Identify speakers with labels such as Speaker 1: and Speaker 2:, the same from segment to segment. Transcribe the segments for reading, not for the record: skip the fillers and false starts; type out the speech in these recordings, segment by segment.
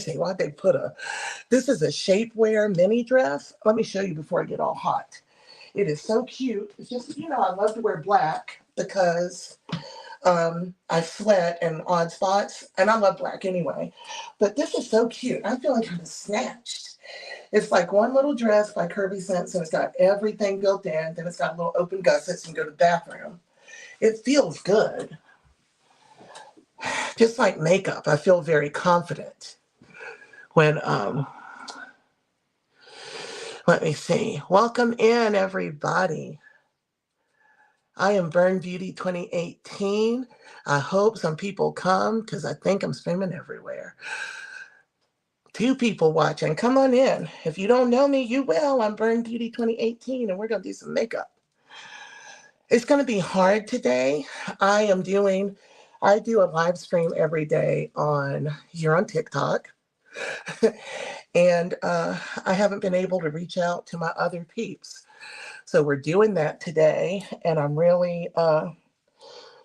Speaker 1: see, why'd they put this is a shapewear mini dress. Let me show you before I get all hot. It is so cute. It's just, I love to wear black because I sweat in odd spots, and I love black anyway. But this is so cute. I feel like I'm snatched. It's like one little dress by Curvy Sense, and it's got everything built in. Then it's got a little open gusset so you can go to the bathroom. It feels good. Just like makeup, I feel very confident when, let me see. Welcome in, everybody. I am Burn Beauty 2018. I hope some people come because I think I'm streaming everywhere. 2 people watching. Come on in. If you don't know me, you will. I'm Burn Beauty 2018, and we're going to do some makeup. It's going to be hard today. I do a live stream every day here on TikTok. And I haven't been able to reach out to my other peeps. So we're doing that today, and I'm really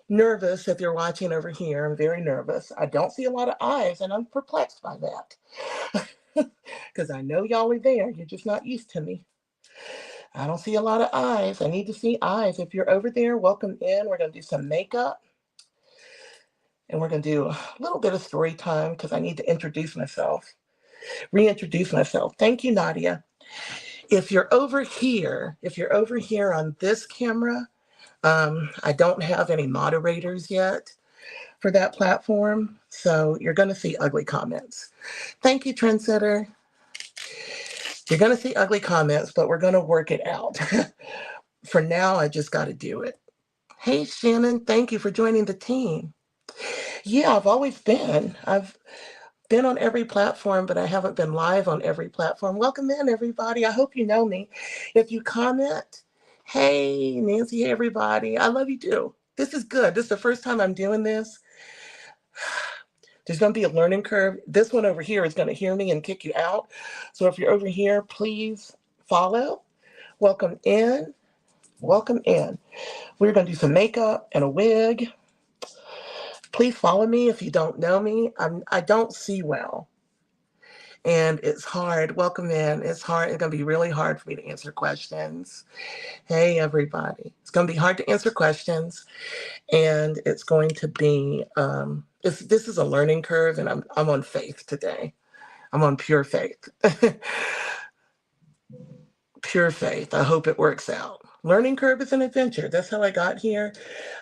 Speaker 1: nervous. If you're watching over here, I'm very nervous. I don't see a lot of eyes, and I'm perplexed by that. Because I know y'all are there. You're just not used to me. I don't see a lot of eyes. I need to see eyes. If you're over there, welcome in. We're going to do some makeup. And we're going to do a little bit of story time because I need to reintroduce myself. Thank you, Nadia. If you're over here on this camera, I don't have any moderators yet for that platform, so you're going to see ugly comments. Thank you, Trendsetter. You're going to see ugly comments, but we're going to work it out. For now, I just got to do it. Hey, Shannon, thank you for joining the team. Yeah, I've been on every platform, but I haven't been live on every platform. Welcome in, everybody. I hope you know me. If you comment, hey, Nancy, hey, everybody. I love you too. This is good. This is the first time I'm doing this. There's going to be a learning curve. This one over here is going to hear me and kick you out. So if you're over here, please follow. Welcome in. Welcome in. We're going to do some makeup and a wig. Please follow me if you don't know me. I don't see well. And it's hard. Welcome in. It's hard. It's going to be really hard for me to answer questions. Hey, everybody. It's going to be hard to answer questions. And it's going to be, this is a learning curve, and I'm on faith today. I'm on pure faith. Pure faith. I hope it works out. Learning curve is an adventure. That's how I got here.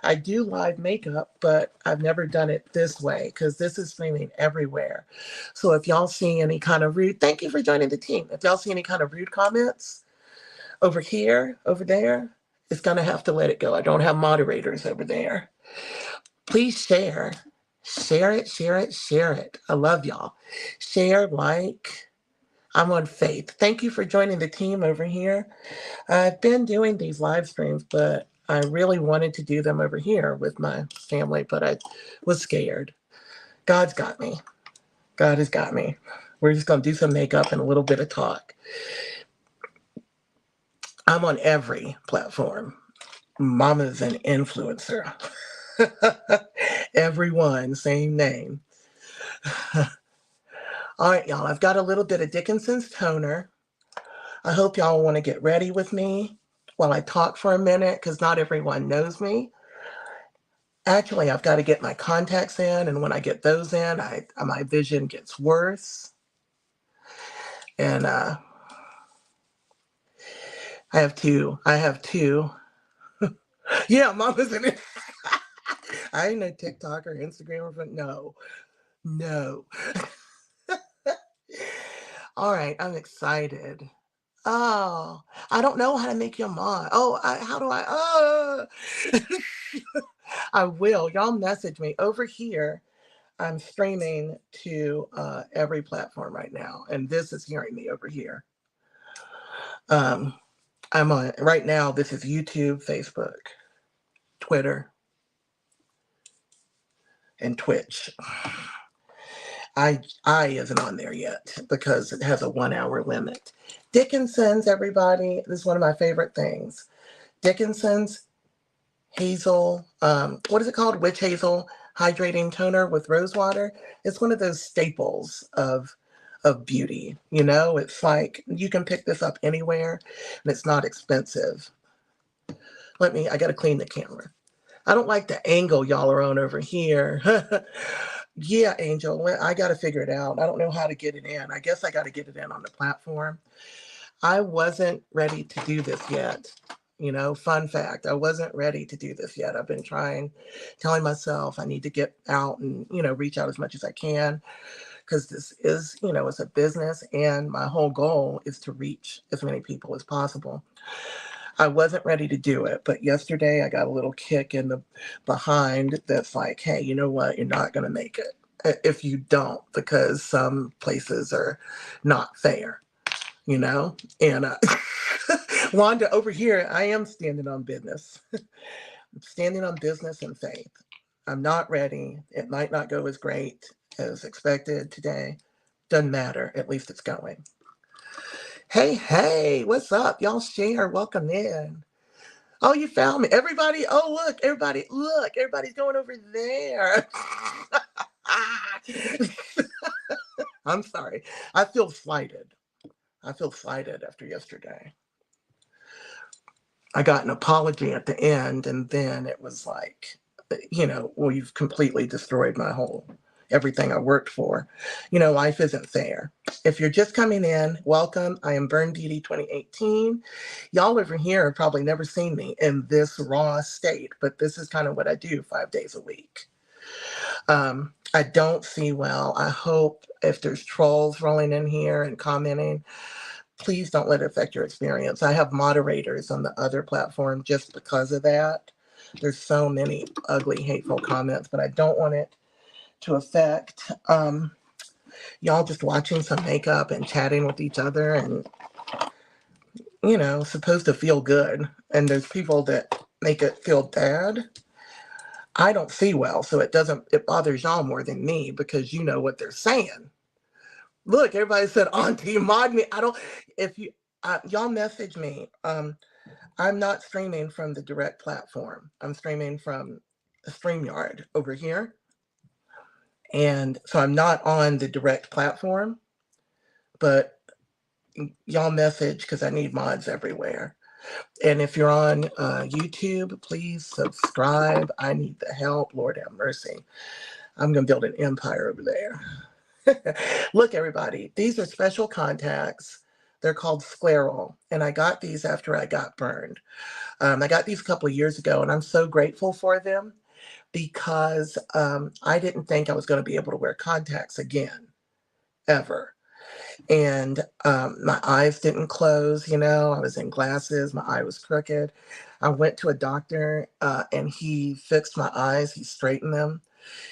Speaker 1: I do live makeup, but I've never done it this way because this is streaming everywhere. So if y'all see any kind of rude, thank you for joining the team. If y'all see any kind of rude comments over here, over there, it's going to have to let it go. I don't have moderators over there. Please share. Share it, share it, share it. I love y'all. Share, like. I'm on faith. Thank you for joining the team over here. I've been doing these live streams, but I really wanted to do them over here with my family, but I was scared. God's got me. God has got me. We're just going to do some makeup and a little bit of talk. I'm on every platform. Mama's an influencer. Everyone, same name. All right, y'all, I've got a little bit of Dickinson's toner. I hope y'all want to get ready with me while I talk for a minute because not everyone knows me. Actually, I've got to get my contacts in, and when I get those in, my vision gets worse. And I have two. Yeah, Mama's in it. I ain't no TikTok or Instagram, but no. All right, I'm excited. Oh, I don't know how to make your mod. Oh, how do I? Oh, I will. Y'all message me over here. I'm streaming to every platform right now, and this is hearing me over here. I'm on right now. This is YouTube, Facebook, Twitter, and Twitch. I isn't on there yet because it has a 1 hour limit. Dickinson's, everybody. This is one of my favorite things. Dickinson's hazel, what is it called? Witch hazel hydrating toner with rose water. It's one of those staples of of beauty. You know, it's like you can pick this up anywhere and it's not expensive. I got to clean the camera. I don't like the angle y'all are on over here. Yeah, Angel, I got to figure it out. I don't know how to get it in. I guess I got to get it in on the platform. I wasn't ready to do this yet. You know, fun fact, I wasn't ready to do this yet. I've been telling myself I need to get out and, reach out as much as I can because this is, it's a business and my whole goal is to reach as many people as possible. I wasn't ready to do it, but yesterday I got a little kick in the behind that's like, hey, you know what? You're not going to make it if you don't, because some places are not fair, And Wanda, over here, I am standing on business. I'm standing on business and faith. I'm not ready. It might not go as great as expected today. Doesn't matter. At least it's going. Hey, hey, what's up? Y'all share. Welcome in. Oh, you found me. Everybody, oh, look, everybody's going over there. I'm sorry. I feel slighted. I feel slighted after yesterday. I got an apology at the end, and then it was like, well, you've completely destroyed everything I worked for. Life isn't fair. If you're just coming in, welcome. I am Burn Beauty 2018. Y'all over here have probably never seen me in this raw state, but this is kind of what I do 5 days a week. I don't see well. I hope if there's trolls rolling in here and commenting, please don't let it affect your experience. I have moderators on the other platform just because of that. There's so many ugly, hateful comments, but I don't want it to affect y'all just watching some makeup and chatting with each other and, supposed to feel good. And there's people that make it feel bad. I don't see well, so it bothers y'all more than me because you know what they're saying. Look, everybody said, Auntie, mod me. Y'all message me. I'm not streaming from the direct platform. I'm streaming from StreamYard over here. And so I'm not on the direct platform, but y'all message because I need mods everywhere. And if you're on YouTube, please subscribe. I need the help. Lord have mercy. I'm going to build an empire over there. Look, everybody, these are special contacts. They're called scleral. And I got these after I got burned. I got these a couple of years ago, and I'm so grateful for them because I didn't think I was going to be able to wear contacts again, ever. And my eyes didn't close, I was in glasses, my eye was crooked. I went to a doctor and he fixed my eyes, he straightened them.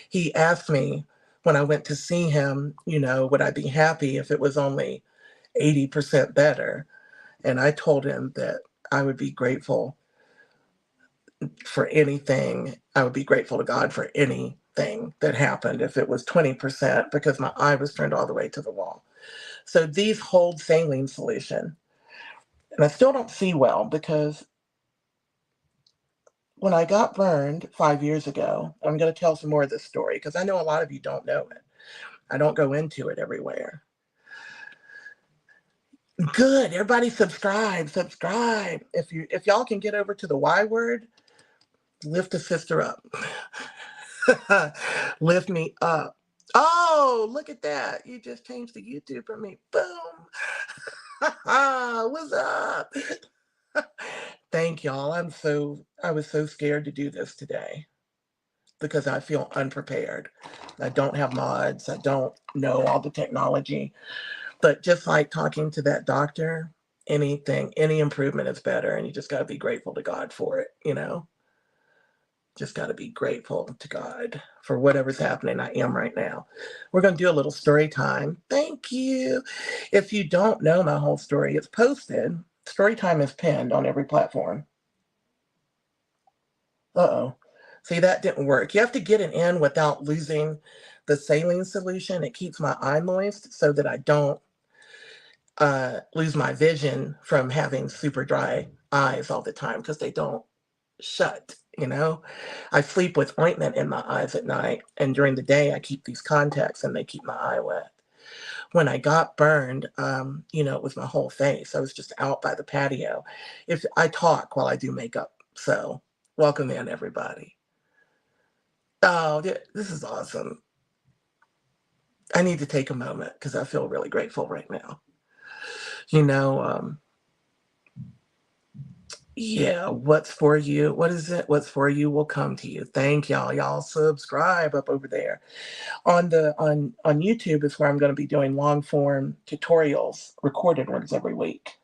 Speaker 1: He asked me when I went to see him, would I be happy if it was only 80% better? And I told him that I would be grateful for anything. I would be grateful to God for anything that happened if it was 20% because my eye was turned all the way to the wall. So these hold saline solution. And I still don't see well because when I got burned 5 years ago, I'm going to tell some more of this story because I know a lot of you don't know it. I don't go into it everywhere. Good. Everybody subscribe. If y'all can get over to the Y word, lift a sister up. Lift me up. Oh, look at that. You just changed the YouTube for me. Boom. What's up? Thank y'all. I was so scared to do this today because I feel unprepared. I don't have mods. I don't know all the technology. But just like talking to that doctor, any improvement is better. And you just got to be grateful to God for it, Just got to be grateful to God for whatever's happening. I am right now. We're going to do a little story time. Thank you. If you don't know my whole story, it's posted. Story time is pinned on every platform. Uh-oh. See, that didn't work. You have to get it in without losing the saline solution. It keeps my eye moist so that I don't lose my vision from having super dry eyes all the time because they don't shut, I sleep with ointment in my eyes at night, and during the day I keep these contacts and they keep my eye wet. when I got burned, it was my whole face. I was just out by the patio. If I talk while I do makeup, so welcome in everybody. Oh, this is awesome. I need to take a moment because I feel really grateful right now. You know, yeah, what's for you? What is it? What's for you will come to you. Thank y'all. Y'all subscribe up over there. On YouTube is where I'm going to be doing long form tutorials, recorded ones every week.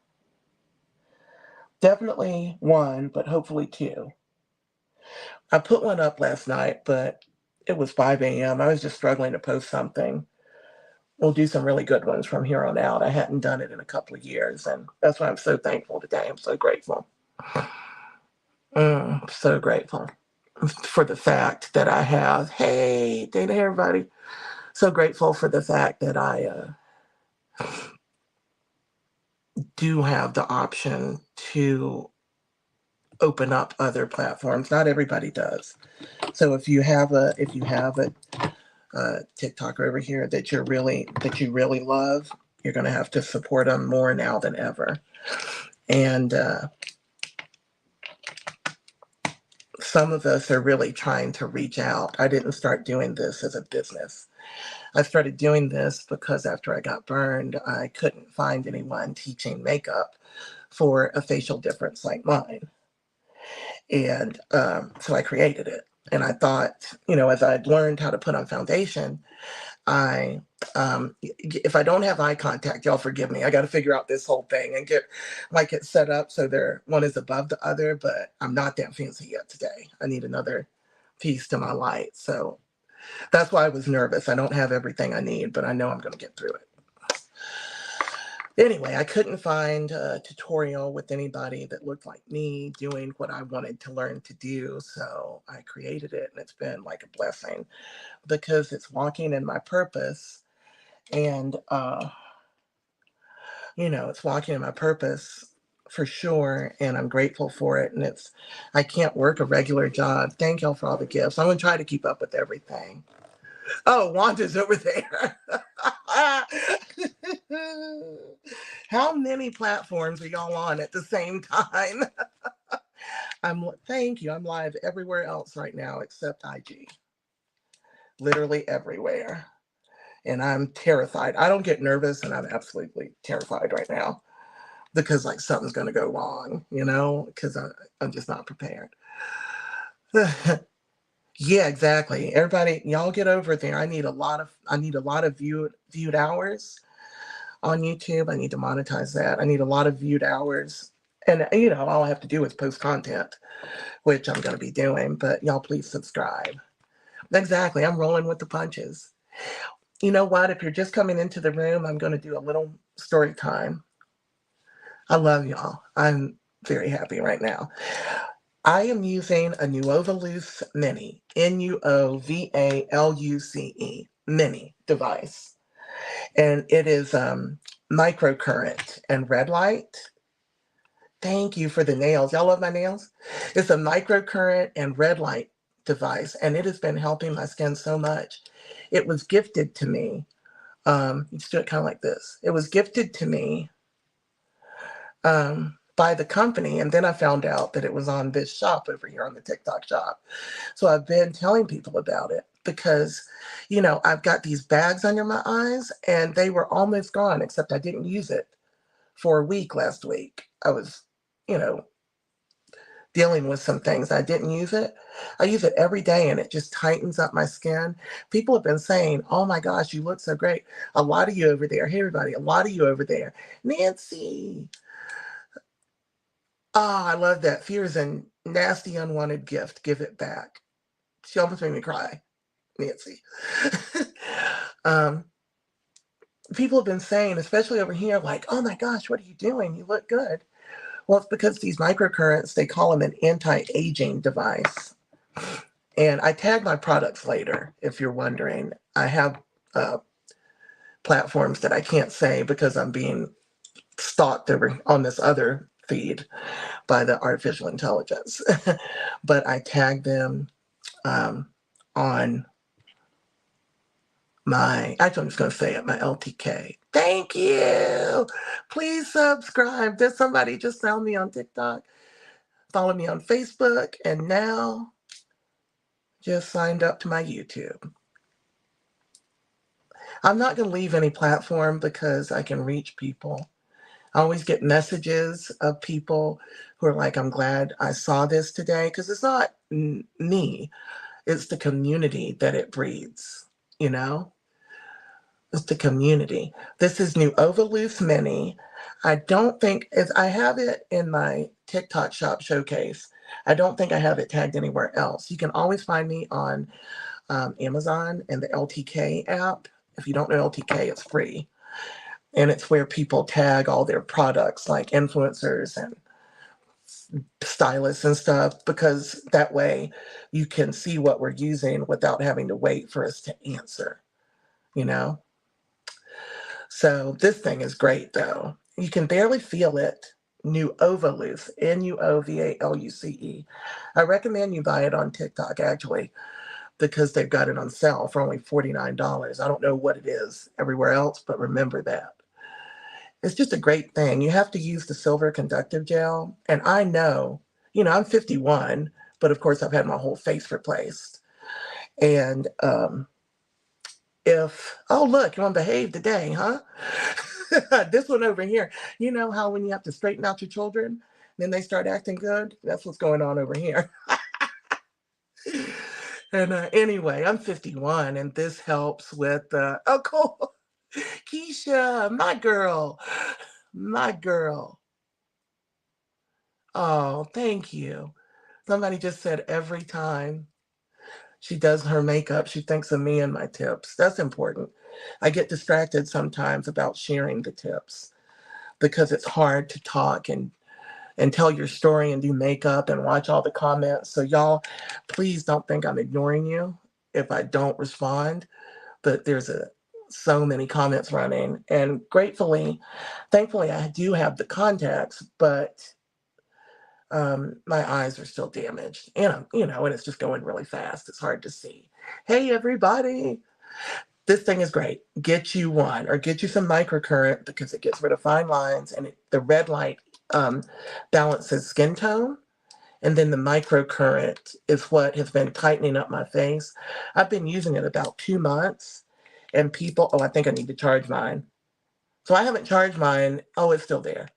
Speaker 1: Definitely one, but hopefully two. I put one up last night, but it was 5 a.m. I was just struggling to post something. We'll do some really good ones from here on out. I hadn't done it in a couple of years, and that's why I'm so thankful today. I'm so grateful. So grateful for the fact that I have, hey, Dana, hey, everybody. So grateful for the fact that I do have the option to open up other platforms. Not everybody does. So if you have a TikToker over here that you really love, you're going to have to support them more now than ever. And some of us are really trying to reach out. I didn't start doing this as a business. I started doing this because after I got burned, I couldn't find anyone teaching makeup for a facial difference like mine. And so I created it. And I thought, as I'd learned how to put on foundation, if I don't have eye contact, y'all forgive me. I got to figure out this whole thing and get it set up so one is above the other, but I'm not that fancy yet today. I need another piece to my light. So that's why I was nervous. I don't have everything I need, but I know I'm going to get through it. Anyway, I couldn't find a tutorial with anybody that looked like me doing what I wanted to learn to do. So I created it, and it's been like a blessing because it's walking in my purpose. And, it's walking in my purpose for sure. And I'm grateful for it. And I can't work a regular job. Thank y'all for all the gifts. I'm going to try to keep up with everything. Oh, Wanda's over there. How many platforms are y'all on at the same time? Thank you. I'm live everywhere else right now except IG. Literally everywhere. And I'm terrified. I don't get nervous, and I'm absolutely terrified right now because something's going to go wrong, because I'm just not prepared. Yeah, exactly. Everybody, y'all get over there. I need a lot of viewed hours on YouTube. I need to monetize that. I need a lot of viewed hours. And all I have to do is post content, which I'm going to be doing, but y'all please subscribe. Exactly. I'm rolling with the punches. You know what? If you're just coming into the room, I'm going to do a little story time. I love y'all. I'm very happy right now. I am using a Nuovaluce Mini, Nuovaluce Mini device. And it is microcurrent and red light. Thank you for the nails. Y'all love my nails? It's a microcurrent and red light device, and it has been helping my skin so much. It was gifted to me. You just do it kind of like this. It was gifted to me by the company, and then I found out that it was on this shop over here on the TikTok shop. So I've been telling people about it because, I've got these bags under my eyes, and they were almost gone, except I didn't use it for a week last week. I was, dealing with some things. I didn't use it. I use it every day, and it just tightens up my skin. People have been saying, oh my gosh, you look so great. A lot of you over there. Hey, everybody, a lot of you over there. Nancy. I love that. Fear is a nasty, unwanted gift. Give it back. She almost made me cry, Nancy. People have been saying, especially over here, like, oh my gosh, what are you doing? You look good. Well, it's because these microcurrents, they call them an anti-aging device. And I tag my products later, if you're wondering. I have platforms that I can't say because I'm being stalked over on this other feed by the artificial intelligence. But I tag them on actually I'm just going to say it, my LTK. Thank you. Please subscribe. Did somebody just found me on TikTok? Follow me on Facebook, and now just signed up to my YouTube. I'm not going to leave any platform because I can reach people. I always get messages of people who are like, I'm glad I saw this today, because it's not me, it's the community that it breeds, you know? It's the community. This is new Ovalooth Mini. I don't think, if I have it in my TikTok shop showcase, I don't think I have it tagged anywhere else. You can always find me on Amazon and the LTK app. If you don't know LTK, it's free. And it's where people tag all their products, like influencers and stylists and stuff, because that way you can see what we're using without having to wait for us to answer, you know? So this thing is great, though. You can barely feel it. New Ovaluce, Nuovaluce. I recommend you buy it on TikTok, actually, because they've got it on sale for only $49. I don't know what it is everywhere else, but remember that. It's just a great thing. You have to use the silver conductive gel. And I know, I'm 51, but of course I've had my whole face replaced. And oh, look, you want to behave today, huh? This one over here. You know how when you have to straighten out your children, then they start acting good? That's what's going on over here. And anyway, I'm 51, and this helps with, oh, cool. Keisha, my girl. My girl. Oh, thank you. Somebody just said every time she does her makeup, she thinks of me and my tips. That's important. I get distracted sometimes about sharing the tips because it's hard to talk and tell your story and do makeup and watch all the comments. So y'all, please don't think I'm ignoring you if I don't respond. But there's so many comments running, and thankfully, I do have the contacts, but my eyes are still damaged, and and it's just going really fast. It's hard to see. Hey, everybody. This thing is great. Get you one, or get you some microcurrent, because it gets rid of fine lines, and the red light balances skin tone. And then the microcurrent is what has been tightening up my face. I've been using it about 2 months, and I think I need to charge mine. So I haven't charged mine. Oh, it's still there.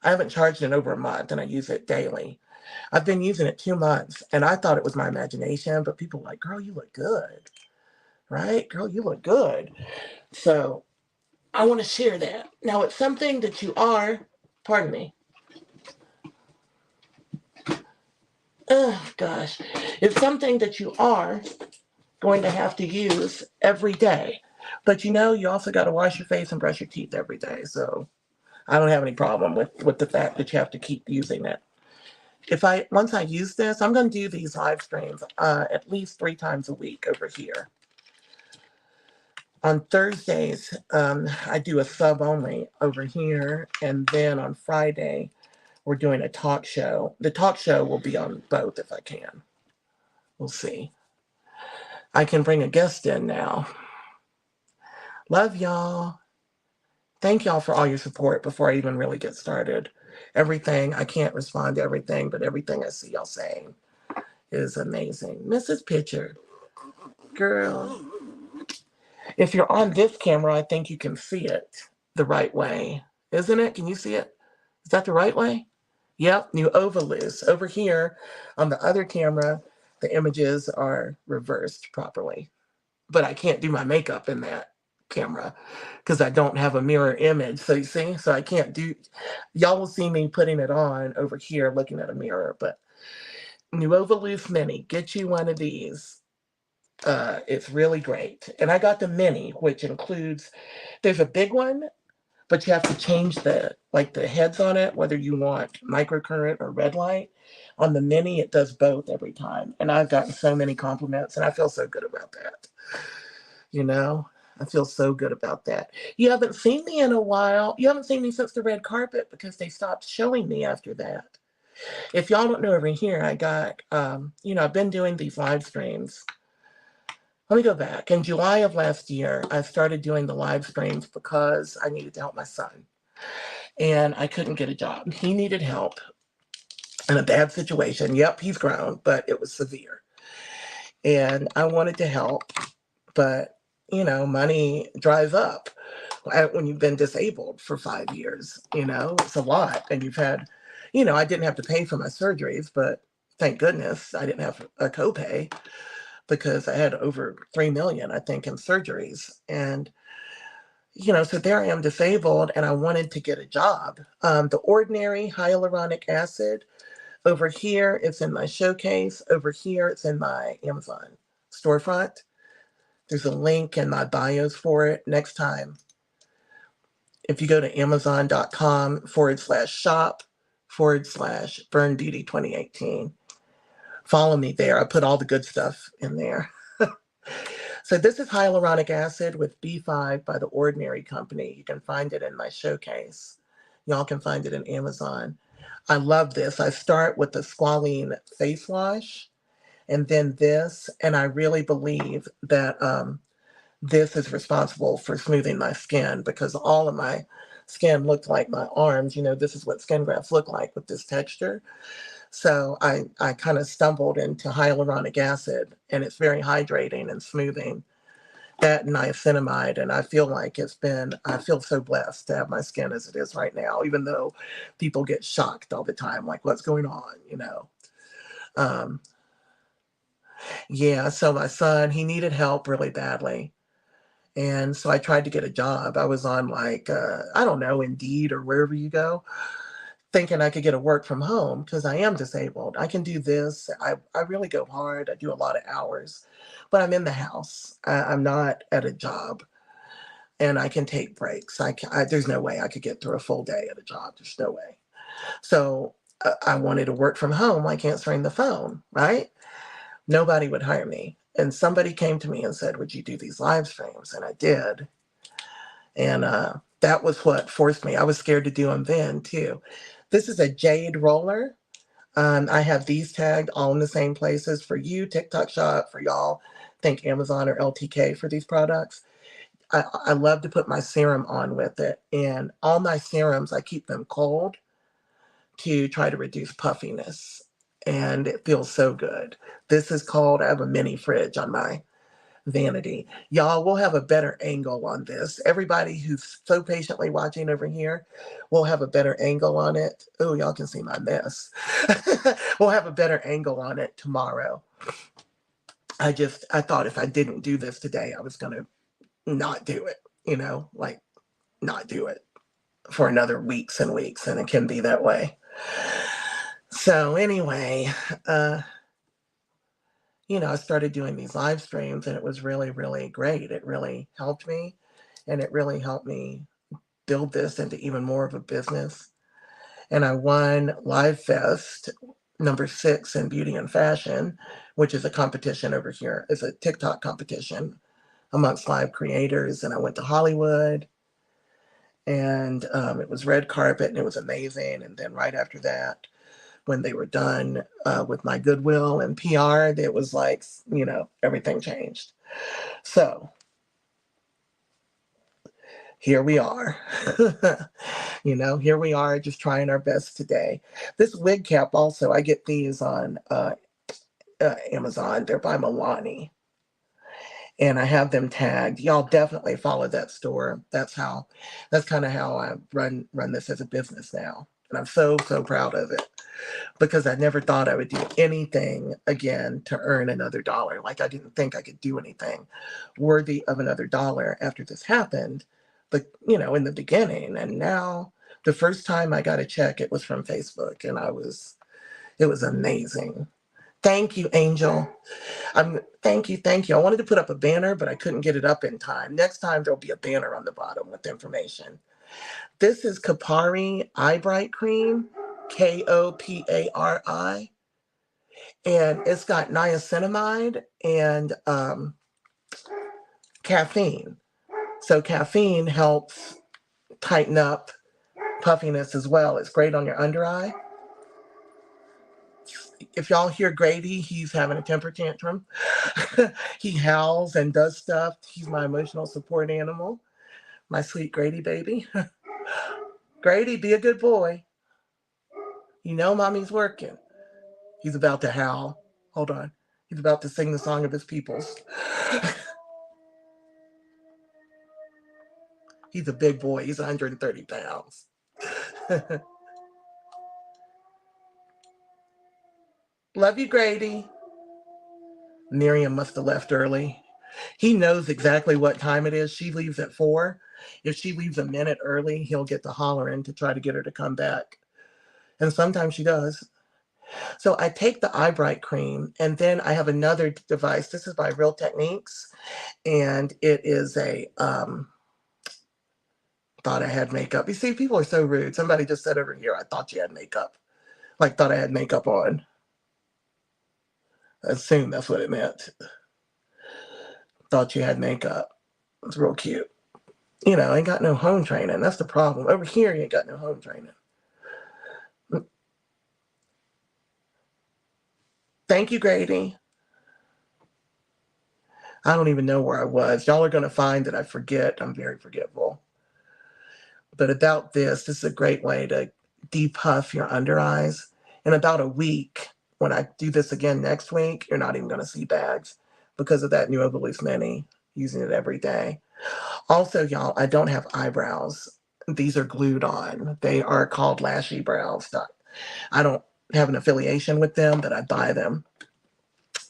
Speaker 1: I haven't charged it in over a month, and I use it daily. I've been using it 2 months, and I thought it was my imagination, but people were like, girl, you look good, right? Girl, you look good. So I want to share that. Now, it's something that you are, pardon me. Oh, gosh. It's something that you are going to have to use every day. But you also got to wash your face and brush your teeth every day. So I don't have any problem with the fact that you have to keep using it. Once I use this, I'm going to do these live streams at least 3 times a week over here. On Thursdays, I do a sub only over here, and then on Friday, we're doing a talk show. The talk show will be on both if I can. We'll see. I can bring a guest in now. Love y'all. Thank y'all for all your support before I even really get started. Everything, I can't respond to everything, but everything I see y'all saying is amazing. Mrs. Pitcher, girl. If you're on this camera, I think you can see it the right way. Isn't it? Can you see it? Is that the right way? Yep, new Ovalooce. Over here on the other camera, the images are reversed properly. But I can't do my makeup in that camera because I don't have a mirror image. So you see, so I can't y'all will see me putting it on over here looking at a mirror. But new Ovalooce Mini, get you one of these. It's really great. And I got the mini, which includes, there's a big one, but you have to change the heads on it, whether you want microcurrent or red light. On the mini, it does both every time. And I've gotten so many compliments, and I feel so good about that. I feel so good about that. You haven't seen me in a while. You haven't seen me since the red carpet because they stopped showing me after that. If y'all don't know, over here, I got, I've been doing these live streams let me go back. In July of last year, I started doing the live streams because I needed to help my son. And I couldn't get a job. He needed help in a bad situation. Yep, he's grown, but it was severe. And I wanted to help, but money dries up when you've been disabled for 5 years. It's a lot. And you've had, I didn't have to pay for my surgeries, but thank goodness I didn't have a copay because I had over 3 million, I think, in surgeries. And so there I am disabled and I wanted to get a job. The Ordinary hyaluronic acid, over here, it's in my showcase. Over here, it's in my Amazon storefront. There's a link in my bios for it. Next time, if you go to amazon.com/shop/Burn Beauty 2018, follow me there. I put all the good stuff in there. So this is hyaluronic acid with B5 by the Ordinary Company. You can find it in my showcase. Y'all can find it in Amazon. I love this. I start with the squalene face wash and then this, and I really believe that this is responsible for smoothing my skin because all of my skin looked like my arms. This is what skin grafts look like with this texture. So I kind of stumbled into hyaluronic acid, and it's very hydrating and smoothing. That and niacinamide, and I feel like I feel so blessed to have my skin as it is right now, even though people get shocked all the time, like, what's going on, Um, yeah, so my son, he needed help really badly. And so I tried to get a job. I was on I don't know, Indeed or wherever you go, thinking I could get a work from home because I am disabled. I can do this. I really go hard. I do a lot of hours, but I'm in the house. I'm not at a job and I can take breaks. There's no way I could get through a full day at a job. There's no way. So I wanted to work from home, like answering the phone, right? Nobody would hire me. And somebody came to me and said, would you do these live streams? And I did. And that was what forced me. I was scared to do them then too. This is a jade roller. I have these tagged all in the same places for you, TikTok Shop, for y'all. Think Amazon or LTK for these products. I love to put my serum on with it. And all my serums, I keep them cold to try to reduce puffiness. And it feels so good. This is called, I have a mini fridge on my vanity. Y'all, we'll have a better angle on this. Everybody who's so patiently watching over here, we'll have a better angle on it. Oh, y'all can see my mess. We'll have a better angle on it tomorrow. I thought if I didn't do this today, I was going to not do it, not do it for another weeks and weeks. And it can be that way. So anyway, I started doing these live streams and it was really, really great. It really helped me and it really helped me build this into even more of a business. And I won Live Fest #6 in beauty and fashion, which is a competition over here. It's a TikTok competition amongst live creators. And I went to Hollywood and it was red carpet and it was amazing. And then right after that, when they were done with my goodwill and PR, it was like, everything changed. So here we are. Here we are just trying our best today. This wig cap also, I get these on Amazon. They're by Maybelline. And I have them tagged. Y'all definitely follow that store. That's kind of how I run this as a business now. And I'm so, so proud of it. Because I never thought I would do anything again to earn another dollar. Like I didn't think I could do anything worthy of another dollar after this happened. But, in the beginning. And now the first time I got a check, it was from Facebook. And it was amazing. Thank you, Angel. Thank you. I wanted to put up a banner, but I couldn't get it up in time. Next time there'll be a banner on the bottom with information. This is Kopari Eye Bright Cream, Kopari, and it's got niacinamide and caffeine. So caffeine helps tighten up puffiness as well. It's great on your under eye. If y'all hear Grady, he's having a temper tantrum. He howls and does stuff. He's my emotional support animal, my sweet Grady baby. Grady, be a good boy. You know mommy's working. He's about to howl. Hold on. He's about to sing the song of his peoples. He's a big boy. He's 130 pounds. Love you, Grady. Miriam must have left early. He knows exactly what time it is. She leaves at 4. If she leaves a minute early, he'll get to hollering to try to get her to come back. And sometimes she does. So I take the eye bright cream, and then I have another device. This is by Real Techniques, and it is a thought I had makeup. You see, people are so rude. Somebody just said over here, I thought you had makeup. Like, thought I had makeup on. I assume that's what it meant. Thought you had makeup. It's real cute. You know, ain't got no home training. That's the problem. Over here, you ain't got no home training. Thank you, Grady. I don't even know where I was. Y'all are going to find that I forget. I'm very forgetful. But about this is a great way to depuff your under eyes. In about a week, when I do this again next week, you're not even going to see bags because of that new Obelisk Mini, using it every day. Also, y'all, I don't have eyebrows. These are glued on. They are called Lashy Brows. I don't have an affiliation with them, but I buy them.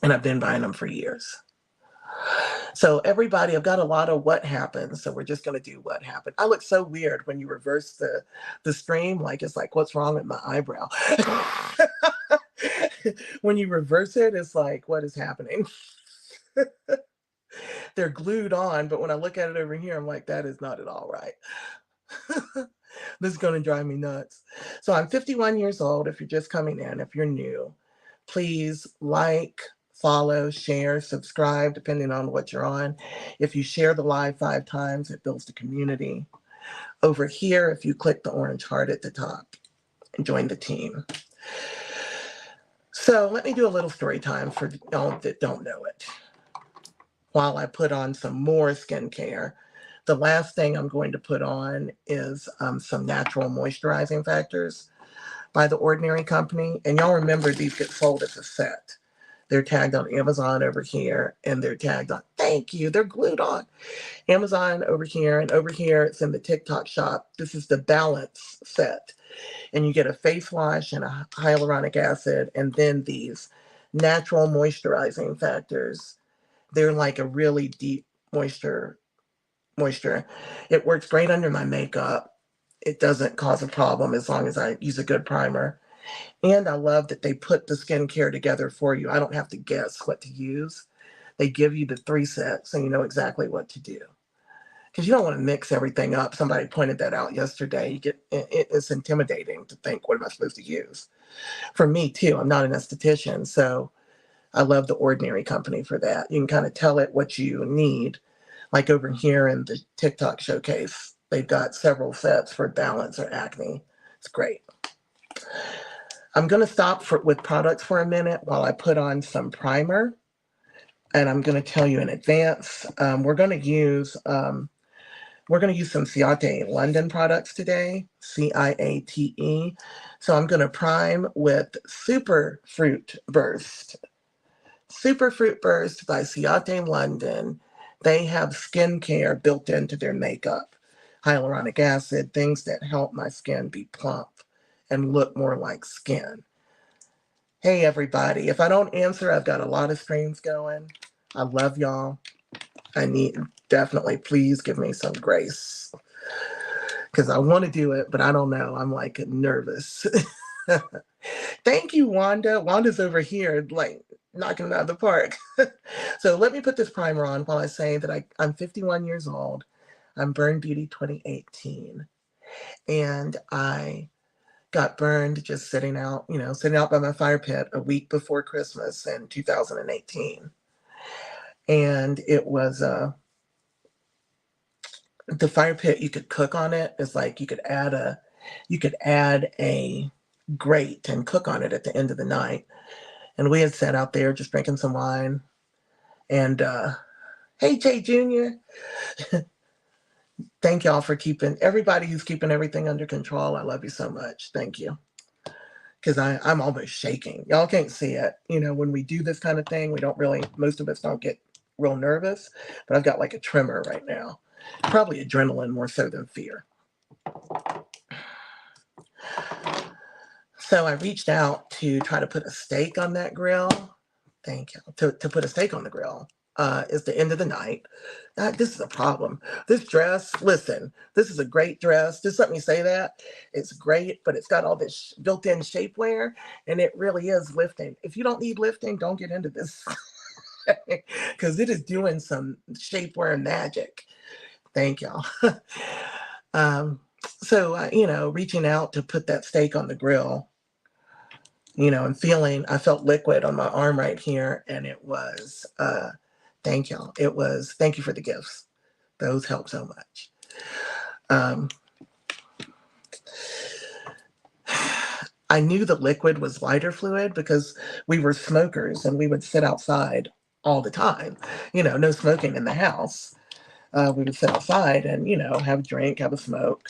Speaker 1: And I've been buying them for years. So everybody, I've got a lot of what happened. So we're just going to do what happened. I look so weird when you reverse the stream. Like, it's like, what's wrong with my eyebrow? When you reverse it, it's like, what is happening? They're glued on, but when I look at it over here, I'm like, that is not at all right. This is going to drive me nuts. So I'm 51 years old. If you're just coming in, if you're new, please like, follow, share, subscribe, depending on what you're on. If you share the live 5 times, it builds the community. Over here, if you click the orange heart at the top and join the team. So let me do a little story time for y'all that don't know it. While I put on some more skincare, the last thing I'm going to put on is some natural moisturizing factors by The Ordinary Company. And y'all remember, these get sold as a set. They're tagged on Amazon over here, and they're tagged on, thank you, they're glued on Amazon over here, and over here it's in the TikTok shop. This is the Balance set. And you get a face wash and a hyaluronic acid, and then these natural moisturizing factors. They're like a really deep moisture. It works great under my makeup. It doesn't cause a problem as long as I use a good primer. And I love that they put the skincare together for you. I don't have to guess what to use. They give you the 3 sets and you know exactly what to do. Because you don't want to mix everything up. Somebody pointed that out yesterday. It's intimidating to think, what am I supposed to use? For me too, I'm not an esthetician, so I love The Ordinary Company for that. You can kind of tell it what you need. Like over here in the TikTok showcase, they've got several sets for balance or acne. It's great. I'm going to stop with products for a minute while I put on some primer. And I'm going to tell you in advance, we're going to use some Ciate London products today, Ciate. So I'm going to prime with Super Fruit Burst. Super Fruit Burst by Ciate London. They have skincare built into their makeup. Hyaluronic acid, things that help my skin be plump and look more like skin. Hey, everybody. If I don't answer, I've got a lot of streams going. I love y'all. Definitely, please give me some grace. Because I want to do it, but I don't know. I'm like nervous. Thank you, Wanda. Wanda's over here, like knocking it out of the park. So let me put this primer on while I say that I'm 51 years old. I'm Burn Beauty 2018. And I got burned just sitting out by my fire pit a week before Christmas in 2018. And it was the fire pit, you could cook on it. It's like you could add a great and cook on it at the end of the night. And we had sat out there just drinking some wine. And hey, Jay Jr., thank y'all for keeping, everybody who's keeping everything under control. I love you so much. Thank you. Because I'm almost shaking. Y'all can't see it. You know, when we do this kind of thing, we don't really, most of us don't get real nervous, but I've got like a tremor right now. Probably adrenaline more so than fear. So I reached out to try to put a steak on that grill. Thank you. To put a steak on the grill. It's the end of the night. This is a problem. This dress, listen, this is a great dress. Just let me say that. It's great, but it's got all this built-in shapewear, and it really is lifting. If you don't need lifting, don't get into this because it is doing some shapewear magic. Thank y'all. So, you know, reaching out to put that steak on the grill, you know, and feeling, I felt liquid on my arm right here, and it was, thank y'all. It was, thank you for the gifts. Those help so much. I knew the liquid was lighter fluid because we were smokers and we would sit outside all the time. You know, no smoking in the house. We would sit outside and, you know, have a drink, have a smoke,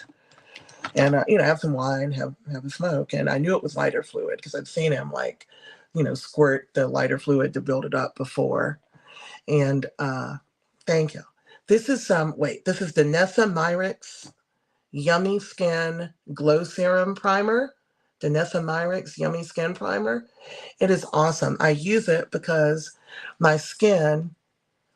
Speaker 1: and, you know, have some wine, have a smoke. And I knew it was lighter fluid because I'd seen him, like, you know, squirt the lighter fluid to build it up before. And thank you. This is this is Danessa Myricks Yummy Skin Glow Serum Primer. Danessa Myricks Yummy Skin Primer. It is awesome. I use it because my skin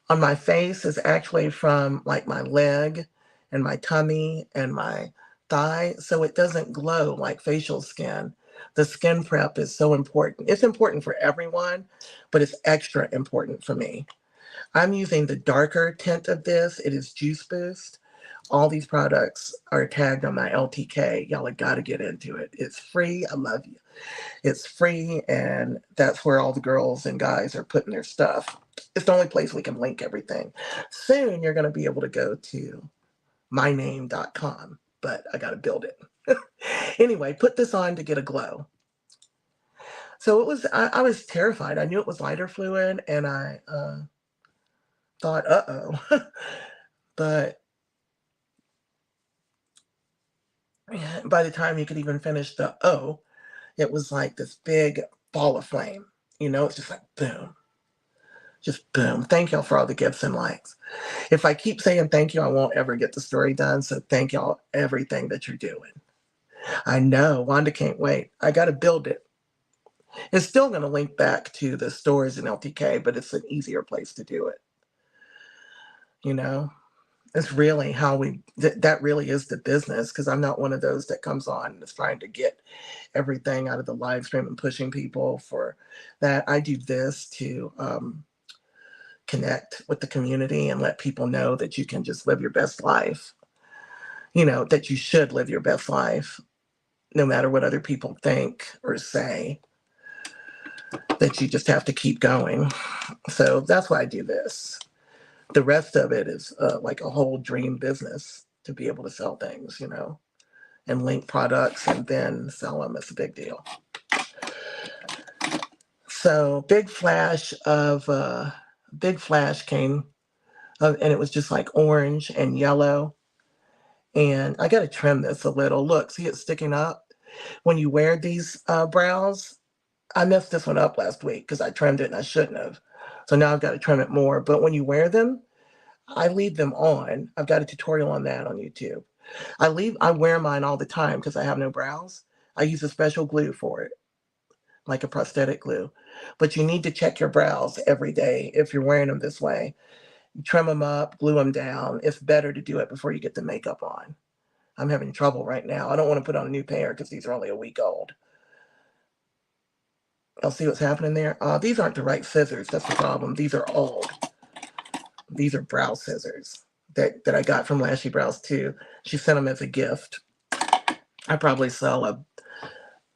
Speaker 1: on my face is actually from like my leg and my tummy and my thigh, so it doesn't glow like facial skin. The skin prep is so important. It's important for everyone, but it's extra important for me. I'm using the darker tint of this. It is Juice Boost. All these products are tagged on my LTK. Y'all have got to get into it. It's free. I love you. It's free, and that's where all the girls and guys are putting their stuff. It's the only place we can link everything. Soon you're going to be able to go to myname.com, but I got to build it. Anyway, put this on to get a glow. So it was, I was terrified. I knew it was lighter fluid, and I thought, uh-oh. But by the time you could even finish the O, it was like this big ball of flame. You know, it's just like boom. Just boom. Thank y'all for all the gifts and likes. If I keep saying thank you, I won't ever get the story done. So thank y'all everything that you're doing. I know. Wanda can't wait. I got to build it. It's still going to link back to the stores in LTK, but it's an easier place to do it. You know, it's really how that really is the business, because I'm not one of those that comes on and is trying to get everything out of the live stream and pushing people for that. I do this to connect with the community and let people know that you can just live your best life. You know, that you should live your best life, no matter what other people think or say, that you just have to keep going. So that's why I do this. The rest of it is like a whole dream business to be able to sell things, you know, and link products and then sell them. It's a big deal. So big flash came, and it was just like orange and yellow. And I got to trim this a little. Look, see it sticking up? When you wear these brows, I messed this one up last week because I trimmed it and I shouldn't have. So now I've got to trim it more. But when you wear them, I leave them on. I've got a tutorial on that on YouTube. I wear mine all the time because I have no brows. I use a special glue for it, like a prosthetic glue. But you need to check your brows every day if you're wearing them this way. Trim them up, glue them down. It's better to do it before you get the makeup on. I'm having trouble right now. I don't want to put on a new pair because these are only a week old. I'll see what's happening there. These aren't the right scissors. That's the problem. These are old. These are brow scissors that I got from Lashy Brows too. She sent them as a gift. I probably sell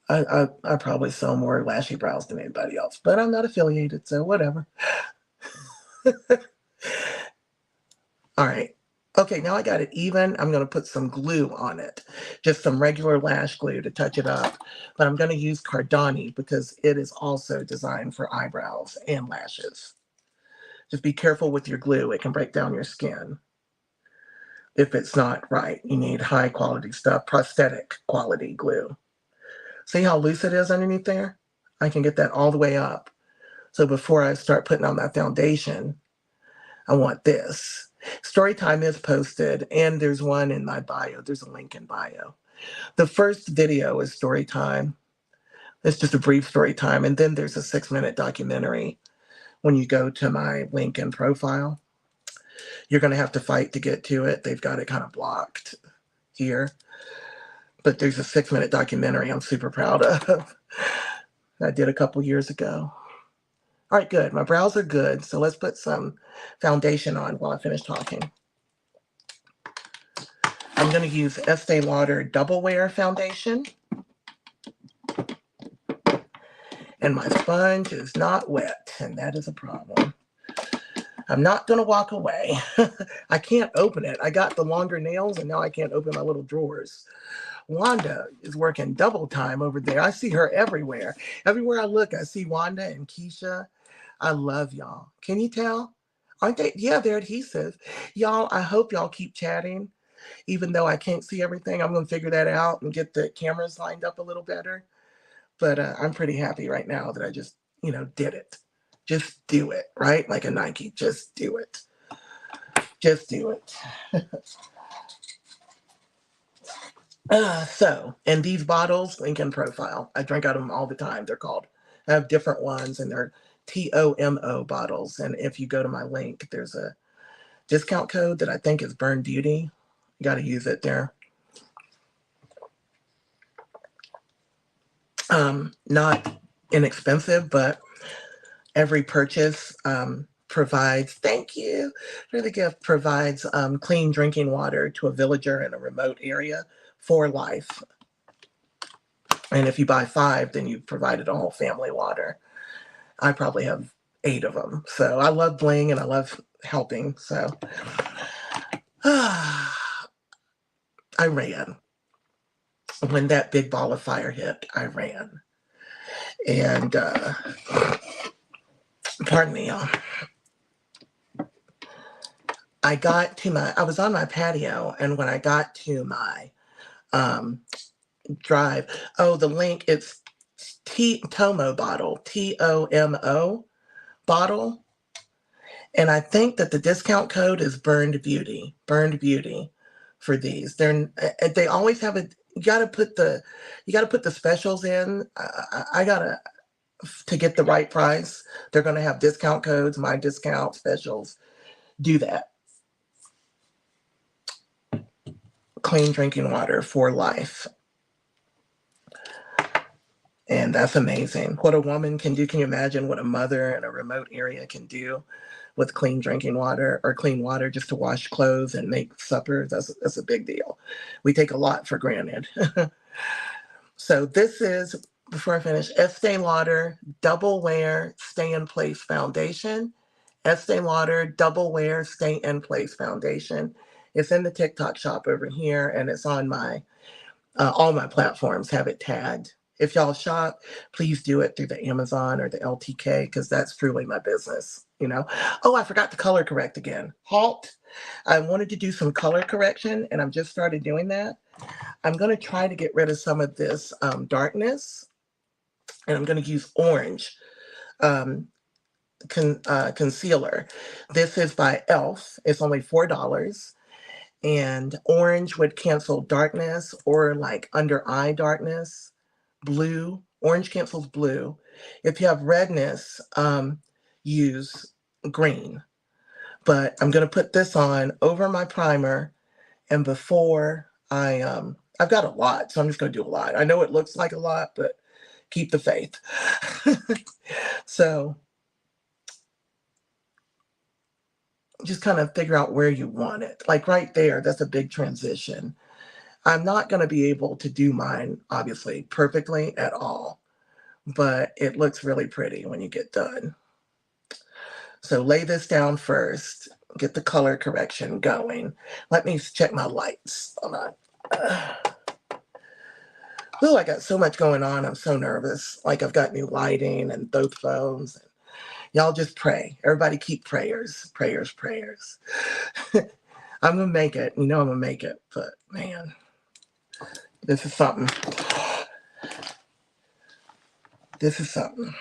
Speaker 1: I probably sell more Lashy Brows than anybody else, but I'm not affiliated, so whatever. All right. Okay, now I got it even. I'm going to put some glue on it, just some regular lash glue to touch it up. But I'm going to use Cardani because it is also designed for eyebrows and lashes. Just be careful with your glue. It can break down your skin if it's not right. You need high quality stuff, prosthetic quality glue. See how loose it is underneath there? I can get that all the way up. So before I start putting on my foundation, I want this. Story time is posted, and there's one in my bio. There's a link in bio. The first video is story time. It's just a brief story time. And then there's a 6-minute documentary. When you go to my link and profile, you're going to have to fight to get to it. They've got it kind of blocked here. But there's a 6-minute documentary I'm super proud of. I did a couple years ago. All right, good. My brows are good. So let's put some foundation on while I finish talking. I'm going to use Estee Lauder Double Wear Foundation. And my sponge is not wet, and that is a problem. I'm not going to walk away. I can't open it. I got the longer nails, and now I can't open my little drawers. Wanda is working double time over there. I see her everywhere. Everywhere I look, I see Wanda and Keisha. I love y'all. Can you tell? Aren't they? Yeah, they're adhesive. Y'all, I hope y'all keep chatting. Even though I can't see everything, I'm going to figure that out and get the cameras lined up a little better. But I'm pretty happy right now that I just, did it. Just do it, right? Like a Nike. Just do it. Just do it. And these bottles, link in profile. I drink out of them all the time. I have different ones, and they're TOMO bottles. And if you go to my link, there's a discount code that I think is Burn Beauty. You got to use it there. Not inexpensive, but every purchase provides, thank you for the gift, provides clean drinking water to a villager in a remote area for life. And if you buy 5, then you've provided a whole family water. I probably have 8 of them. So I love bling and I love helping. So I ran. When that big ball of fire hit, I ran. And pardon me, y'all. I was on my patio, and when I got to my drive, the link, it's Tomo bottle, TOMO bottle. And I think that the discount code is Burned Beauty for these. They always have you gotta put the specials in. To get the right price, they're going to have discount codes, my discount specials. Do that. Clean drinking water for life. And that's amazing. What a woman can do. Can you imagine what a mother in a remote area can do with clean drinking water or clean water just to wash clothes and make supper? That's a big deal. We take a lot for granted. So this is, before I finish, Estee Lauder Double Wear Stay in Place Foundation. Estee Lauder Double Wear Stay in Place Foundation. It's in the TikTok shop over here, and it's on my all my platforms have it tagged. If y'all shop, please do it through the Amazon or the LTK, because that's truly my business, Oh, I forgot to color correct again. Halt. I wanted to do some color correction, and I've just started doing that. I'm going to try to get rid of some of this darkness, and I'm going to use orange concealer. This is by e.l.f. It's only $4. And orange would cancel darkness or like under eye darkness. Blue, orange cancels blue. If you have redness, use green. But I'm going to put this on over my primer, and before I've got a lot, so I'm just going to do a lot. I know it looks like a lot, but keep the faith. So just kind of figure out where you want it. Like right there, that's a big transition. I'm not going to be able to do mine, obviously, perfectly at all, but it looks really pretty when you get done. So lay this down first. get the color correction going. Let me check my lights. Hold on. Oh, I got so much going on. I'm so nervous. Like I've got new lighting and both phones. Y'all just pray. Everybody keep prayers, prayers, prayers. I'm going to make it. You know I'm going to make it. But man, this is something. This is something.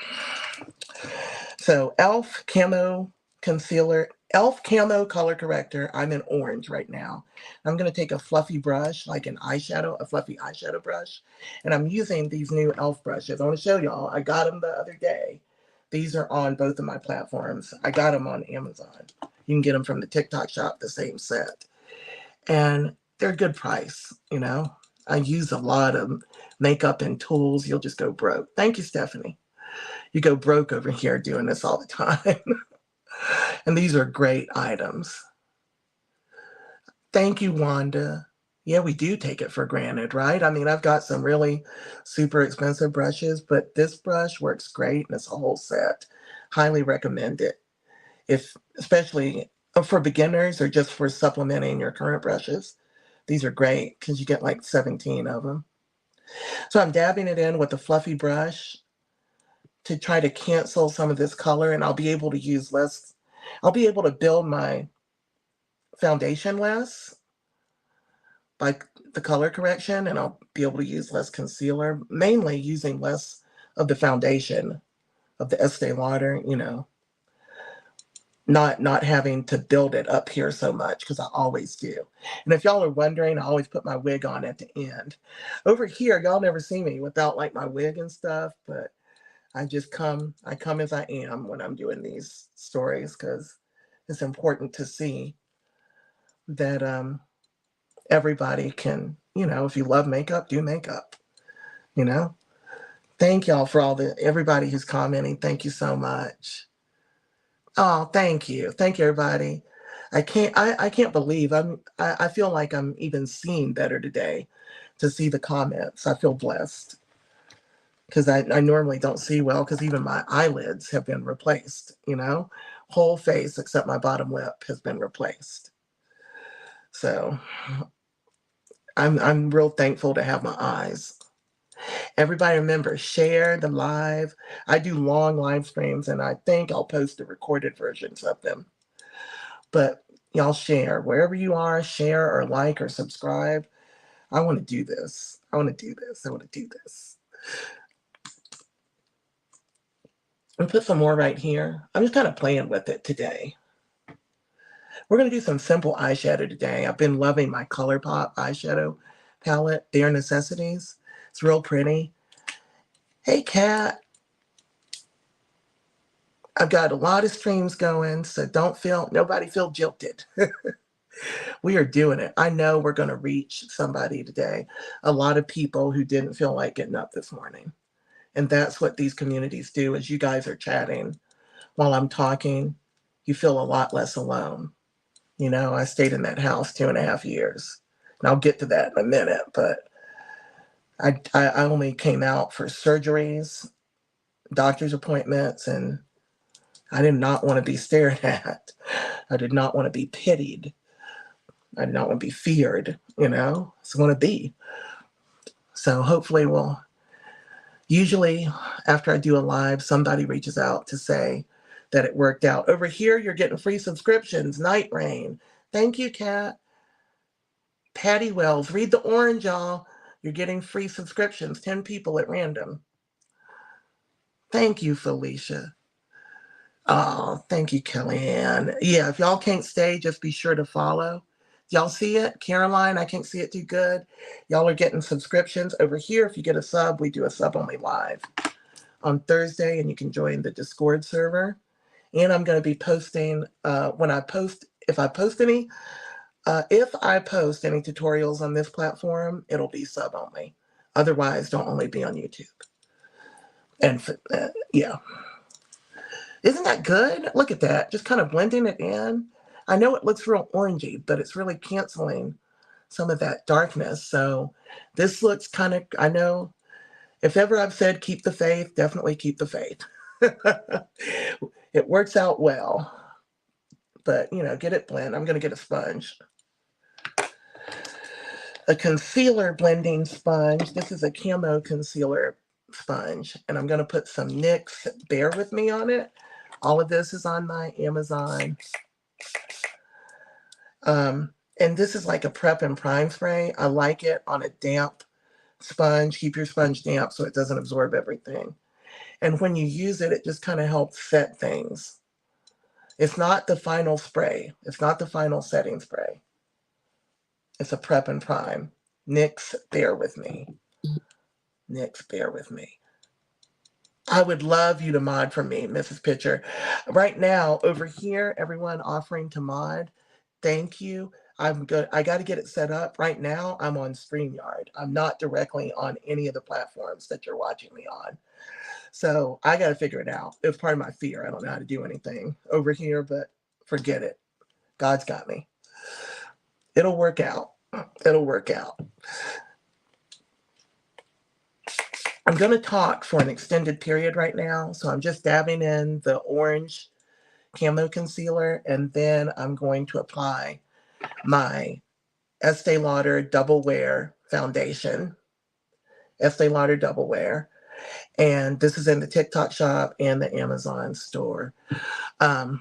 Speaker 1: So e.l.f. Camo Concealer, e.l.f. Camo Color Corrector. I'm in orange right now. I'm going to take a fluffy brush, like an eyeshadow, a fluffy eyeshadow brush. And I'm using these new e.l.f. brushes. I want to show y'all. I got them the other day. These are on both of my platforms. I got them on Amazon. You can get them from the TikTok shop, the same set. And they're a good price, you know. I use a lot of makeup and tools. You'll just go broke. Thank you, Stephanie. You go broke over here doing this all the time. And these are great items. Thank you, Wanda. Yeah, we do take it for granted, right? I mean, I've got some really super expensive brushes, but this brush works great and it's a whole set. Highly recommend it. If, especially for beginners or just for supplementing your current brushes, these are great because you get like 17 of them. So I'm dabbing it in with a fluffy brush to try to cancel some of this color, and I'll be able to use less. I'll be able to build my foundation less by the color correction, and I'll be able to use less concealer, mainly using less of the foundation of the Estee Lauder, you know, not having to build it up here so much because I always do. And if y'all are wondering, I always put my wig on at the end. Over here, y'all never see me without like my wig and stuff, but I come as I am when I'm doing these stories because it's important to see that everybody can, you know, if you love makeup, do makeup, you know. Thank y'all for everybody who's commenting. Thank you so much. Oh, thank you. Thank you, everybody. I can't believe I feel like I'm even seeing better today to see the comments. I feel blessed because I normally don't see well because even my eyelids have been replaced, you know, whole face except my bottom lip has been replaced. So I'm real thankful to have my eyes. Everybody remember, share the live. I do long live streams and I think I'll post the recorded versions of them. But y'all share wherever you are, share or like or subscribe. I want to do this. I want to do this. I want to do this. I'll put some more right here. I'm just kind of playing with it today. We're going to do some simple eyeshadow today. I've been loving my ColourPop eyeshadow palette, Bare Necessities. It's real pretty. Hey, Kat. I've got a lot of streams going, so nobody feel jilted. We are doing it. I know we're going to reach somebody today. A lot of people who didn't feel like getting up this morning. And that's what these communities do as you guys are chatting while I'm talking. You feel a lot less alone. You know, I stayed in that house 2.5 years. And I'll get to that in a minute, but I only came out for surgeries, doctor's appointments, and I did not want to be stared at. I did not want to be pitied. I did not want to be feared, you know. I just want to be. So hopefully usually after I do a live, somebody reaches out to say that it worked out. Over here, you're getting free subscriptions. Night Rain. Thank you, Kat. Patty Wells. Read the orange, y'all. You're getting free subscriptions. 10 people at random. Thank you, Felicia. Oh, thank you, Kellyanne. Yeah, if y'all can't stay, just be sure to follow. Y'all see it? Caroline, I can't see it too good. Y'all are getting subscriptions. Over here, if you get a sub, we do a sub only live on Thursday, and you can join the Discord server. And I'm going to be posting if I post any tutorials on this platform, it'll be sub only. Otherwise, don't only be on YouTube. And yeah. Isn't that good? Look at that. Just kind of blending it in. I know it looks real orangey, but it's really canceling some of that darkness. So this looks kind of, I know, if ever I've said keep the faith, definitely keep the faith. It works out well. but you know, get it blend. I'm going to get a sponge. A concealer blending sponge. This is a camo concealer sponge, and I'm going to put some NYX Bear With Me on it. All of this is on my Amazon. And this is like a prep and prime spray. I like it on a damp sponge. Keep your sponge damp so it doesn't absorb everything. And when you use it, it just kind of helps set things. It's not the final spray. It's not the final setting spray. It's a prep and prime. NYX Bear With Me. NYX Bear With Me. I would love you to mod for me, Mrs. Pitcher. Right now, over here, everyone offering to mod, thank you. I'm good. I got to get it set up. Right now, I'm on StreamYard. I'm not directly on any of the platforms that you're watching me on. So I got to figure it out. It's part of my fear. I don't know how to do anything over here, but forget it. God's got me. It'll work out. It'll work out. I'm going to talk for an extended period right now. So I'm just dabbing in the orange camo concealer, and then I'm going to apply my Estee Lauder Double Wear foundation. Estee Lauder Double Wear. And this is in the TikTok shop and the Amazon store. I'm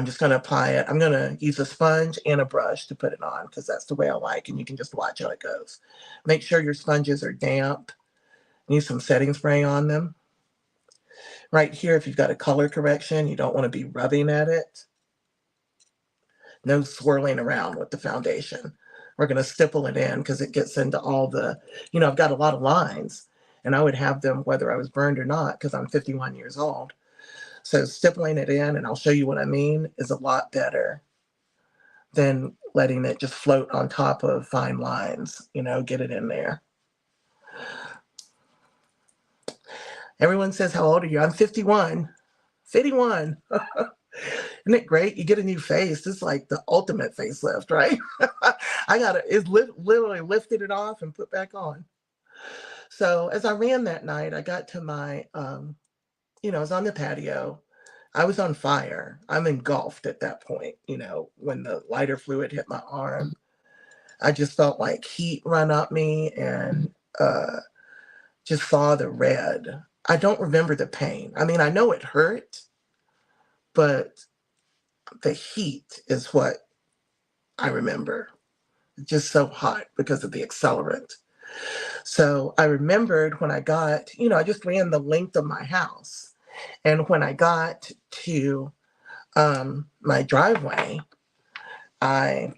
Speaker 1: just going to apply it. I'm going to use a sponge and a brush to put it on because that's the way I like, and you can just watch how it goes. Make sure your sponges are damp. Use some setting spray on them. Right here, if you've got a color correction, you don't want to be rubbing at it. No swirling around with the foundation. We're going to stipple it in because it gets into all the, you know, I've got a lot of lines, and I would have them whether I was burned or not because I'm 51 years old. So stippling it in, and I'll show you what I mean, is a lot better than letting it just float on top of fine lines. You know, get it in there. Everyone says, how old are you? I'm 51. 51. Isn't it great? You get a new face. It's like the ultimate facelift, right? It's literally lifted it off and put back on. So as I ran that night, I got to my, you know, I was on the patio. I was on fire. I'm engulfed at that point, you know, when the lighter fluid hit my arm. I just felt like heat run up me and just saw the red. I don't remember the pain. I mean, I know it hurt, but the heat is what I remember. Just so hot because of the accelerant. So I remembered when I got, you know, I just ran the length of my house. And when I got to my driveway, I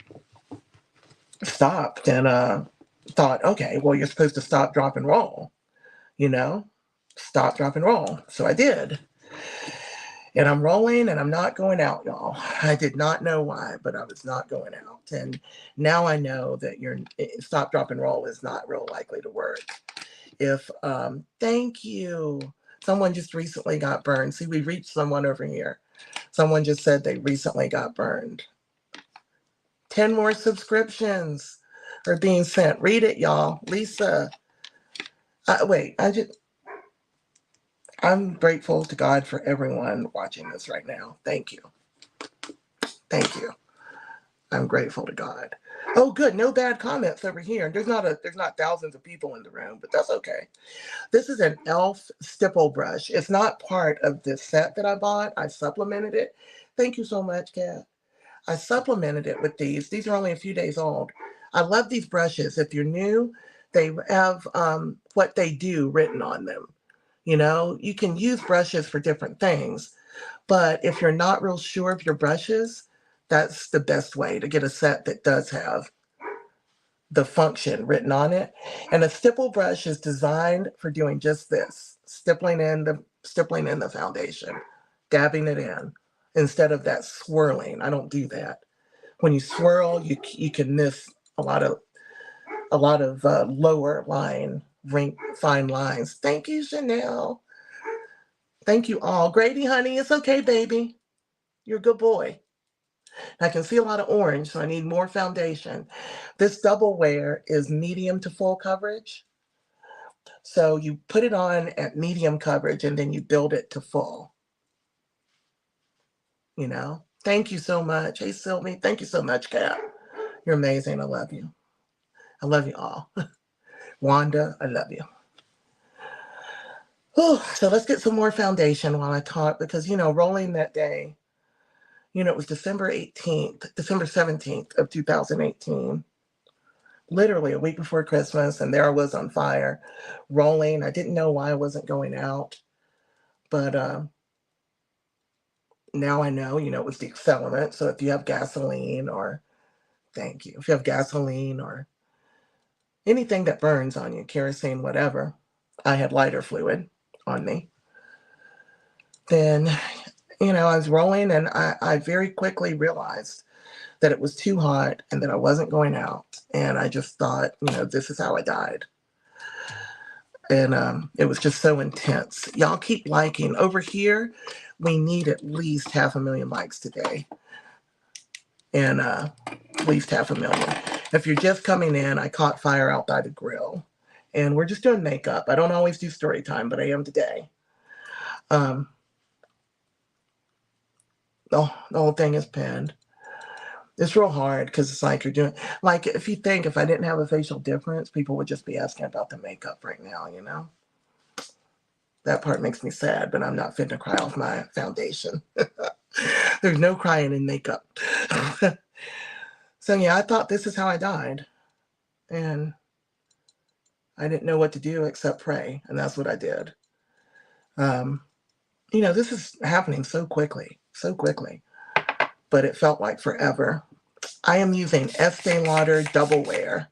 Speaker 1: stopped and thought, okay, well, you're supposed to stop, drop, and roll, you know, stop, drop, and roll. So I did. And I'm rolling and I'm not going out, y'all. I did not know why, but I was not going out. And now I know that your stop, drop, and roll is not real likely to work. Thank you. Someone just recently got burned. See, we reached someone over here. Someone just said they recently got burned. 10 more subscriptions are being sent. Read it, y'all. Lisa. I'm grateful to God for everyone watching this right now. Thank you. Thank you. I'm grateful to God. Oh, good. No bad comments over here. There's not thousands of people in the room, but that's okay. This is an e.l.f. stipple brush. It's not part of this set that I bought. I supplemented it. Thank you so much, Kat. I supplemented it with these. These are only a few days old. I love these brushes. If you're new, they have what they do written on them. You know, you can use brushes for different things, but if you're not real sure of your brushes, that's the best way to get a set that does have the function written on it. And a stipple brush is designed for doing just this, stippling in the foundation, dabbing it in, instead of that swirling. I don't do that. When you swirl, you can miss a lot of lower line fine lines. Thank you, Chanel. Thank you all. Grady, honey, it's okay, baby. You're a good boy. I can see a lot of orange, so I need more foundation. This double wear is medium to full coverage. So you put it on at medium coverage and then you build it to full, you know? Thank you so much. Hey, Sylvie. Thank you so much, Kat. You're amazing. I love you. I love you all. Wanda, I love you. Whew, so let's get some more foundation while I talk because, rolling that day, it was December 17th of 2018, literally a week before Christmas, and there I was on fire, rolling. I didn't know why I wasn't going out, but now I know, it was the accelerant. So if you have gasoline or, thank you, if you have gasoline or anything that burns on you, kerosene, whatever, I had lighter fluid on me. Then, I was rolling and I very quickly realized that it was too hot and that I wasn't going out. And I just thought, this is how I died. And it was just so intense. Y'all keep liking. Over here, we need at least 500,000 likes today. And at least 500,000. If you're just coming in, I caught fire out by the grill. And we're just doing makeup. I don't always do story time, but I am today. The whole thing is pinned. It's real hard because it's like you're doing, like if you think if I didn't have a facial difference, people would just be asking about the makeup right now, That part makes me sad, but I'm not fit to cry off my foundation. There's no crying in makeup. So yeah, I thought this is how I died. And I didn't know what to do except pray. And that's what I did. This is happening so quickly, but it felt like forever. I am using Estee Lauder Double Wear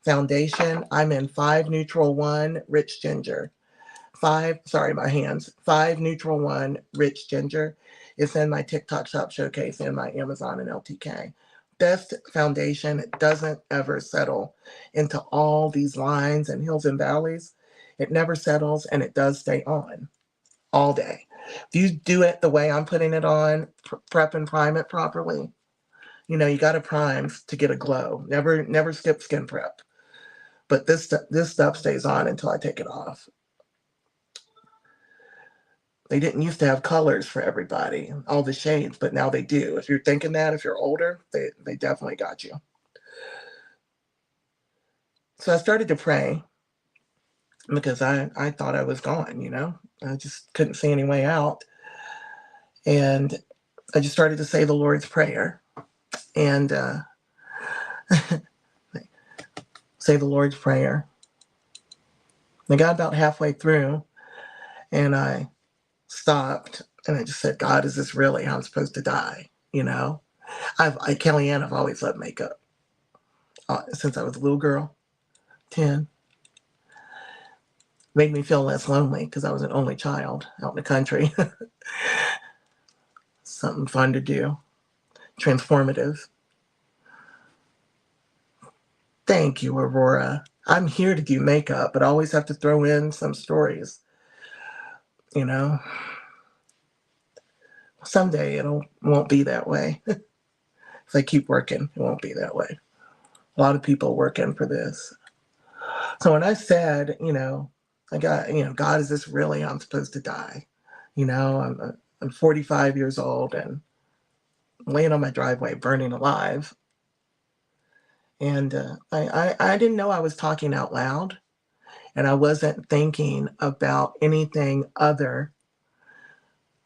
Speaker 1: foundation. I'm in 5 Neutral 1 Rich Ginger. 5 Neutral 1 Rich Ginger. It's in my TikTok shop showcase and my Amazon and LTK. Best foundation. It doesn't ever settle into all these lines and hills and valleys. It never settles and it does stay on all day. If you do it the way I'm putting it on, prep and prime it properly, you got to prime to get a glow. Never skip skin prep. But this stuff stays on until I take it off. They didn't used to have colors for everybody, all the shades, but now they do. If you're thinking that, if you're older, they definitely got you. So I started to pray because I thought I was gone, I just couldn't see any way out. And I just started to say the Lord's Prayer. And say the Lord's Prayer. I got about halfway through and I stopped and I just said, God, is this really how I'm supposed to die? Kellyanne, I've always loved makeup since I was a little girl, 10. Made me feel less lonely because I was an only child out in the country. Something fun to do. Transformative. Thank you, Aurora. I'm here to do makeup, but I always have to throw in some stories. Someday it won't be that way. If I keep working, it won't be that way. A lot of people working for this. So when I said, I got, God, is this really how I'm supposed to die? I'm 45 years old and laying on my driveway, burning alive. And I didn't know I was talking out loud. And I wasn't thinking about anything other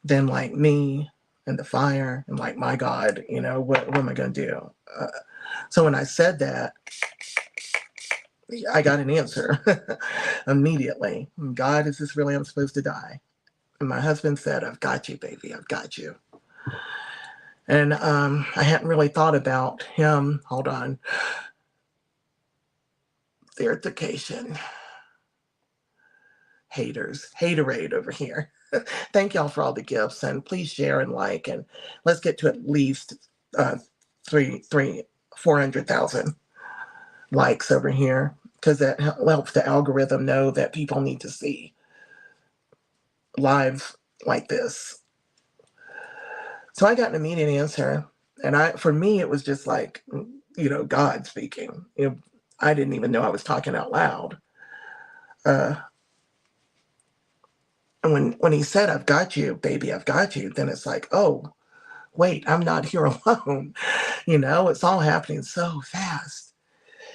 Speaker 1: than like me and the fire and like, my God, what am I going to do? So when I said that, I got an answer immediately. God, is this really I'm supposed to die? And my husband said, I've got you, baby. I've got you. And I hadn't really thought about him. Hold on. Verification. Haterade over here. Thank y'all for all the gifts and please share and like and let's get to at least 400,000 likes over here because that helps the algorithm know that people need to see live like this. So I got an immediate answer and for me it was just like, God speaking. I didn't even know I was talking out loud. Uh, and when he said, "I've got you, baby, I've got you," then it's like, oh, wait, I'm not here alone. It's all happening so fast.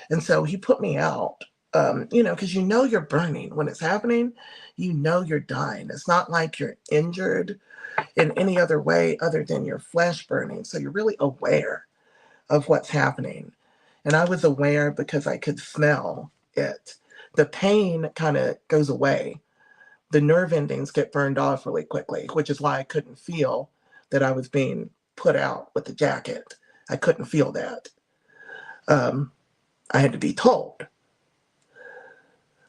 Speaker 1: And so he put me out, because you're burning. When it's happening, you're dying. It's not like you're injured in any other way other than your flesh burning. So you're really aware of what's happening. And I was aware because I could smell it. The pain kind of goes away. The nerve endings get burned off really quickly, which is why I couldn't feel that I was being put out with the jacket. I couldn't feel that. I had to be told.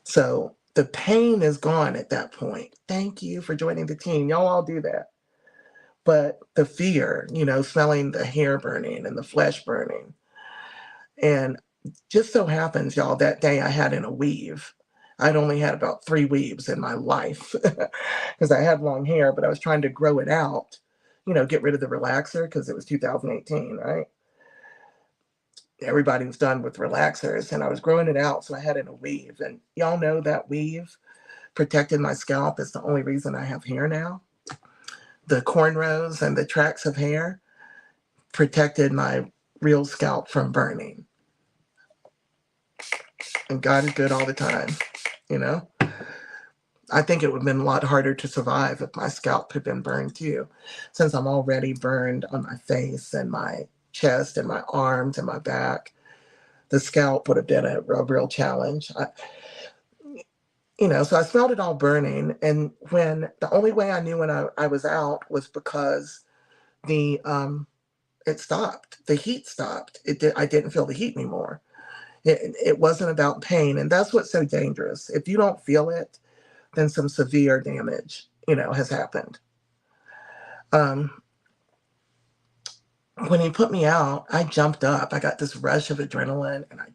Speaker 1: So the pain is gone at that point. Thank you for joining the team. Y'all all do that. But the fear, smelling the hair burning and the flesh burning. And just so happens, y'all, that day I had in a weave. I'd only had about 3 weaves in my life because I had long hair, but I was trying to grow it out, get rid of the relaxer because it was 2018, right? Everybody was done with relaxers and I was growing it out. So I had in a weave, and y'all know that weave protected my scalp. Is the only reason I have hair now. The cornrows and the tracts of hair protected my real scalp from burning. And God is good all the time, I think it would have been a lot harder to survive if my scalp had been burned too, since I'm already burned on my face and my chest and my arms and my back. The scalp would have been a real challenge. So I smelled it all burning. And when the only way I knew when I was out was because it stopped. The heat stopped. I didn't feel the heat anymore. It wasn't about pain. And that's what's so dangerous. If you don't feel it, then some severe damage, has happened. When he put me out, I jumped up. I got this rush of adrenaline and I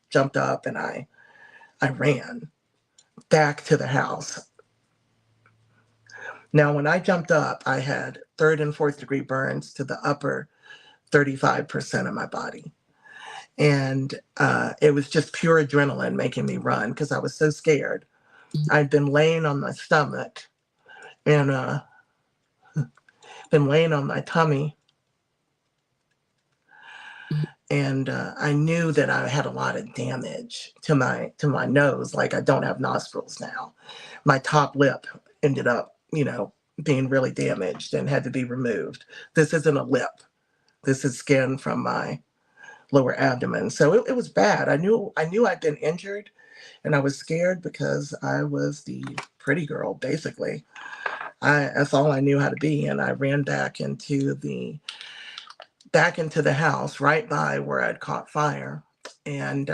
Speaker 1: jumped up and I ran back to the house. Now, when I jumped up, I had 3rd and 4th degree burns to the upper 35% of my body. And it was just pure adrenaline making me run because I was so scared. I'd been laying on my stomach and been laying on my tummy. And I knew that I had a lot of damage to my nose. Like I don't have nostrils now. My top lip ended up, being really damaged and had to be removed. This isn't a lip. This is skin from my lower abdomen. So it was bad. I knew I'd been injured, and I was scared because I was the pretty girl, basically. That's all I knew how to be. And I ran back into the house right by where I'd caught fire, and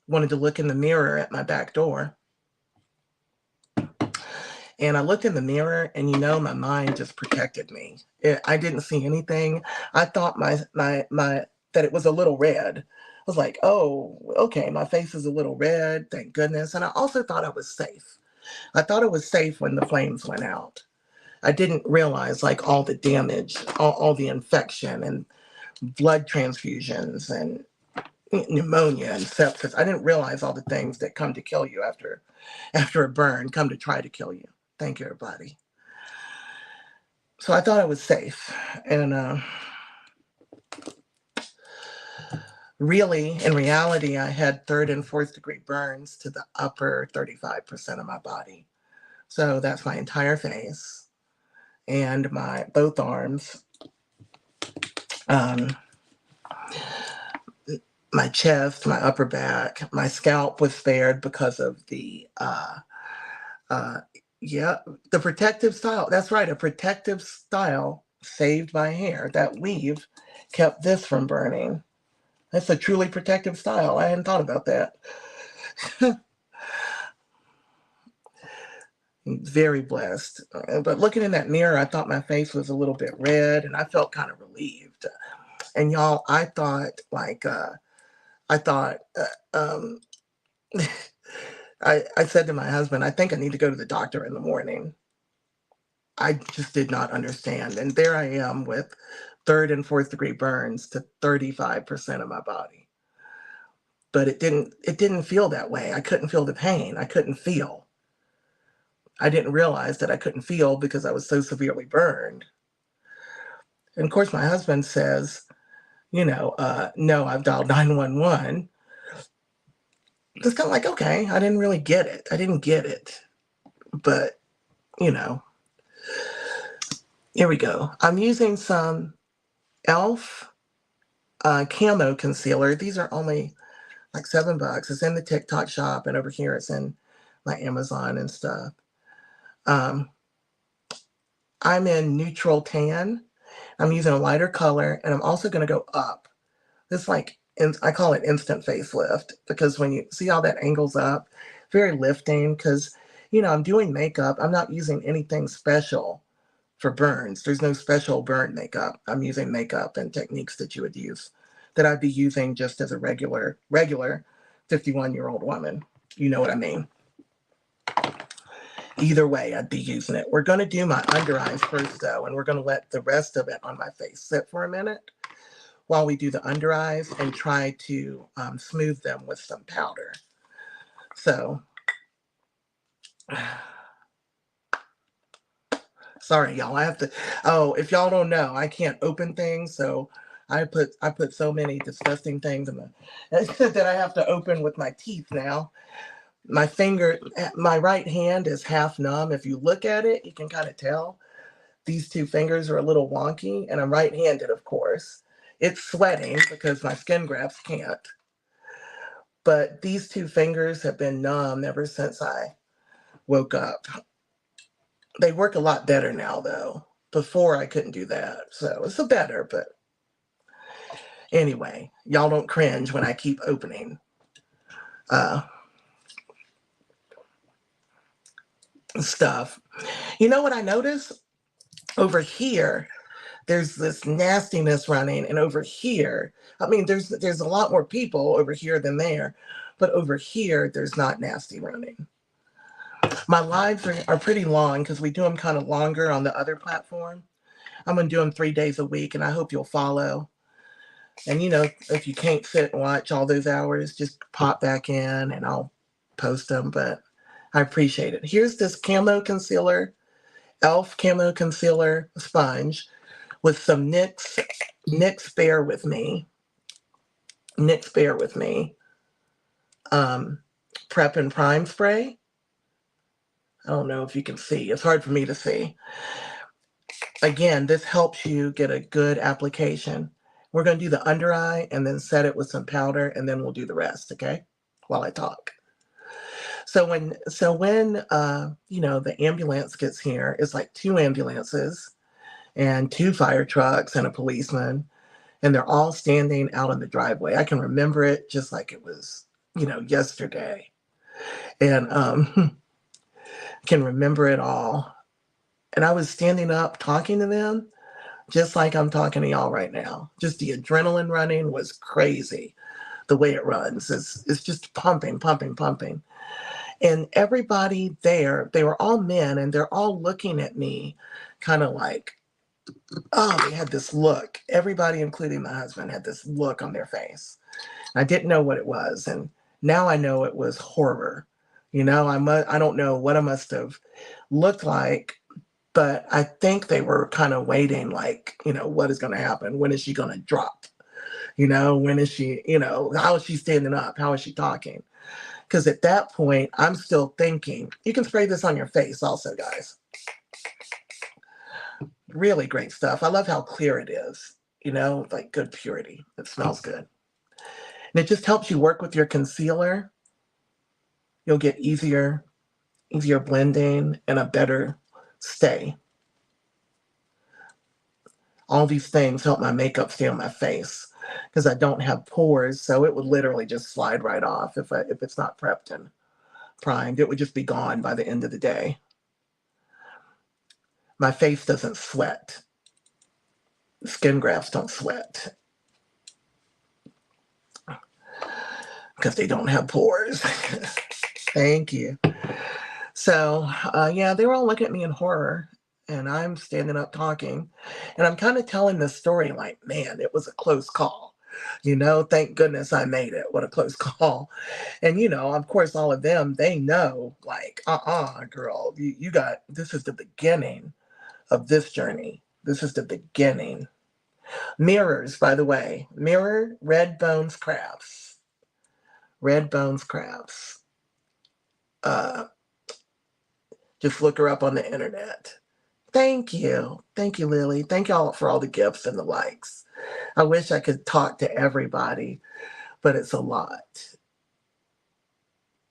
Speaker 1: wanted to look in the mirror at my back door. And I looked in the mirror, and my mind just protected me. I didn't see anything. I thought my that it was a little red. I was like, oh, okay, my face is a little red, thank goodness. And I also thought I was safe. I thought it was safe when the flames went out. I didn't realize like all the damage, all the infection and blood transfusions and pneumonia and sepsis. I didn't realize all the things that come to kill you after a burn, come to try to kill you. Thank you, everybody. So I thought I was safe. And really, in reality, I had 3rd and 4th degree burns to the upper 35% of my body. So that's my entire face and my both arms, my chest, my upper back. My scalp was spared because of the the protective style. That's right, a protective style saved my hair. That weave kept this from burning. That's a truly protective style. I hadn't thought about that. Very blessed. But looking in that mirror, I thought my face was a little bit red, and I felt kind of relieved. And y'all, I thought I said to my husband, I think I need to go to the doctor in the morning. I just did not understand. And there I am with 3rd and 4th degree burns to 35% of my body. but it didn't feel that way. I couldn't feel the pain. I couldn't feel. I didn't realize that I couldn't feel because I was so severely burned. And of course, my husband says, no, I've dialed 911. It's kind of like, okay, I didn't really get it. I didn't get it. But, here we go. I'm using some e.l.f. Camo concealer. These are only like $7. It's in the TikTok shop, and over here it's in my Amazon and stuff. I'm in neutral tan. I'm using a lighter color, and I'm also going to go up. It's like, I call it instant facelift, because when you see how that angles up, very lifting, because, I'm doing makeup. I'm not using anything special for burns. There's no special burn makeup. I'm using makeup and techniques that you would use, that I'd be using just as a regular 51-year-old woman. You know what I mean? Either way, I'd be using it. We're going to do my under eyes first, though, and we're going to let the rest of it on my face sit for a minute while we do the under eyes and try to smooth them with some powder. So, sorry, y'all. If y'all don't know, I can't open things, so I put so many disgusting things in that I have to open with my teeth now. My right hand is half numb. If you look at it, you can kind of tell these two fingers are a little wonky, and I'm right-handed, of course. It's sweating because my skin grafts can't. But these two fingers have been numb ever since I woke up. They work a lot better now, though. Before, I couldn't do that. So it's better, but anyway, y'all don't cringe when I keep opening stuff. You know what I noticed? Over here, there's this nastiness running, and over here, there's a lot more people over here than there, but over here, there's not nasty running. My lives are pretty long because we do them kind of longer on the other platform. I'm going to do them 3 days a week, and I hope you'll follow. And, if you can't sit and watch all those hours, just pop back in and I'll post them, but I appreciate it. Here's this camo concealer, e.l.f. camo concealer sponge with some NYX Bear With Me. NYX Bear With Me. Prep and Prime Spray. I don't know if you can see. It's hard for me to see. Again, this helps you get a good application. We're going to do the under eye and then set it with some powder, and then we'll do the rest, okay? While I talk. So when the ambulance gets here, it's like 2 ambulances and 2 fire trucks and a policeman, and they're all standing out in the driveway. I can remember it just like it was, yesterday. And can remember it all. And I was standing up talking to them just like I'm talking to y'all right now. Just the adrenaline running was crazy. The way it runs is just pumping, pumping, pumping. And everybody there, they were all men, and they're all looking at me kind of like, they had this look. Everybody, including my husband, had this look on their face. I didn't know what it was. And now I know it was horror. I don't know what I must have looked like, but I think they were kind of waiting, like, what is going to happen? When is she going to drop? When is she, how is she standing up? How is she talking? Because at that point, I'm still thinking, you can spray this on your face also, guys. Really great stuff. I love how clear it is, like good purity. It smells good. And it just helps you work with your concealer. You'll get easier blending and a better stay. All these things help my makeup stay on my face because I don't have pores, so it would literally just slide right off if it's not prepped and primed. It would just be gone by the end of the day. My face doesn't sweat. Skin grafts don't sweat because they don't have pores. Thank you. So, they were all looking at me in horror, and I'm standing up talking, and I'm kind of telling this story like, man, it was a close call. Thank goodness I made it. What a close call. And, of course, all of them, they know, like, girl, you got, this is the beginning of this journey. This is the beginning. Mirrors, by the way. Mirror, Red Bones Crafts. Red Bones Crafts. Uh, just look her up on the internet. Thank you. Thank you, Lily. Thank y'all for all the gifts and the likes. I wish I could talk to everybody, but it's a lot.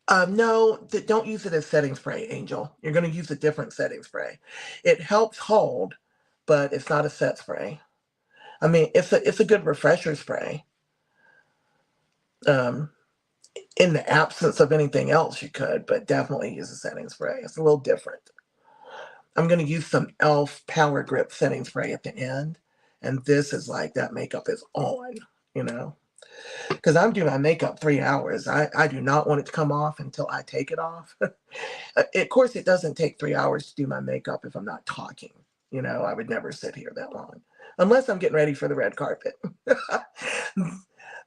Speaker 1: No, don't use it as setting spray, Angel. You're going to use a different setting spray. It helps hold, but it's not a set spray. I mean, it's a good refresher spray. In the absence of anything else, you could, but definitely use a setting spray. It's a little different. I'm going to use some e.l.f. Power Grip setting spray at the end. And this is like that makeup is on, because I'm doing my makeup 3 hours. I do not want it to come off until I take it off. Of course, it doesn't take 3 hours to do my makeup if I'm not talking. I would never sit here that long unless I'm getting ready for the red carpet.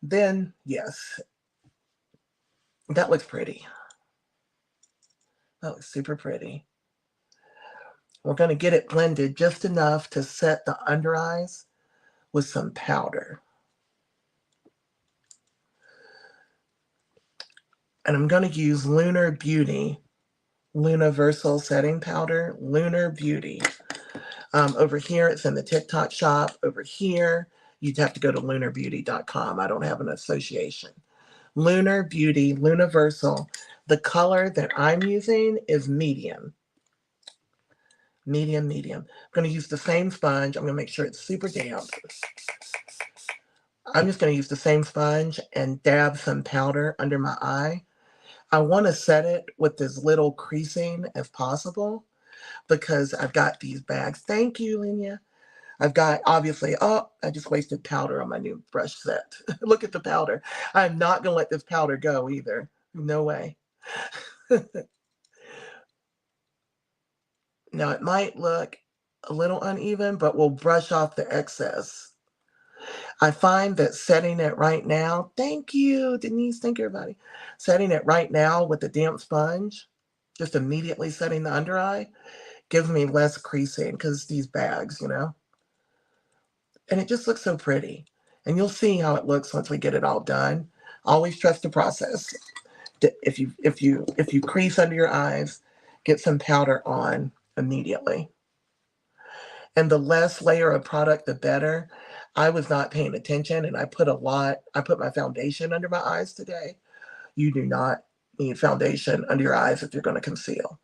Speaker 1: Then, yes, that looks pretty. That looks super pretty. We're going to get it blended just enough to set the under eyes with some powder. And I'm going to use Lunar Beauty, Universal Setting Powder, Lunar Beauty. Over here, it's in the TikTok shop. Over here, you'd have to go to lunarbeauty.com. I don't have an association. Lunar Beauty, Universal. The color that I'm using is medium. Medium. I'm going to use the same sponge. I'm going to make sure it's super damp. I'm just going to use the same sponge and dab some powder under my eye. I want to set it with as little creasing as possible because I've got these bags. Thank you, Linya. I've got, obviously, I just wasted powder on my new brush set. Look at the powder. I'm not going to let this powder go either. No way. Now, it might look a little uneven, but we'll brush off the excess. I find that setting it right now, thank you, Denise, thank you, everybody. Setting it right now with the damp sponge, just immediately setting the under eye, gives me less creasing because these bags, And it just looks so pretty. And you'll see how it looks once we get it all done. Always trust the process. If you crease under your eyes, get some powder on immediately. And the less layer of product, the better. I was not paying attention and I put my foundation under my eyes today. You do not need foundation under your eyes if you're going to conceal.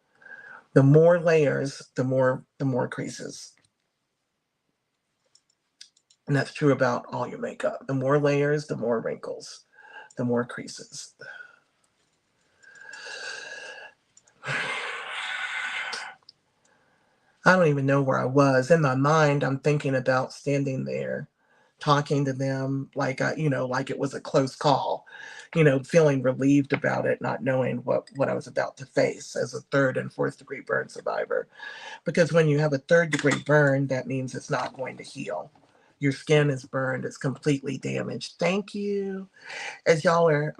Speaker 1: The more layers, the more creases. And that's true about all your makeup. The more layers, the more wrinkles, the more creases. I don't even know where I was. In my mind, I'm thinking about standing there, talking to them like like it was a close call, feeling relieved about it, not knowing what I was about to face as a 3rd and 4th degree burn survivor. Because when you have a 3rd degree burn, that means it's not going to heal. Your skin is burned, it's completely damaged. Thank you. As y'all are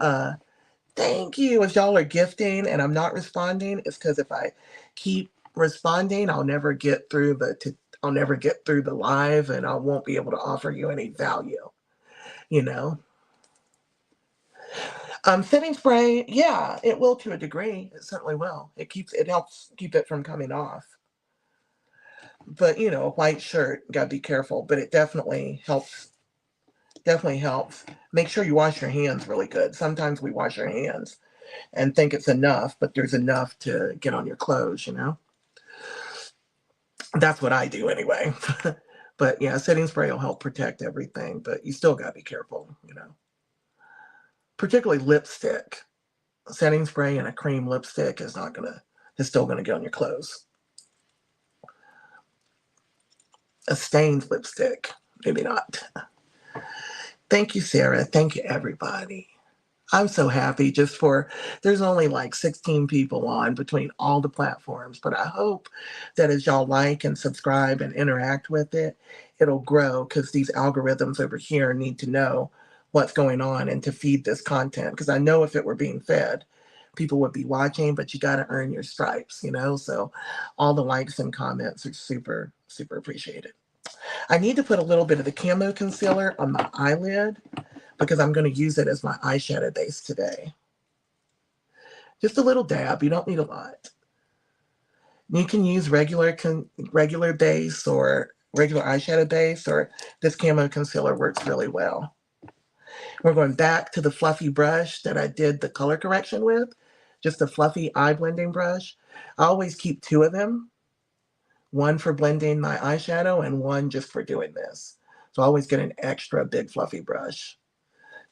Speaker 1: gifting and I'm not responding, it's because if I keep responding, I'll never get through the live and I won't be able to offer you any value, Setting spray, yeah, it will to a degree. It certainly will. It helps keep it from coming off. But, a white shirt, gotta be careful, but it definitely helps. Definitely helps. Make sure you wash your hands really good. Sometimes we wash our hands and think it's enough, but there's enough to get on your clothes, That's what I do anyway. But yeah, setting spray will help protect everything, but you still gotta be careful, Particularly lipstick. Setting spray and a cream lipstick is still gonna get on your clothes. A stained lipstick, maybe not. Thank you, Sarah. Thank you, everybody. I'm so happy there's only like 16 people on between all the platforms, but I hope that as y'all like and subscribe and interact with it, it'll grow because these algorithms over here need to know what's going on and to feed this content. Because I know if it were being fed, people would be watching, but you got to earn your stripes, you know? So all the likes and comments are super, super appreciated. I need to put a little bit of the camo concealer on my eyelid because I'm going to use it as my eyeshadow base today. Just a little dab. You don't need a lot. You can use regular base or regular eyeshadow base, or this camo concealer works really well. We're going back to the fluffy brush that I did the color correction with, just a fluffy eye blending brush. I always keep two of them, one for blending my eyeshadow and one just for doing this. So I always get an extra big fluffy brush.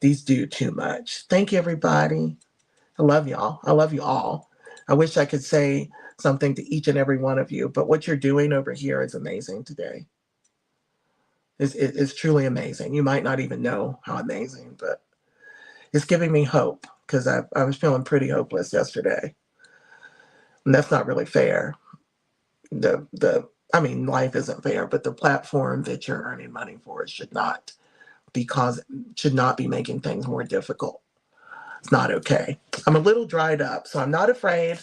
Speaker 1: These do too much. Thank you, everybody. I love y'all. I love you all. I wish I could say something to each and every one of you, but what you're doing over here is amazing today. It's truly amazing. You might not even know how amazing, but it's giving me hope because I was feeling pretty hopeless yesterday. And that's not really fair. I mean, life isn't fair, but the platform that you're earning money for should not be making things more difficult. It's not okay. I'm a little dried up, so I'm not afraid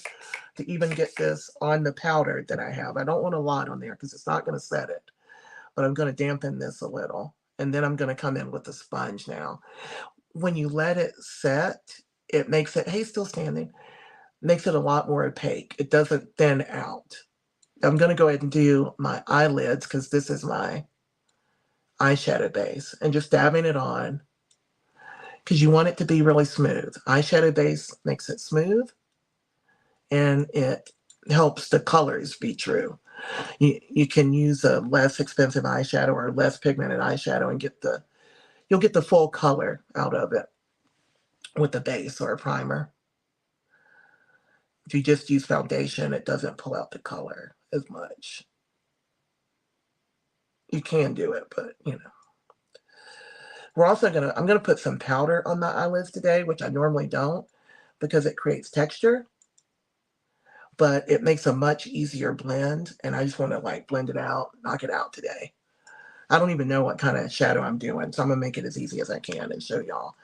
Speaker 1: to even get this on the powder that I have. I don't want a lot on there because it's not going to set it, but I'm going to dampen this a little. And then I'm going to come in with a sponge now. When you let it set, it makes it, hey, still standing, makes it a lot more opaque. It doesn't thin out. I'm going to go ahead and do my eyelids because this is my eyeshadow base, and just dabbing it on because you want it to be really smooth. Eyeshadow base makes it smooth and it helps the colors be true. You can use a less expensive eyeshadow or less pigmented eyeshadow and you'll get the full color out of it with a base or a primer. If you just use foundation, it doesn't pull out the color as much. You can do it, but you know. We're also I'm gonna put some powder on my eyelids today, which I normally don't because it creates texture, but it makes a much easier blend. And I just want to like blend it out, knock it out today. I don't even know what kind of shadow I'm doing, so I'm gonna make it as easy as I can and show y'all.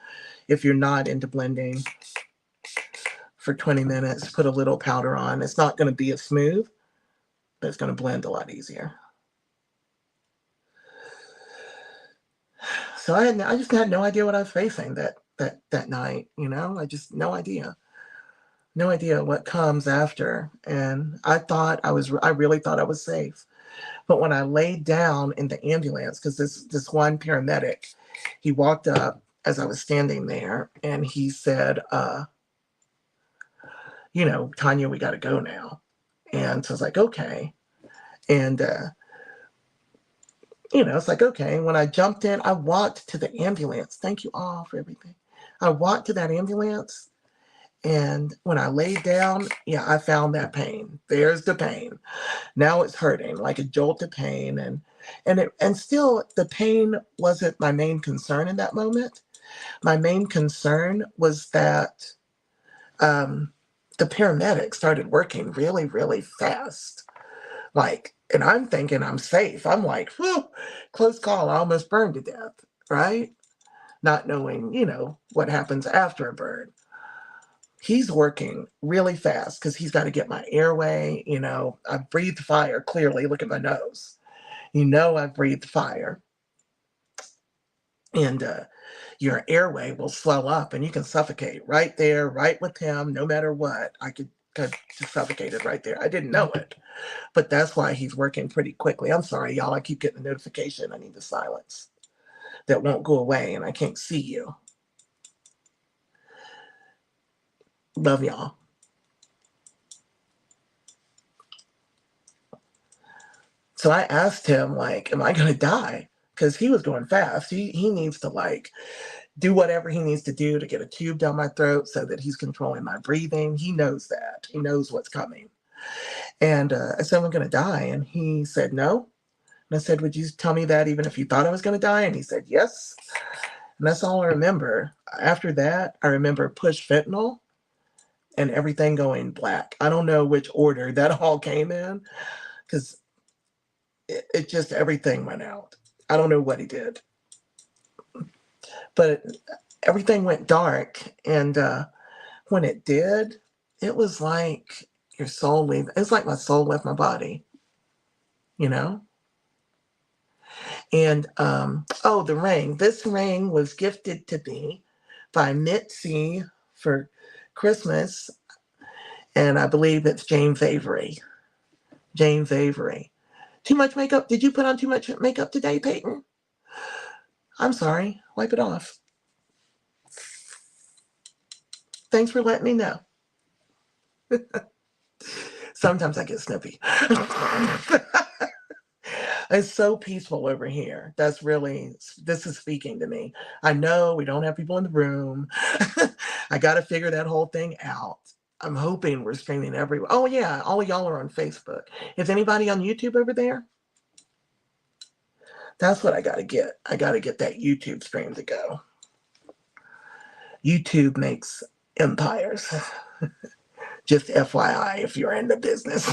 Speaker 1: If you're not into blending for 20 minutes, put a little powder on. It's not gonna be as smooth, but it's gonna blend a lot easier. So I just had no idea what I was facing that night, you know? I just no idea what comes after. And I really thought I was safe. But when I laid down in the ambulance, because this one paramedic, he walked up as I was standing there and he said, you know, Tanya, we got to go now. And so I was like, okay. And, you know, it's like, okay. When I jumped in, I walked to the ambulance. Thank you all for everything. I walked to that ambulance. And when I laid down, yeah, I found that pain. There's the pain. Now it's hurting, like a jolt of pain. And still the pain wasn't my main concern in that moment. My main concern was that the paramedics started working really, really fast. Like, and I'm thinking I'm safe. I'm like, whew, close call. I almost burned to death, right? Not knowing, you know, what happens after a burn. He's working really fast because he's got to get my airway. You know, I breathed fire clearly. Look at my nose. You know, I breathed fire. And your airway will swell up and you can suffocate right there, right with him, no matter what. I could just suffocated right there. I didn't know it, but that's why he's working pretty quickly. I'm sorry, y'all. I keep getting a notification. I need the silence that won't go away and I can't see you. Love y'all. So I asked him, like, am I going to die? Because he was going fast. He needs to, like, do whatever he needs to do to get a tube down my throat so that he's controlling my breathing. He knows that. He knows what's coming. And I said, I'm going to die. And he said, no. And I said, would you tell me that even if you thought I was going to die? And he said, yes. And that's all I remember. After that, I remember push fentanyl and everything going black. I don't know which order that all came in because it just, everything went out. I don't know what he did. But everything went dark, and when it did, it was like your soul leave. It's like my soul left my body, you know? And oh, the ring. This ring was gifted to me by Mitzi for Christmas, and I believe it's James Avery. James Avery. Too much makeup? Did you put on too much makeup today, Peyton? I'm sorry. Wipe it off. Thanks for letting me know. Sometimes I get snippy. It's so peaceful over here. This is speaking to me. I know we don't have people in the room. I got to figure that whole thing out. I'm hoping we're streaming everywhere. Oh yeah, all of y'all are on Facebook. Is anybody on YouTube over there? That's what I got to get. I got to get that YouTube stream to go. YouTube makes empires. Just FYI, if you're in the business.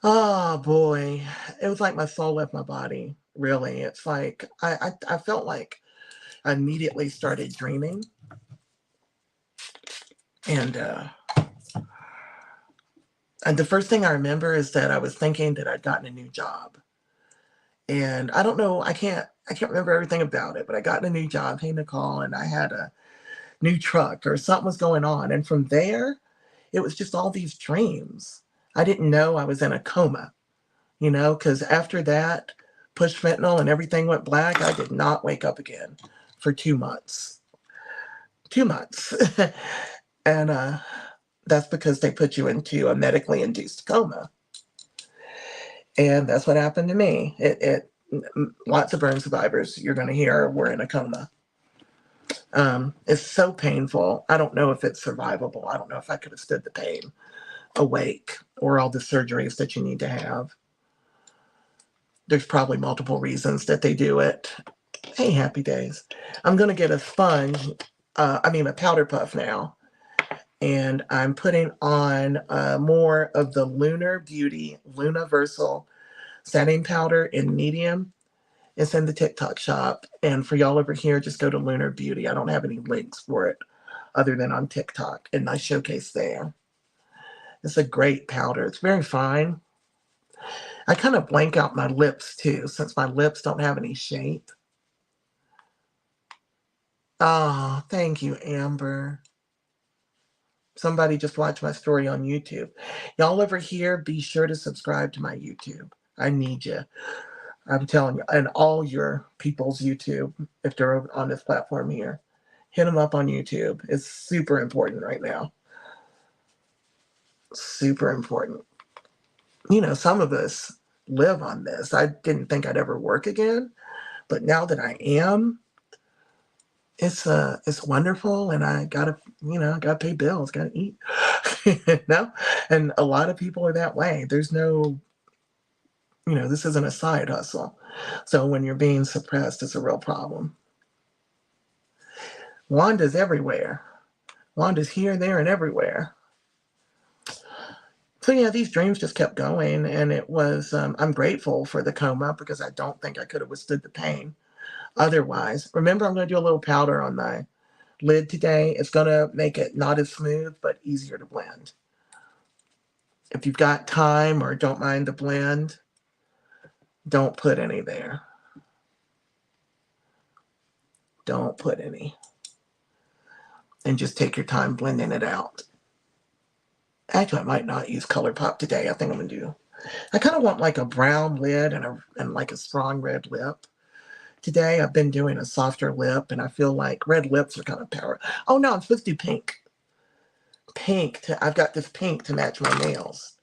Speaker 1: Oh boy, it was like my soul left my body. Really, it's like I felt like I immediately started dreaming, and the first thing I remember is that I was thinking that I'd gotten a new job, and I don't know, I can't remember everything about it, but I got a new job. Hey Nicole, and I had a new truck or something was going on, and from there, it was just all these dreams. I didn't know I was in a coma. Because after that, push fentanyl and everything went black, I did not wake up again for 2 months. 2 months. And that's because they put you into a medically induced coma. And that's what happened to me. Lots of burn survivors you're going to hear were in a coma. It's so painful. I don't know if it's survivable. I don't know if I could have stood the pain awake or all the surgeries that you need to have. There's probably multiple reasons that they do it. Hey, happy days. I'm going to get a sponge, a powder puff now. And I'm putting on more of the Lunar Beauty Luniversal setting powder in medium. It's in the TikTok shop. And for y'all over here, just go to Lunar Beauty. I don't have any links for it other than on TikTok in my showcase there. It's a great powder. It's very fine. I kind of blank out my lips too, since my lips don't have any shape. Oh, thank you, Amber. Somebody just watched my story on YouTube. Y'all over here, be sure to subscribe to my YouTube. I need you. I'm telling you, and all your people's YouTube, if they're on this platform here, hit them up on YouTube. It's super important right now. Super important. Some of us live on this. I didn't think I'd ever work again, but now that I am, it's wonderful, and I gotta pay bills, gotta eat. And a lot of people are that way. There's no, this isn't a side hustle. So when you're being suppressed, it's a real problem. Wanda's everywhere. Wanda's here, there, and everywhere. So yeah, these dreams just kept going, and it was, I'm grateful for the coma because I don't think I could have withstood the pain otherwise. Remember, I'm going to do a little powder on my lid today. It's going to make it not as smooth, but easier to blend. If you've got time or don't mind the blend, don't put any there. Don't put any. And just take your time blending it out. Actually, I might not use ColourPop today. I think I'm going to do, I kind of want like a brown lid and like a strong red lip. Today, I've been doing a softer lip, and I feel like red lips are kind of power. Oh no, I'm supposed to do pink. I've got this pink to match my nails.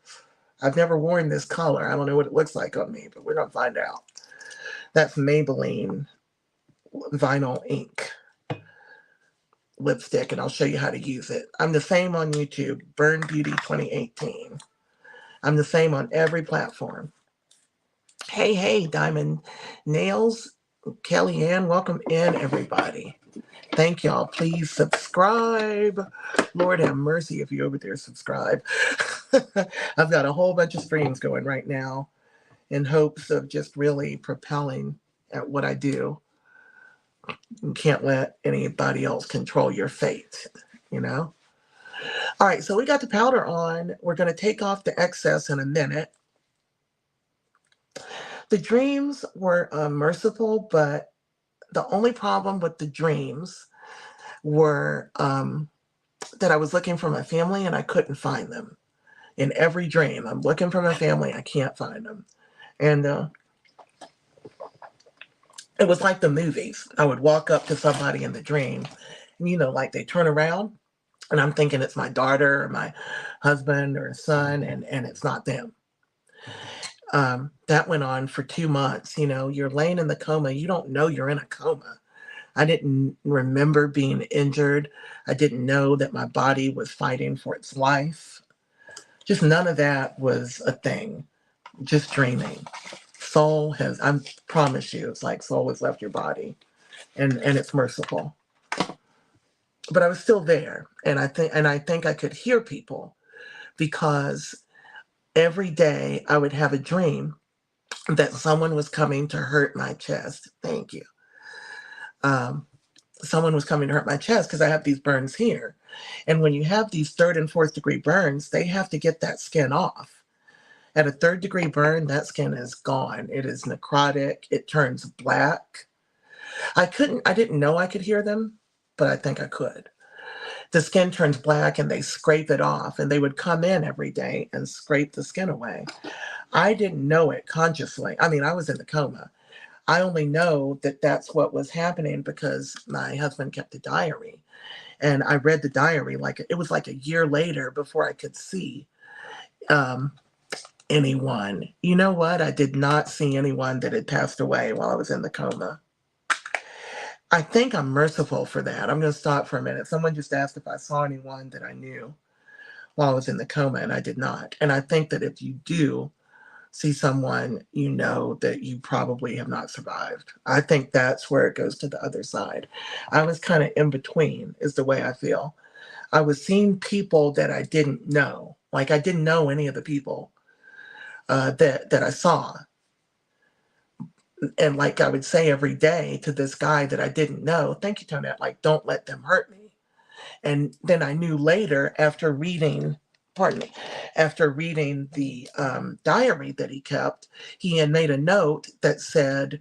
Speaker 1: I've never worn this color. I don't know what it looks like on me, but we're going to find out. That's Maybelline Vinyl Ink lipstick, and I'll show you how to use it. I'm the same on YouTube, Burn Beauty 2018. I'm the same on every platform. Hey, Diamond Nails, Kellyanne, welcome in, everybody. Thank y'all. Please subscribe. Lord have mercy if you over there subscribe. I've got a whole bunch of streams going right now in hopes of just really propelling at what I do. You can't let anybody else control your fate, you know? All right, so we got the powder on. We're going to take off the excess in a minute. The dreams were merciful, but the only problem with the dreams were that I was looking for my family and I couldn't find them. In every dream, I'm looking for my family, I can't find them. And it was like the movies. I would walk up to somebody in the dream, and like they turn around, and I'm thinking it's my daughter or my husband or son, and it's not them. That went on for 2 months. You're laying in the coma. You don't know you're in a coma. I didn't remember being injured. I didn't know that my body was fighting for its life. Just none of that was a thing. Just dreaming. I promise you, it's like soul has left your body, and it's merciful. But I was still there, and I think I could hear people, because every day I would have a dream that someone was coming to hurt my chest. Thank you. Someone was coming to hurt my chest because I have these burns here. And when you have these 3rd and 4th degree burns, they have to get that skin off. At a 3rd degree burn, that skin is gone. It is necrotic. It turns black. I didn't know I could hear them, but I think I could. The skin turns black and they scrape it off, and they would come in every day and scrape the skin away. I didn't know it consciously. I mean, I was in the coma. I only know that that's what was happening because my husband kept a diary, and I read the diary it was like a year later before I could see anyone. You know what? I did not see anyone that had passed away while I was in the coma. I think I'm merciful for that. I'm going to stop for a minute. Someone just asked if I saw anyone that I knew while I was in the coma, and I did not. And I think that if you do see someone, you know that you probably have not survived. I think that's where it goes to the other side. I was kind of in between, is the way I feel. I was seeing people that I didn't know. Like, I didn't know any of the people that I saw. And like I would say every day to this guy that I didn't know, thank you, Tonette, like, don't let them hurt me. And then I knew later, after reading the diary that he kept, he had made a note that said,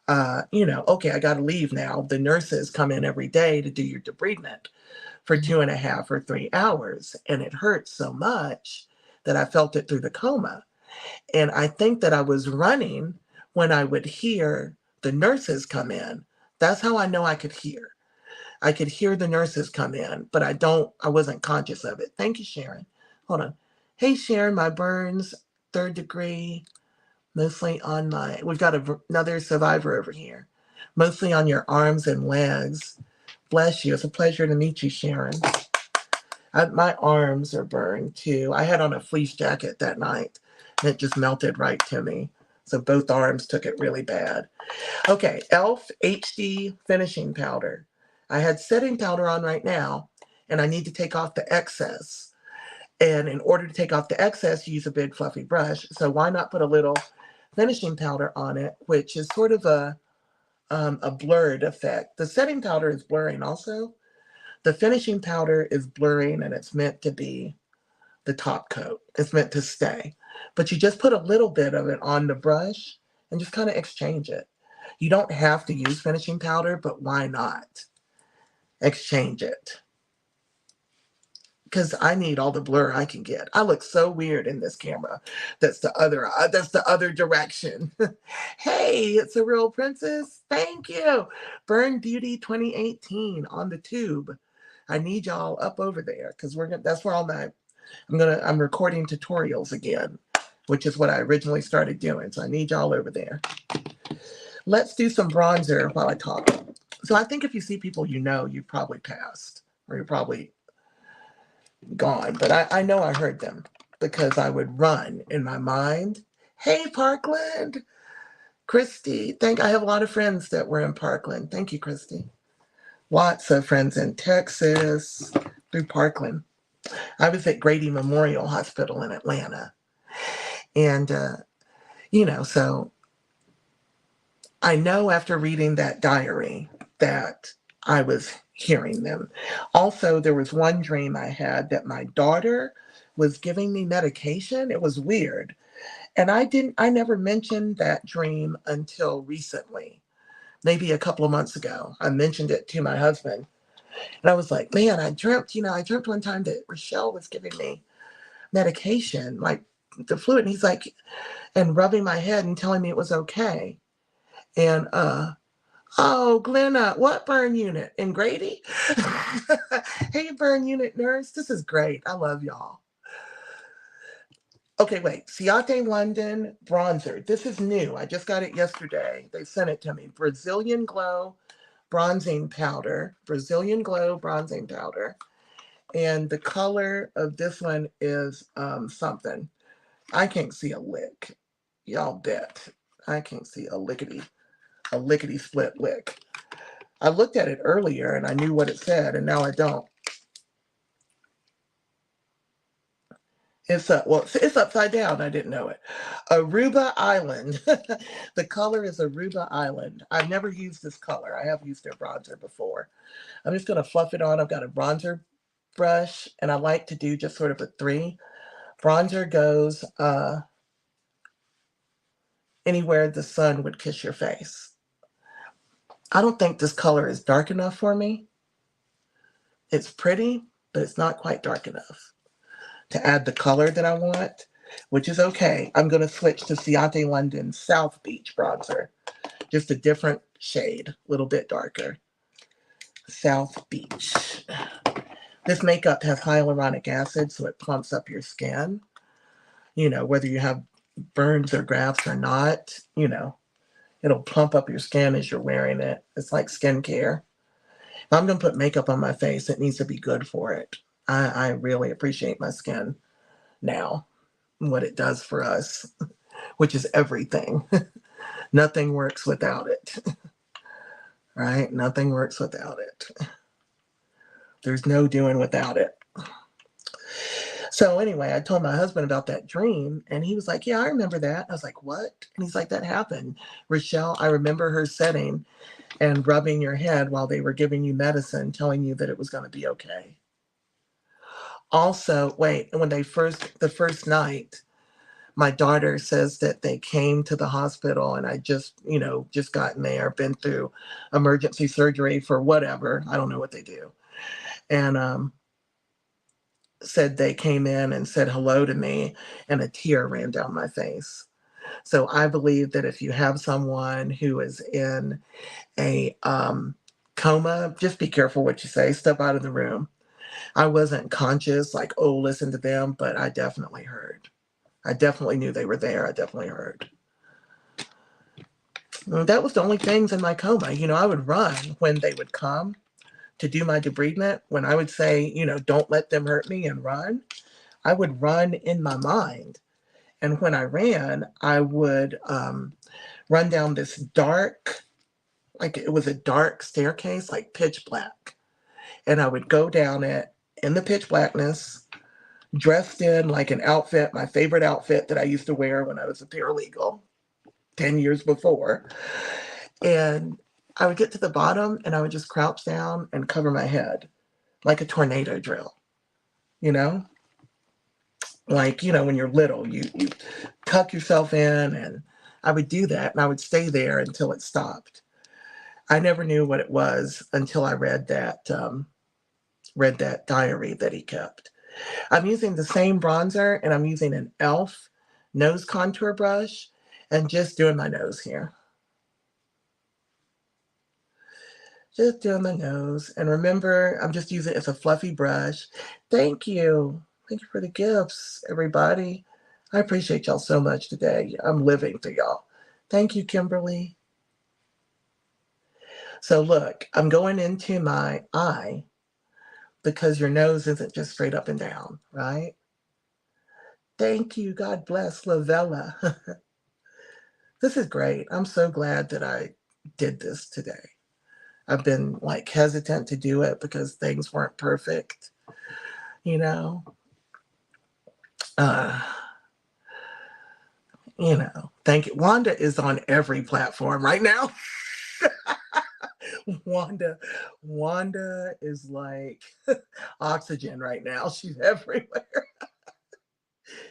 Speaker 1: okay, I got to leave now. The nurses come in every day to do your debridement for 2.5 or 3 hours. And it hurt so much that I felt it through the coma. And I think that I was running when I would hear the nurses come in. That's how I know I could hear. I could hear the nurses come in, but I wasn't conscious of it. Thank you, Sharon. Hold on. Hey, Sharon, my burns, 3rd degree, mostly on we've got another survivor over here, mostly on your arms and legs. Bless you. It's a pleasure to meet you, Sharon. My arms are burned too. I had on a fleece jacket that night, and it just melted right to me. So both arms took it really bad. Okay, e.l.f. HD finishing powder. I had setting powder on right now, and I need to take off the excess. And in order to take off the excess, you use a big fluffy brush. So why not put a little finishing powder on it, which is sort of a blurred effect. The setting powder is blurring also. The finishing powder is blurring, and it's meant to be the top coat. It's meant to stay. But you just put a little bit of it on the brush and just kind of exchange it. You don't have to use finishing powder, but why not? Exchange it. Because I need all the blur I can get. I look so weird in this camera. That's the other direction. Hey, it's a real princess. Thank you. Burn Beauty 2018 on the tube. I need y'all up over there because that's where I'm recording tutorials again, which is what I originally started doing. So I need y'all over there. Let's do some bronzer while I talk. So I think if you see people you probably passed, or you're probably gone. But I know I heard them because I would run in my mind. Hey, Parkland. Christy. I have a lot of friends that were in Parkland. Thank you, Christy. Lots of friends in Texas through Parkland. I was at Grady Memorial Hospital in Atlanta. And, so I know after reading that diary that I was hearing them. Also, there was one dream I had that my daughter was giving me medication. It was weird. And I never mentioned that dream until recently, maybe a couple of months ago. I mentioned it to my husband. And I was like, man, I dreamt one time that Rochelle was giving me medication, like the fluid. And he's like, and rubbing my head and telling me it was okay. And, oh, Glenna, what burn unit? In Grady? Hey, burn unit nurse, this is great. I love y'all. Okay, wait. Ciate London bronzer. This is new. I just got it yesterday. They sent it to me. Brazilian Glow bronzing powder. Brazilian Glow bronzing powder. And the color of this one is something. I can't see a lick. Y'all bet. I can't see a lickety split lick. I looked at it earlier and I knew what it said, and now I don't. It's upside down. I didn't know it. Aruba Island. The color is Aruba Island. I've never used this color. I have used their bronzer before. I'm just going to fluff it on. I've got a bronzer brush, and I like to do just sort of a 3. Bronzer goes anywhere the sun would kiss your face. I don't think this color is dark enough for me. It's pretty, but it's not quite dark enough to add the color that I want, which is okay. I'm going to switch to Ciate London South Beach bronzer. Just a different shade, a little bit darker. South Beach. This makeup has hyaluronic acid, so it plumps up your skin. You know, whether you have burns or grafts or not, you know, it'll plump up your skin as you're wearing it. It's like skincare. If I'm going to put makeup on my face, it needs to be good for it. I really appreciate my skin now, what it does for us, which is everything. Nothing works without it, right? Nothing works without it. There's no doing without it. So anyway, I told my husband about that dream, and he was like, yeah, I remember that. I was like, what? And he's like, that happened. Rochelle, I remember her sitting and rubbing your head while they were giving you medicine, telling you that it was going to be okay. Also, wait, when the first night, my daughter says that they came to the hospital and I just gotten there, been through emergency surgery for whatever. I don't know what they do. And said they came in and said hello to me and a tear ran down my face. So I believe that if you have someone who is in a coma, just be careful what you say, step out of the room. I wasn't conscious, like, oh, listen to them, but I definitely heard. I definitely knew they were there. I definitely heard. And that was the only things in my coma. You know, I would run when they would come to do my debridement. When I would say, you know, don't let them hurt me and run, I would run in my mind. And when I ran, I would run down this dark, like it was a dark staircase, like pitch black. And I would go down it in the pitch blackness, dressed in like an outfit, my favorite outfit that I used to wear when I was a paralegal 10 years before. And I would get to the bottom and I would just crouch down and cover my head like a tornado drill, you know? Like, you know, when you're little, you tuck yourself in, and I would do that and I would stay there until it stopped. I never knew what it was until I read that diary that he kept. I'm using the same bronzer and I'm using an e.l.f. nose contour brush and just doing my nose here. Just doing my nose. And remember, I'm just using it as a fluffy brush. Thank you. Thank you for the gifts, everybody. I appreciate y'all so much today. I'm living for y'all. Thank you, Kimberly. So look, I'm going into my eye because your nose isn't just straight up and down, right? Thank you. God bless Lavella. This is great. I'm so glad that I did this today. I've been like hesitant to do it because things weren't perfect, you know. Uh, Thank you. Wanda is on every platform right now. Wanda, Wanda is like oxygen right now. She's everywhere.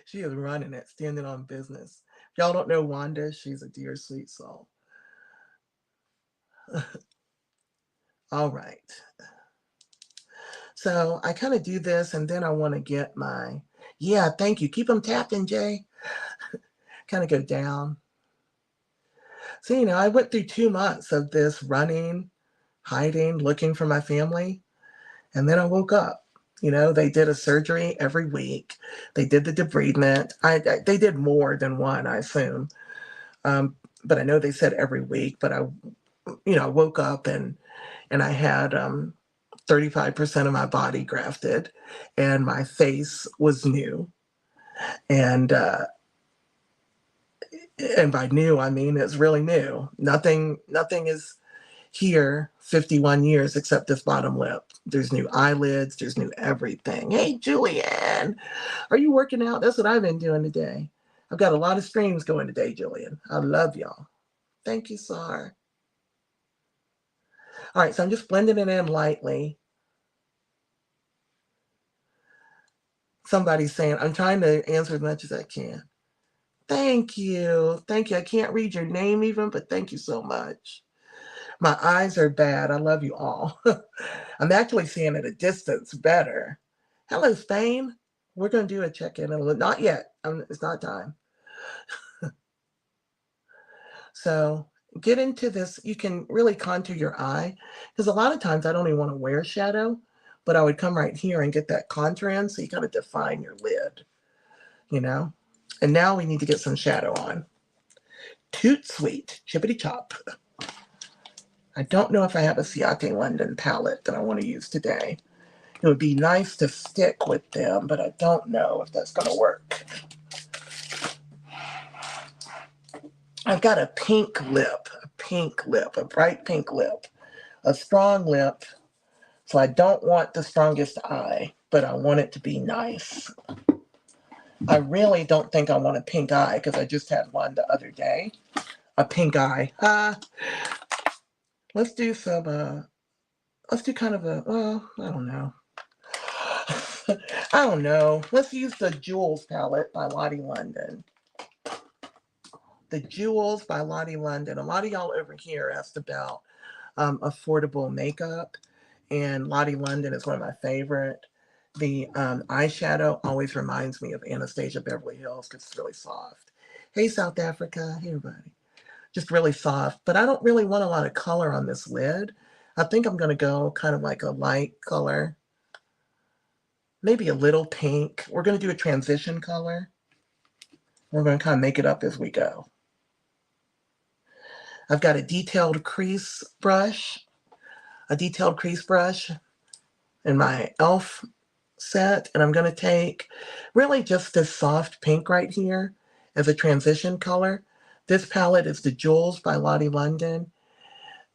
Speaker 1: She is running it, standing on business. If y'all don't know Wanda, she's a dear sweet soul. All right. So I kind of do this and then I want to get my, yeah, thank you. Keep them tapping, Jay. Kind of go down. So, I went through 2 months of this running, hiding, looking for my family. And then I woke up. They did a surgery every week. They did the debridement. They did more than one, I assume. But I know they said every week. But I woke up and I had 35% of my body grafted, and my face was new. And by new, I mean it's really new. Nothing is here 51 years except this bottom lip. There's new eyelids, there's new everything. Hey, Julian, are you working out? That's what I've been doing today. I've got a lot of streams going today, Julian. I love y'all. Thank you, Sar. All right, so I'm just blending it in lightly. Somebody's saying, I'm trying to answer as much as I can. Thank you. Thank you. I can't read your name even, but thank you so much. My eyes are bad. I love you all. I'm actually seeing at a distance better. Hello, Spain. We're going to do a check-in. Not yet. It's not time. So get into this. You can really contour your eye because a lot of times I don't even want to wear shadow, but I would come right here and get that contour in so you kind of define your lid, And now we need to get some shadow on. Toot sweet, chippity chop. I don't know if I have a Ciate London palette that I want to use today. It would be nice to stick with them, but I don't know if that's going to work. I've got a pink lip, a bright pink lip, a strong lip. So I don't want the strongest eye, but I want it to be nice. I really don't think I want a pink eye because I just had one the other day. A pink eye. Let's do some, let's do kind of I don't know. I don't know. Let's use the Jewels palette by Lottie London. The Jewels by Lottie London. A lot of y'all over here asked about affordable makeup, and Lottie London is one of my favorite. The eyeshadow always reminds me of Anastasia Beverly Hills because it's really soft. Hey, South Africa. Hey, everybody. Just really soft. But I don't really want a lot of color on this lid. I think I'm going to go kind of like a light color. Maybe a little pink. We're going to do a transition color. We're going to kind of make it up as we go. I've got a detailed crease brush in my e.l.f. set, and I'm going to take really just this soft pink right here as a transition color. This palette is the Jewels by Lottie London,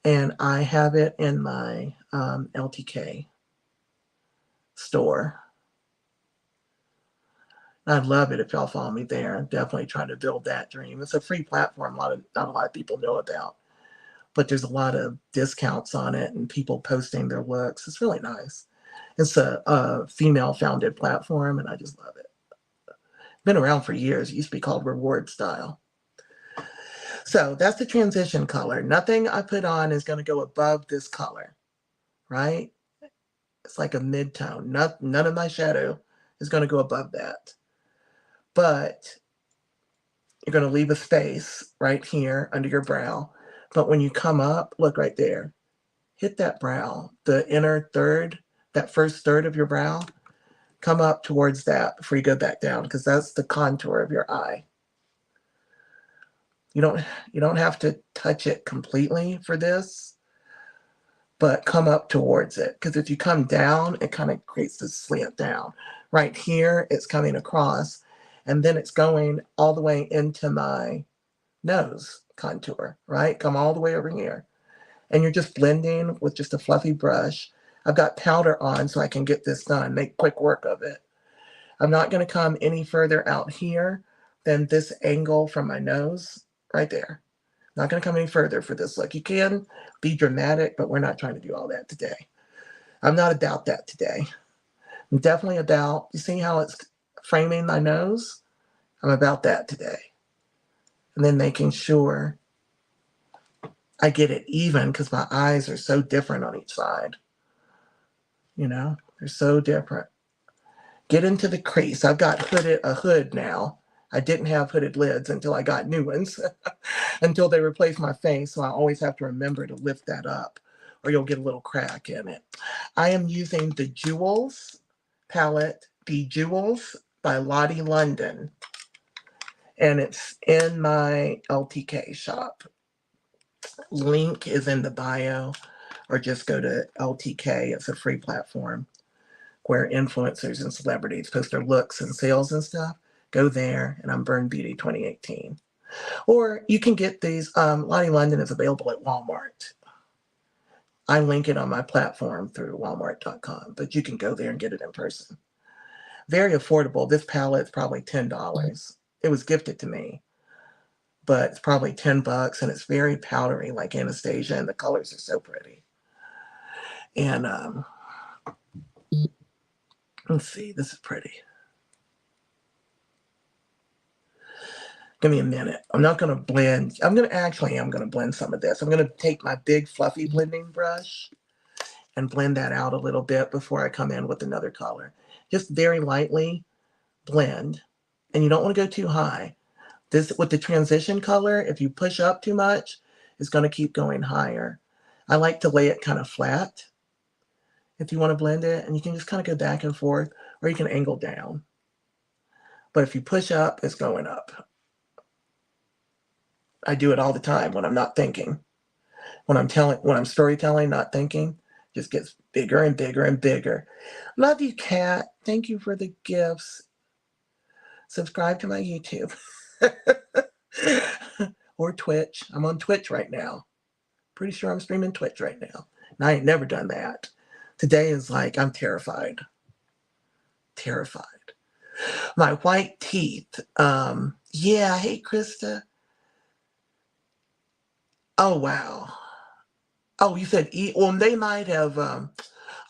Speaker 1: and I have it in my LTK store. I'd love it if y'all follow me there. I'm definitely trying to build that dream. It's a free platform not a lot of people know about, but there's a lot of discounts on it and people posting their looks. It's really nice. It's a female-founded platform, and I just love it. Been around for years. It used to be called Reward Style. So that's the transition color. Nothing I put on is going to go above this color, right? It's like a mid-tone. None of my shadow is going to go above that. But you're going to leave a space right here under your brow. But when you come up, look right there. Hit that brow, the inner third, that first third of your brow. Come up towards that before you go back down because that's the contour of your eye. You don't have to touch it completely for this, but come up towards it because if you come down, it kind of creates this slant down. Right here, it's coming across, and then it's going all the way into my nose contour, right? Come all the way over here. And you're just blending with just a fluffy brush. I've got powder on so I can get this done, make quick work of it. I'm not going to come any further out here than this angle from my nose right there. Not going to come any further for this look. You can be dramatic, but we're not trying to do all that today. I'm not about that today. I'm definitely about, you see how it's framing my nose? I'm about that today. And then making sure I get it even because my eyes are so different on each side. You know, they're so different. Get into the crease. I've got a hood now. I didn't have hooded lids until I got new ones, until they replaced my face. So I always have to remember to lift that up or you'll get a little crack in it. I am using the Jewels palette, the Jewels by Lottie London. And it's in my LTK shop. Link is in the bio, or just go to LTK. It's a free platform where influencers and celebrities post their looks and sales and stuff. Go there, and I'm Burn Beauty 2018. Or you can get these. Lottie London is available at Walmart. I link it on my platform through walmart.com, but you can go there and get it in person. Very affordable. This palette is probably $10. It was gifted to me, but it's probably $10, and it's very powdery like Anastasia, and the colors are so pretty. And let's see, this is pretty. Give me a minute. I'm not going to blend. I'm going to blend some of this. I'm going to take my big fluffy blending brush and blend that out a little bit before I come in with another color. Just very lightly blend. And you don't want to go too high. This, with the transition color, if you push up too much, it's going to keep going higher. I like to lay it kind of flat if you want to blend it. And you can just kind of go back and forth, or you can angle down. But if you push up, it's going up. I do it all the time when I'm not thinking. When I'm storytelling, not thinking, just gets bigger and bigger and bigger. Love you, Kat. Thank you for the gifts. Subscribe to my YouTube. Or Twitch. I'm on Twitch right now. Pretty sure I'm streaming Twitch right now. And I ain't never done that. Today is like, I'm terrified. Terrified. My white teeth. Yeah, hey, Krista. Oh, wow. Oh, you said well, they might have.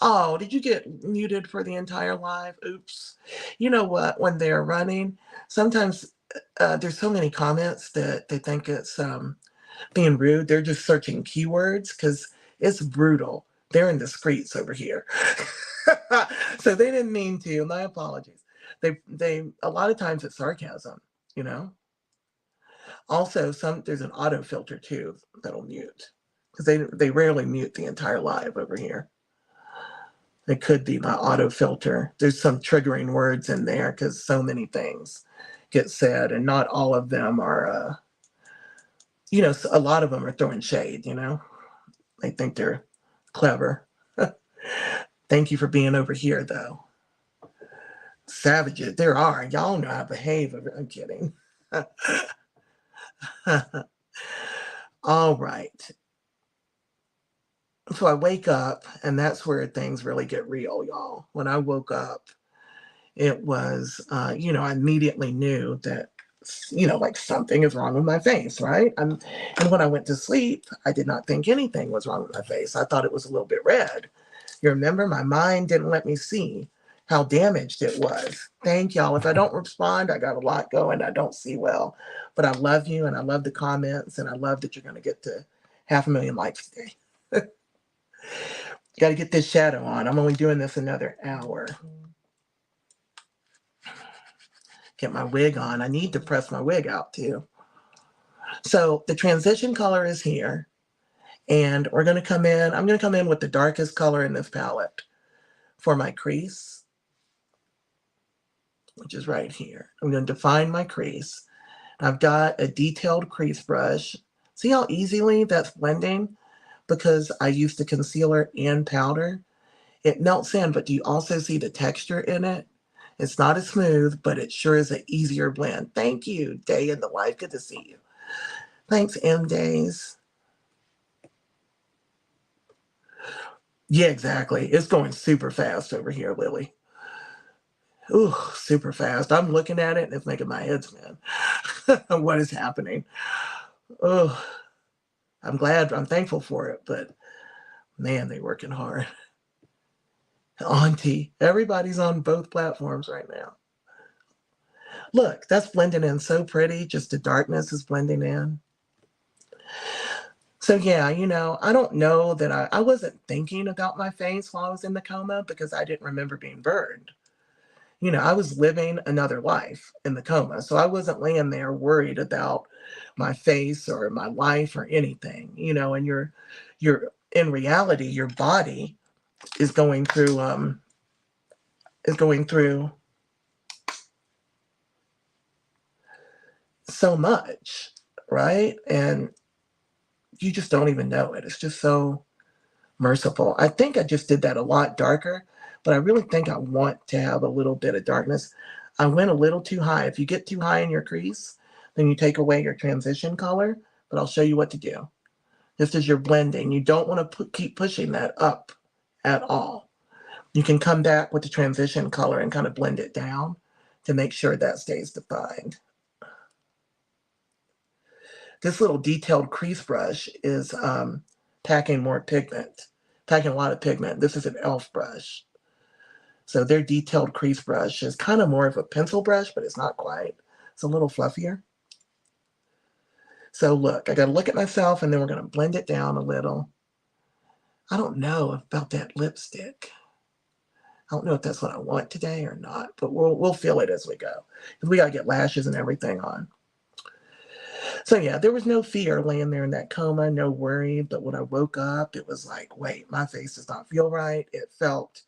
Speaker 1: Oh, did you get muted for the entire live? Oops. You know what? When they're running, sometimes there's so many comments that they think it's being rude. They're just searching keywords because it's brutal. They're in the streets over here. So they didn't mean to. My apologies. They a lot of times it's sarcasm, you know. Also, there's an auto filter too that'll mute because they rarely mute the entire live over here. It could be my auto filter. There's some triggering words in there because so many things get said, and not all of them are. You know, a lot of them are throwing shade. You know, they think they're clever. Thank you for being over here, though. Savages, there are. Y'all know how to behave. I'm kidding. All right. So I wake up, and that's where things really get real, y'all. When I woke up, it was, you know, I immediately knew that, you know, like something is wrong with my face, right? And when I went to sleep, I did not think anything was wrong with my face. I thought it was a little bit red. You remember, my mind didn't let me see how damaged it was. Thank y'all. If I don't respond, I got a lot going. I don't see well. But I love you, and I love the comments, and I love that you're going to get to 500,000 likes today. Got to get this shadow on. I'm only doing this another hour. Get my wig on. I need to press my wig out too. So the transition color is here. And we're going to come in. I'm going to come in with the darkest color in this palette for my crease, which is right here. I'm going to define my crease. I've got a detailed crease brush. See how easily that's blending? Because I used the concealer and powder. It melts in, but do you also see the texture in it? It's not as smooth, but it sure is an easier blend. Thank you, Day in the Life. Good to see you. Thanks, M Days. Yeah, exactly. It's going super fast over here, Lily. Ooh, super fast. I'm looking at it and it's making my head spin. What is happening? Oh. I'm glad, I'm thankful for it, but man, they're working hard. Auntie, everybody's on both platforms right now. Look, that's blending in so pretty. Just the darkness is blending in. So yeah, I don't know that I wasn't thinking about my face while I was in the coma because I didn't remember being burned. I was living another life in the coma. So I wasn't laying there worried about my face or my life or anything, and you're in reality, your body is going through so much, right? And you just don't even know it. It's just so merciful. I think I just did that a lot darker, but I really think I want to have a little bit of darkness. I went a little too high. If you get too high in your crease, then you take away your transition color, but I'll show you what to do. Just as you're blending, you don't want to keep pushing that up at all. You can come back with the transition color and kind of blend it down to make sure that stays defined. This little detailed crease brush is packing more pigment, packing a lot of pigment. This is an e.l.f. brush. So their detailed crease brush is kind of more of a pencil brush, but it's not quite. It's a little fluffier. So look, I got to look at myself and then we're going to blend it down a little. I don't know about that lipstick. I don't know if that's what I want today or not, but we'll feel it as we go. Because we got to get lashes and everything on. So yeah, there was no fear laying there in that coma, no worry. But when I woke up, it was like, wait, my face does not feel right. It felt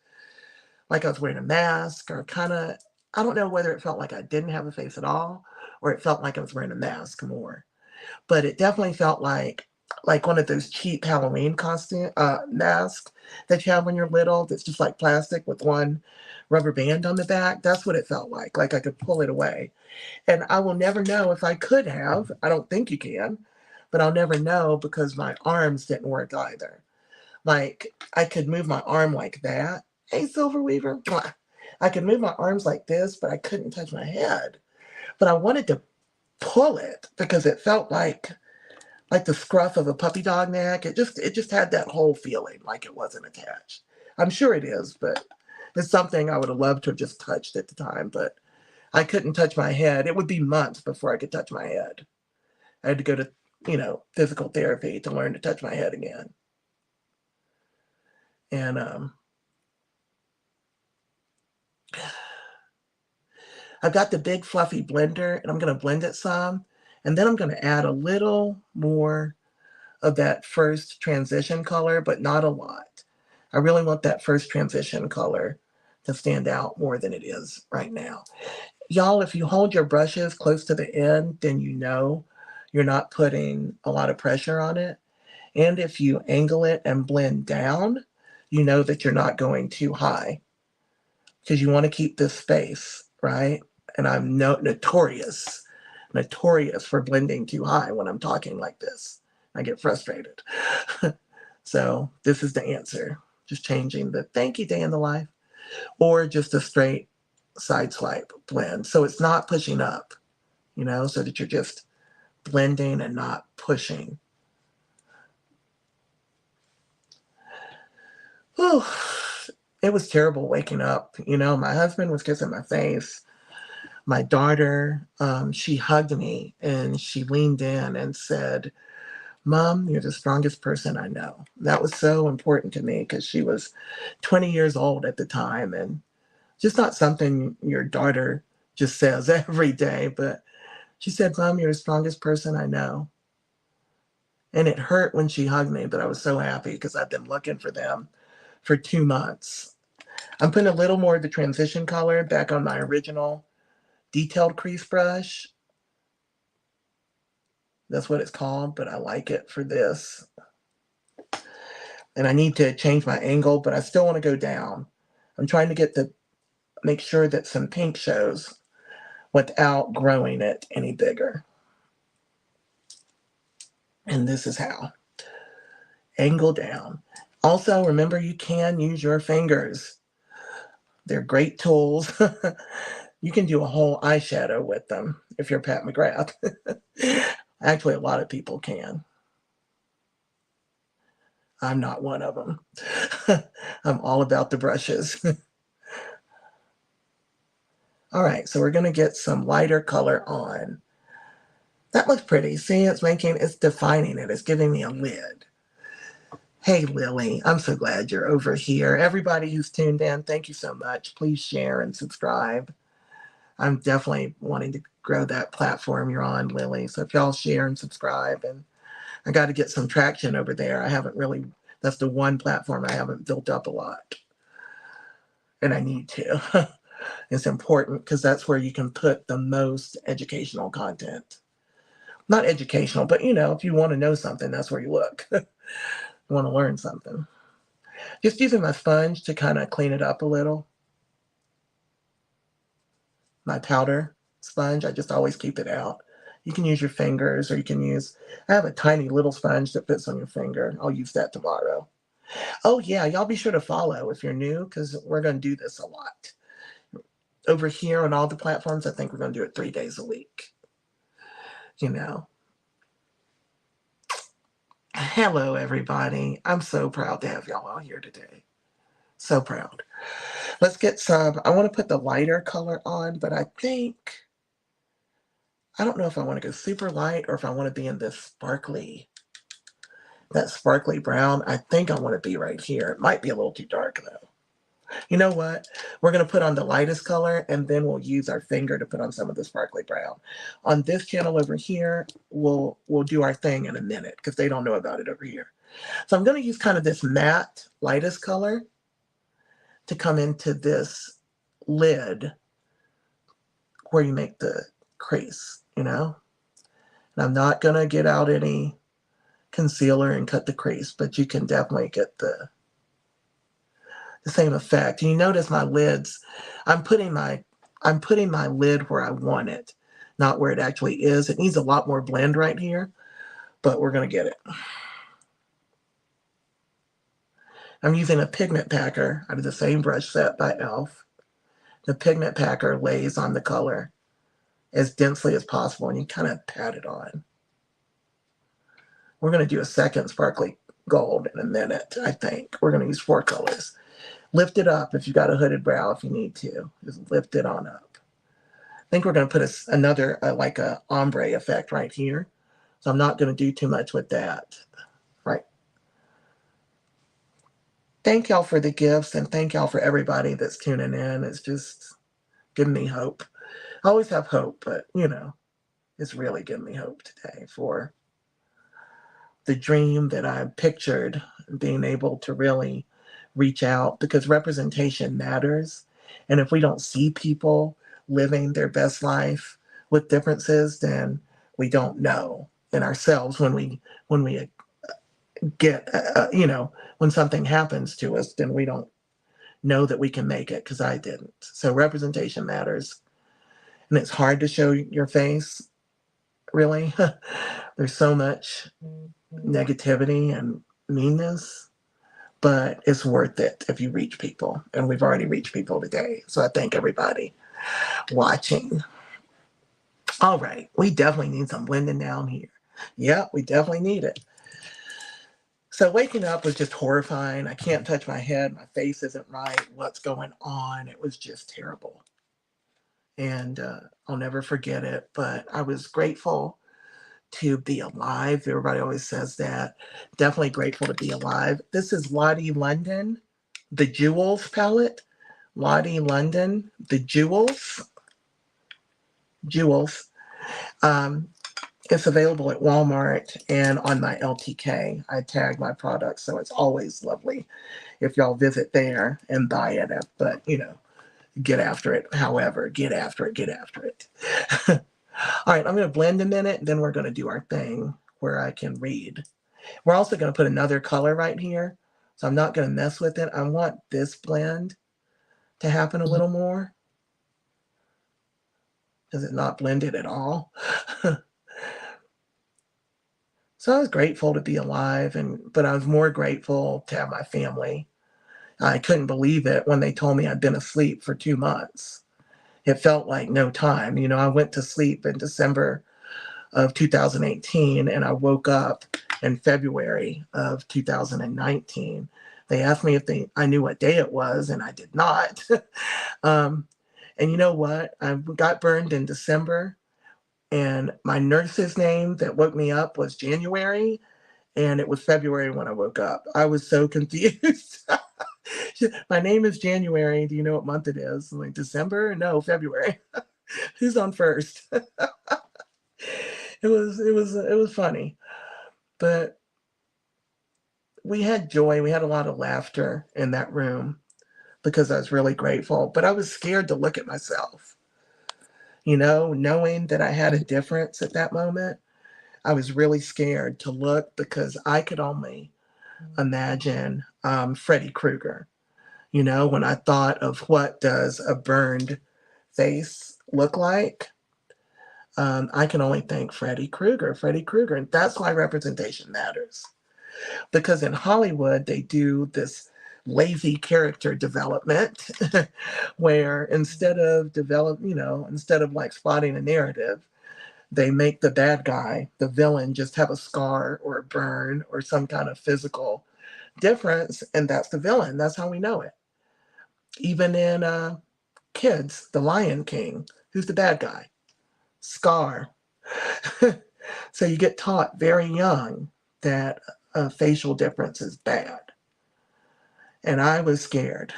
Speaker 1: like I was wearing a mask or kind of, I don't know whether it felt like I didn't have a face at all or it felt like I was wearing a mask more. But it definitely felt like one of those cheap Halloween costume masks that you have when you're little that's just like plastic with one rubber band on the back. That's what it felt like I could pull it away. And I will never know if I could have. I don't think you can, but I'll never know because my arms didn't work either. Like I could move my arm like that. Hey, Silver Weaver. Mwah. I could move my arms like this, but I couldn't touch my head. But I wanted to pull it because it felt like the scruff of a puppy dog neck. It just had that whole feeling like it wasn't attached. I'm sure it is, but it's something I would have loved to have just touched at the time, but I couldn't touch my head. It would be months before I could touch my head. I had to go to, physical therapy to learn to touch my head again. And I've got the big fluffy blender and I'm going to blend it some. And then I'm going to add a little more of that first transition color, but not a lot. I really want that first transition color to stand out more than it is right now. Y'all, if you hold your brushes close to the end, then you know you're not putting a lot of pressure on it. And if you angle it and blend down, you know that you're not going too high because you want to keep this space, right? And I'm notorious for blending too high when I'm talking like this. I get frustrated. So this is the answer. Just changing the thank you day in the life or just a straight side swipe blend. So it's not pushing up, so that you're just blending and not pushing. Whew. It was terrible waking up. My husband was kissing my face. My daughter, she hugged me and she leaned in and said, Mom, you're the strongest person I know. That was so important to me because she was 20 years old at the time and just not something your daughter just says every day. But she said, Mom, you're the strongest person I know. And it hurt when she hugged me, but I was so happy because I've been looking for them for 2 months. I'm putting a little more of the transition color back on my original detailed crease brush. That's what it's called, but I like it for this. And I need to change my angle, but I still want to go down. I'm trying to make sure that some pink shows without growing it any bigger. And this is how. Angle down. Also, remember you can use your fingers. They're great tools. You can do a whole eyeshadow with them if you're Pat McGrath. Actually, a lot of people can. I'm not one of them. I'm all about the brushes. All right, so we're going to get some lighter color on. That looks pretty. See, it's defining it. It's giving me a lid. Hey, Lily, I'm so glad you're over here. Everybody who's tuned in, thank you so much. Please share and subscribe. I'm definitely wanting to grow that platform you're on, Lily. So if y'all share and subscribe, and I got to get some traction over there. I haven't really, that's the one platform I haven't built up a lot. And I need to. It's important because that's where you can put the most educational content. Not educational, but if you want to know something, that's where you look. You want to learn something. Just using my sponge to kind of clean it up a little. My powder sponge, I just always keep it out. You can use your fingers, or you can I have a tiny little sponge that fits on your finger. I'll use that tomorrow. Oh yeah, y'all be sure to follow if you're new, because we're going to do this a lot. Over here on all the platforms, I think we're going to do it 3 days a week. Hello, everybody. I'm so proud to have y'all out here today. So proud. Let's get some. I want to put the lighter color on, but I don't know if I want to go super light or if I want to be in this that sparkly brown. I think I want to be right here. It might be a little too dark though. You know what? We're going to put on the lightest color, and then we'll use our finger to put on some of the sparkly brown. On this channel over here, we'll do our thing in a minute because they don't know about it over here. So I'm going to use kind of this matte lightest color to come into this lid where you make the crease, And I'm not going to get out any concealer and cut the crease, but you can definitely get the same effect. And you notice my lids, I'm putting my lid where I want it, not where it actually is. It needs a lot more blend right here, but we're going to get it. I'm using a pigment packer out of the same brush set by e.l.f. The pigment packer lays on the color as densely as possible, and you kind of pat it on. We're going to do a second sparkly gold in a minute, I think. We're going to use 4 colors. Lift it up if you've got a hooded brow if you need to. Just lift it on up. I think we're going to put another, like a ombre effect right here. So I'm not going to do too much with that. Right. Thank y'all for the gifts, and thank y'all for everybody that's tuning in. It's just giving me hope. I always have hope, but, it's really giving me hope today for the dream that I pictured, being able to really reach out, because representation matters. And if we don't see people living their best life with differences, then we don't know in ourselves when we get, when something happens to us, then we don't know that we can make it, because I didn't. So representation matters. And it's hard to show your face, really. There's so much negativity and meanness, but it's worth it if you reach people. And we've already reached people today. So I thank everybody watching. All right, we definitely need some blending down here. Yeah, we definitely need it. So waking up was just horrifying. I can't touch my head. My face isn't right. What's going on? It was just terrible. And I'll never forget it. But I was grateful to be alive. Everybody always says that. Definitely grateful to be alive. This is Lottie London, the Jewels palette. Lottie London, the Jewels. It's available at Walmart and on my LTK. I tag my products, so it's always lovely if y'all visit there and buy it. But, get after it. However, get after it. All right, I'm going to blend a minute, then we're going to do our thing where I can read. We're also going to put another color right here, so I'm not going to mess with it. I want this blend to happen a little more. Does it not blend it at all? So I was grateful to be alive, but I was more grateful to have my family. I couldn't believe it when they told me I'd been asleep for 2 months. It felt like no time. I went to sleep in December of 2018, and I woke up in February of 2019. They asked me if I knew what day it was, and I did not. um, and you know what? I got burned in December, and my nurse's name that woke me up was January, and it was February when I woke up. I was so confused. My name is January. Do you know what month it is? I'm like, December? No, February. Who's on first? It was funny, but we had joy. We had a lot of laughter in that room because I was really grateful. But I was scared to look at myself. Knowing that I had a difference at that moment, I was really scared to look because I could only imagine Freddy Krueger. When I thought of what does a burned face look like, I can only think Freddy Krueger, Freddy Krueger. And that's why representation matters. Because in Hollywood, they do this lazy character development where instead of like plotting a narrative, they make the bad guy, the villain, just have a scar or a burn or some kind of physical difference. And that's the villain. That's how we know it. Even in Kids, The Lion King, who's the bad guy? Scar. So you get taught very young that a facial difference is bad. And I was scared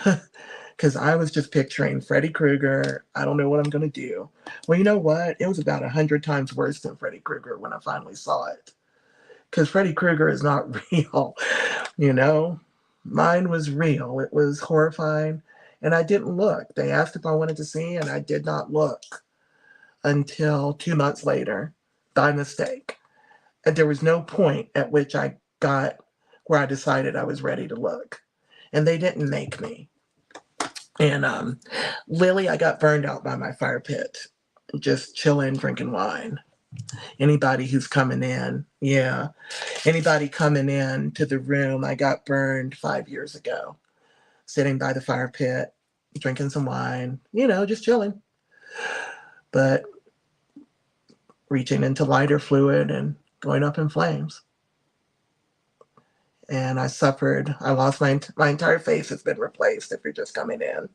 Speaker 1: because I was just picturing Freddy Krueger. I don't know what I'm going to do. Well, you know what? It was about 100 times worse than Freddy Krueger when I finally saw it. Because Freddy Krueger is not real, you know? Mine was real. It was horrifying. And I didn't look. They asked if I wanted to see, and I did not look until 2 months later by mistake. And there was no point at which I got where I decided I was ready to look. And they didn't make me. And Lily, I got burned out by my fire pit, just chilling, drinking wine. Anybody who's coming in, yeah, anybody coming in to the room, I got burned 5 years ago, sitting by the fire pit, drinking some wine, just chilling. But reaching into lighter fluid and going up in flames. And I lost my entire face has been replaced if you're just coming in.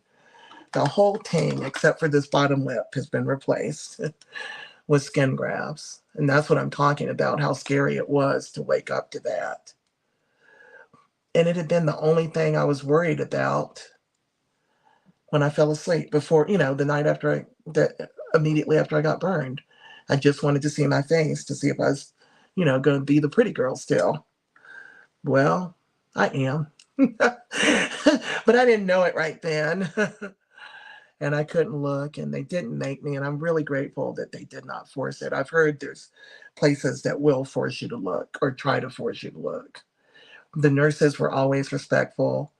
Speaker 1: The whole thing, except for this bottom lip, has been replaced with skin grafts. And that's what I'm talking about, how scary it was to wake up to that. And it had been the only thing I was worried about when I fell asleep before, the night immediately after I got burned. I just wanted to see my face to see if I was, going to be the pretty girl still. Well, I am. But I didn't know it right then. And I couldn't look, and they didn't make me. And I'm really grateful that they did not force it. I've heard there's places that will force you to look or try to force you to look. The nurses were always respectful.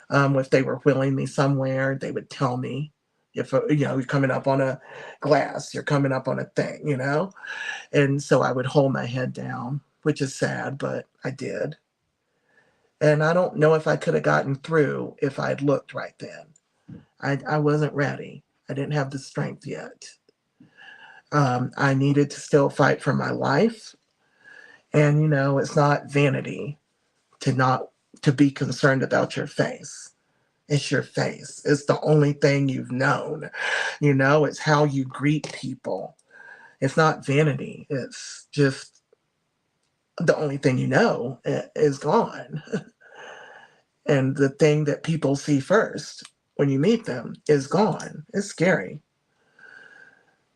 Speaker 1: If they were wheeling me somewhere, they would tell me if, you're coming up on a glass, you're coming up on a thing, And so I would hold my head down, which is sad, but I did. And I don't know if I could have gotten through if I'd looked right then. I wasn't ready. I didn't have the strength yet. I needed to still fight for my life. And, it's not vanity to be concerned about your face. It's your face. It's the only thing you've known. It's how you greet people. It's not vanity. It's just the only thing you know is gone. And the thing that people see first when you meet them is gone. It's scary.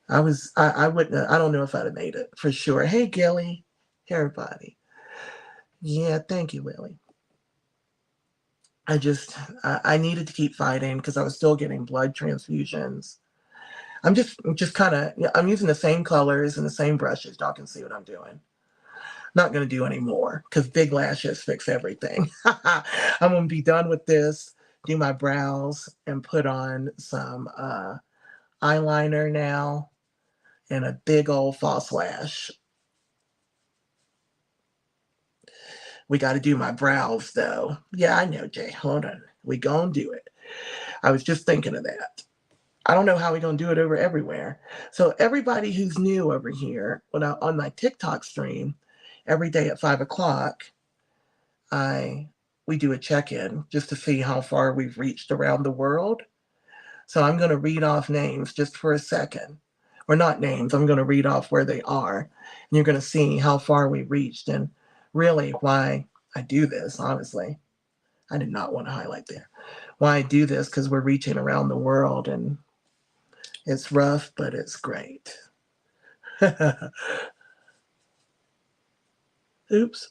Speaker 1: I wouldn't, I don't know if I'd have made it for sure. Hey, Gilly. Hey, everybody. Yeah, thank you, Lily. I needed to keep fighting because I was still getting blood transfusions. I'm just kind of, I'm using the same colors and the same brushes. Y'all can see what I'm doing. Not going to do any more because big lashes fix everything. I'm going to be done with this, do my brows, and put on some eyeliner now and a big old false lash. We got to do my brows, though. Yeah, I know, Jay. Hold on. We going to do it. I was just thinking of that. I don't know how we're going to do it over everywhere. So everybody who's new over here, on my TikTok stream, every day at 5 o'clock, we do a check-in just to see how far we've reached around the world. So I'm going to read off names just for a second. Or not names, I'm going to read off where they are. And you're going to see how far we reached and really why I do this, honestly. I did not want to highlight there. Why I do this, because we're reaching around the world and it's rough, but it's great. Oops.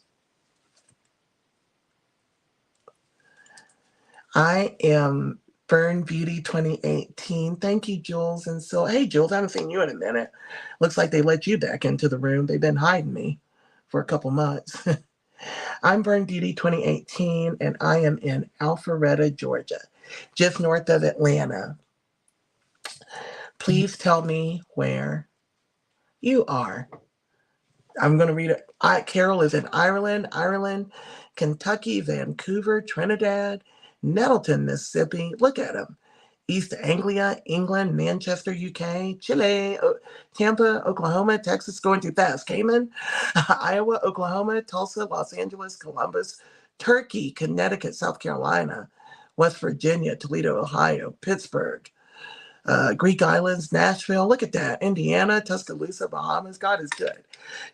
Speaker 1: I am Burn Beauty 2018. Thank you, Jules. And so, hey, Jules, I haven't seen you in a minute. Looks like they let you back into the room. They've been hiding me for a couple months. I'm Burn Beauty 2018, and I am in Alpharetta, Georgia, just north of Atlanta. Please tell me where you are. I'm going to read it. Carol is in Ireland, Kentucky, Vancouver, Trinidad, Nettleton, Mississippi. Look at them. East Anglia, England, Manchester, UK, Chile, Tampa, Oklahoma, Texas, going too fast, Cayman, Iowa, Oklahoma, Tulsa, Los Angeles, Columbus, Turkey, Connecticut, South Carolina, West Virginia, Toledo, Ohio, Pittsburgh, Greek Islands, Nashville, look at that, Indiana, Tuscaloosa, Bahamas, God is good.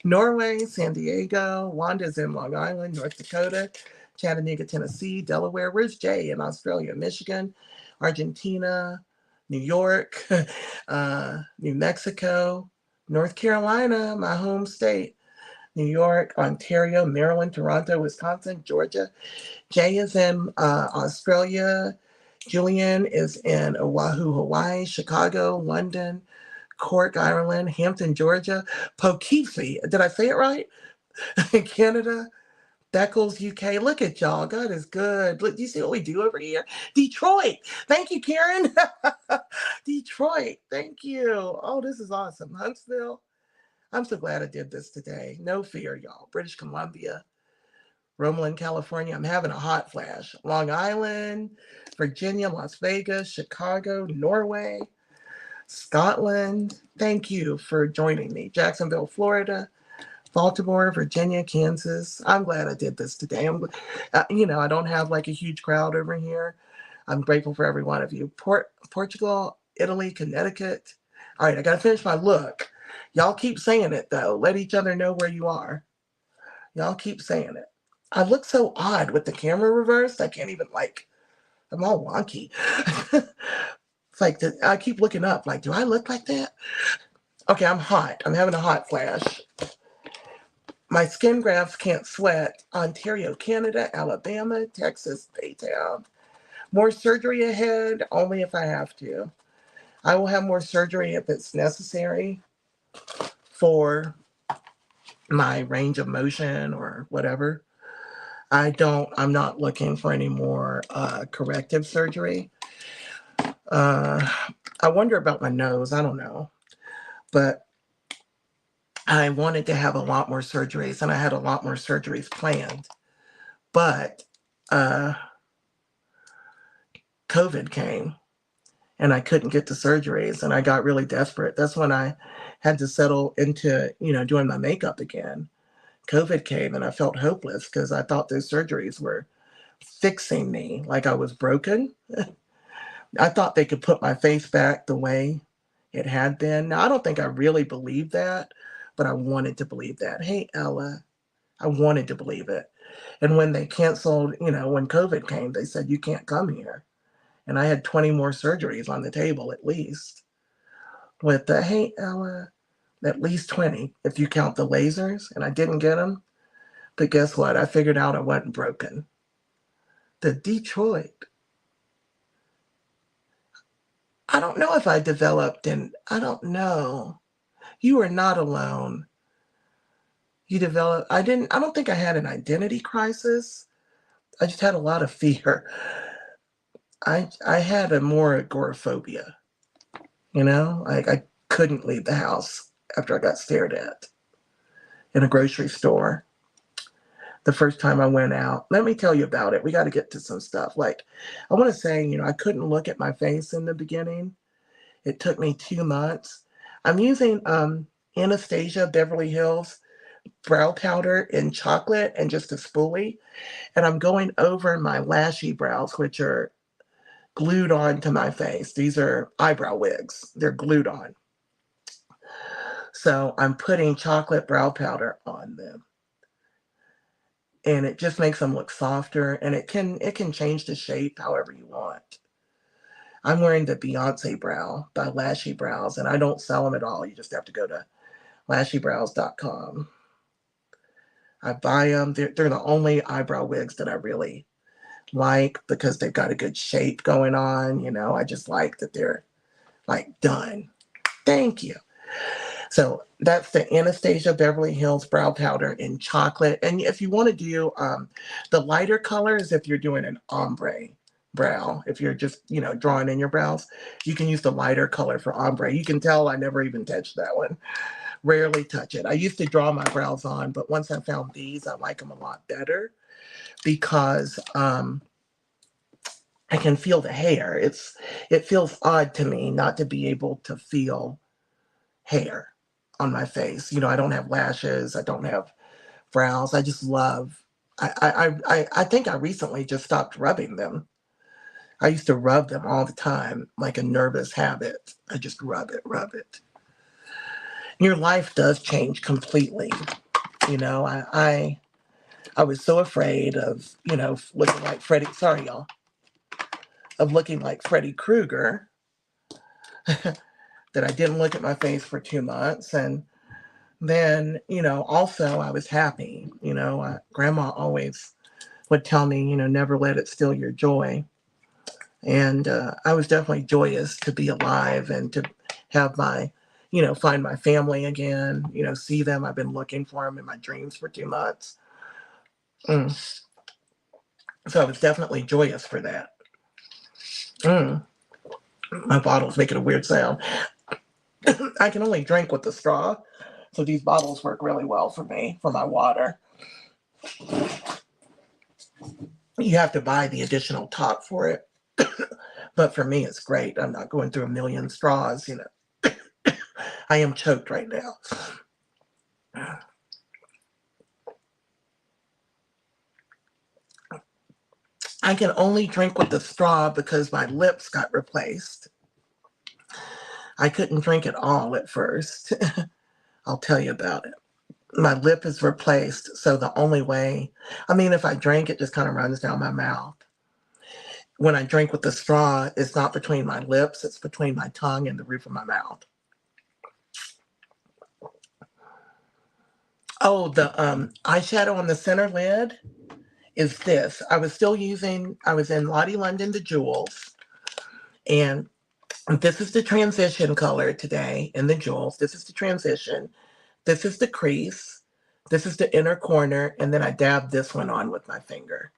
Speaker 1: Norway, San Diego, Wanda's in Long Island, North Dakota, Chattanooga, Tennessee, Delaware, where's Jay in Australia, Michigan, Argentina, New York, New Mexico, North Carolina, my home state, New York, Ontario, Maryland, Toronto, Wisconsin, Georgia. Jay is in Australia. Julian is in Oahu, Hawaii, Chicago, London, Cork, Ireland, Hampton, Georgia, Poughkeepsie, did I say it right? Canada, Beckles, UK. Look at y'all. God is good. Look, do you see what we do over here? Detroit. Thank you, Karen. Detroit. Thank you. Oh, this is awesome. Huntsville. I'm so glad I did this today. No fear, y'all. British Columbia, Romeland, California. I'm having a hot flash. Long Island, Virginia, Las Vegas, Chicago, Norway, Scotland. Thank you for joining me. Jacksonville, Florida, Baltimore, Virginia, Kansas. I'm glad I did this today. I don't have like a huge crowd over here. I'm grateful for every one of you. Portugal, Italy, Connecticut. All right, I got to finish my look. Y'all keep saying it, though. Let each other know where you are. Y'all keep saying it. I look so odd with the camera reversed. I can't even, I'm all wonky. It's like, I keep looking up, do I look like that? Okay, I'm hot. I'm having a hot flash. My skin grafts can't sweat. Ontario, Canada, Alabama, Texas, Baytown. More surgery ahead, only if I have to. I will have more surgery if it's necessary for my range of motion or whatever. I'm not looking for any more corrective surgery. I wonder about my nose. I don't know. But I wanted to have a lot more surgeries, and I had a lot more surgeries planned. But COVID came, and I couldn't get the surgeries, and I got really desperate. That's when I had to settle into, doing my makeup again. COVID came, and I felt hopeless because I thought those surgeries were fixing me like I was broken. I thought they could put my face back the way it had been. Now, I don't think I really believed that, but I wanted to believe that. Hey, Ella, I wanted to believe it. And when they canceled, when COVID came, they said, you can't come here. And I had 20 more surgeries on the table, at least. With the, hey, Ella, at least 20, if you count the lasers, and I didn't get them. But guess what? I figured out I wasn't broken. The Detroit. I don't know if I developed, and I don't know. You are not alone. You develop, I don't think I had an identity crisis. I just had a lot of fear. I had a more agoraphobia, I couldn't leave the house after I got stared at in a grocery store. The first time I went out, let me tell you about it. We got to get to some stuff. I want to say, I couldn't look at my face in the beginning. It took me 2 months. I'm using Anastasia Beverly Hills brow powder in chocolate and just a spoolie. And I'm going over my lashy brows, which are glued on to my face. These are eyebrow wigs. They're glued on. So I'm putting chocolate brow powder on them. And it just makes them look softer, and it can change the shape however you want. I'm wearing the Beyonce brow by Lashy Brows, and I don't sell them at all. You just have to go to lashybrows.com. I buy them. They're the only eyebrow wigs that I really like because they've got a good shape going on. You know, I just like that they're like done. Thank you. So that's the Anastasia Beverly Hills brow powder in chocolate. And if you want to do the lighter colors, if you're doing an ombre brow, if you're just, you know, drawing in your brows, you can use the lighter color for ombre. You can tell I never even touched that one. Rarely touch it. I used to draw my brows on, but once I found these, I like them a lot better because I can feel the hair. It feels odd to me not to be able to feel hair on my face. You know, I don't have lashes. I don't have brows. I just love. I think I recently just stopped rubbing them. I used to rub them all the time, like a nervous habit. I just rub it, rub it. Your life does change completely. You know, I was so afraid of, you know, looking like Freddy. Sorry, y'all. Of looking like Freddy Krueger that I didn't look at my face for 2 months. And then, you know, also I was happy. You know, Grandma always would tell me, you know, never let it steal your joy. And I was definitely joyous to be alive and to have my, you know, find my family again, you know, see them. I've been looking for them in my dreams for 2 months. So I was definitely joyous for that. My bottle's making a weird sound. I can only drink with the straw, so these bottles work really well for me, for my water. You have to buy the additional top for it, but for me, it's great. I'm not going through a million straws, you know. I am choked right now. I can only drink with the straw because my lips got replaced. I couldn't drink it all at first. I'll tell you about it. My lip is replaced, so the only way, I mean, if I drink, it just kind of runs down my mouth. When I drink with the straw, it's not between my lips, it's between my tongue and the roof of my mouth. Oh, the eyeshadow on the center lid is this. I was in Lottie London, the Jewels, and this is the transition color today in the Jewels. This is the transition. This is the crease. This is the inner corner, and then I dabbed this one on with my finger.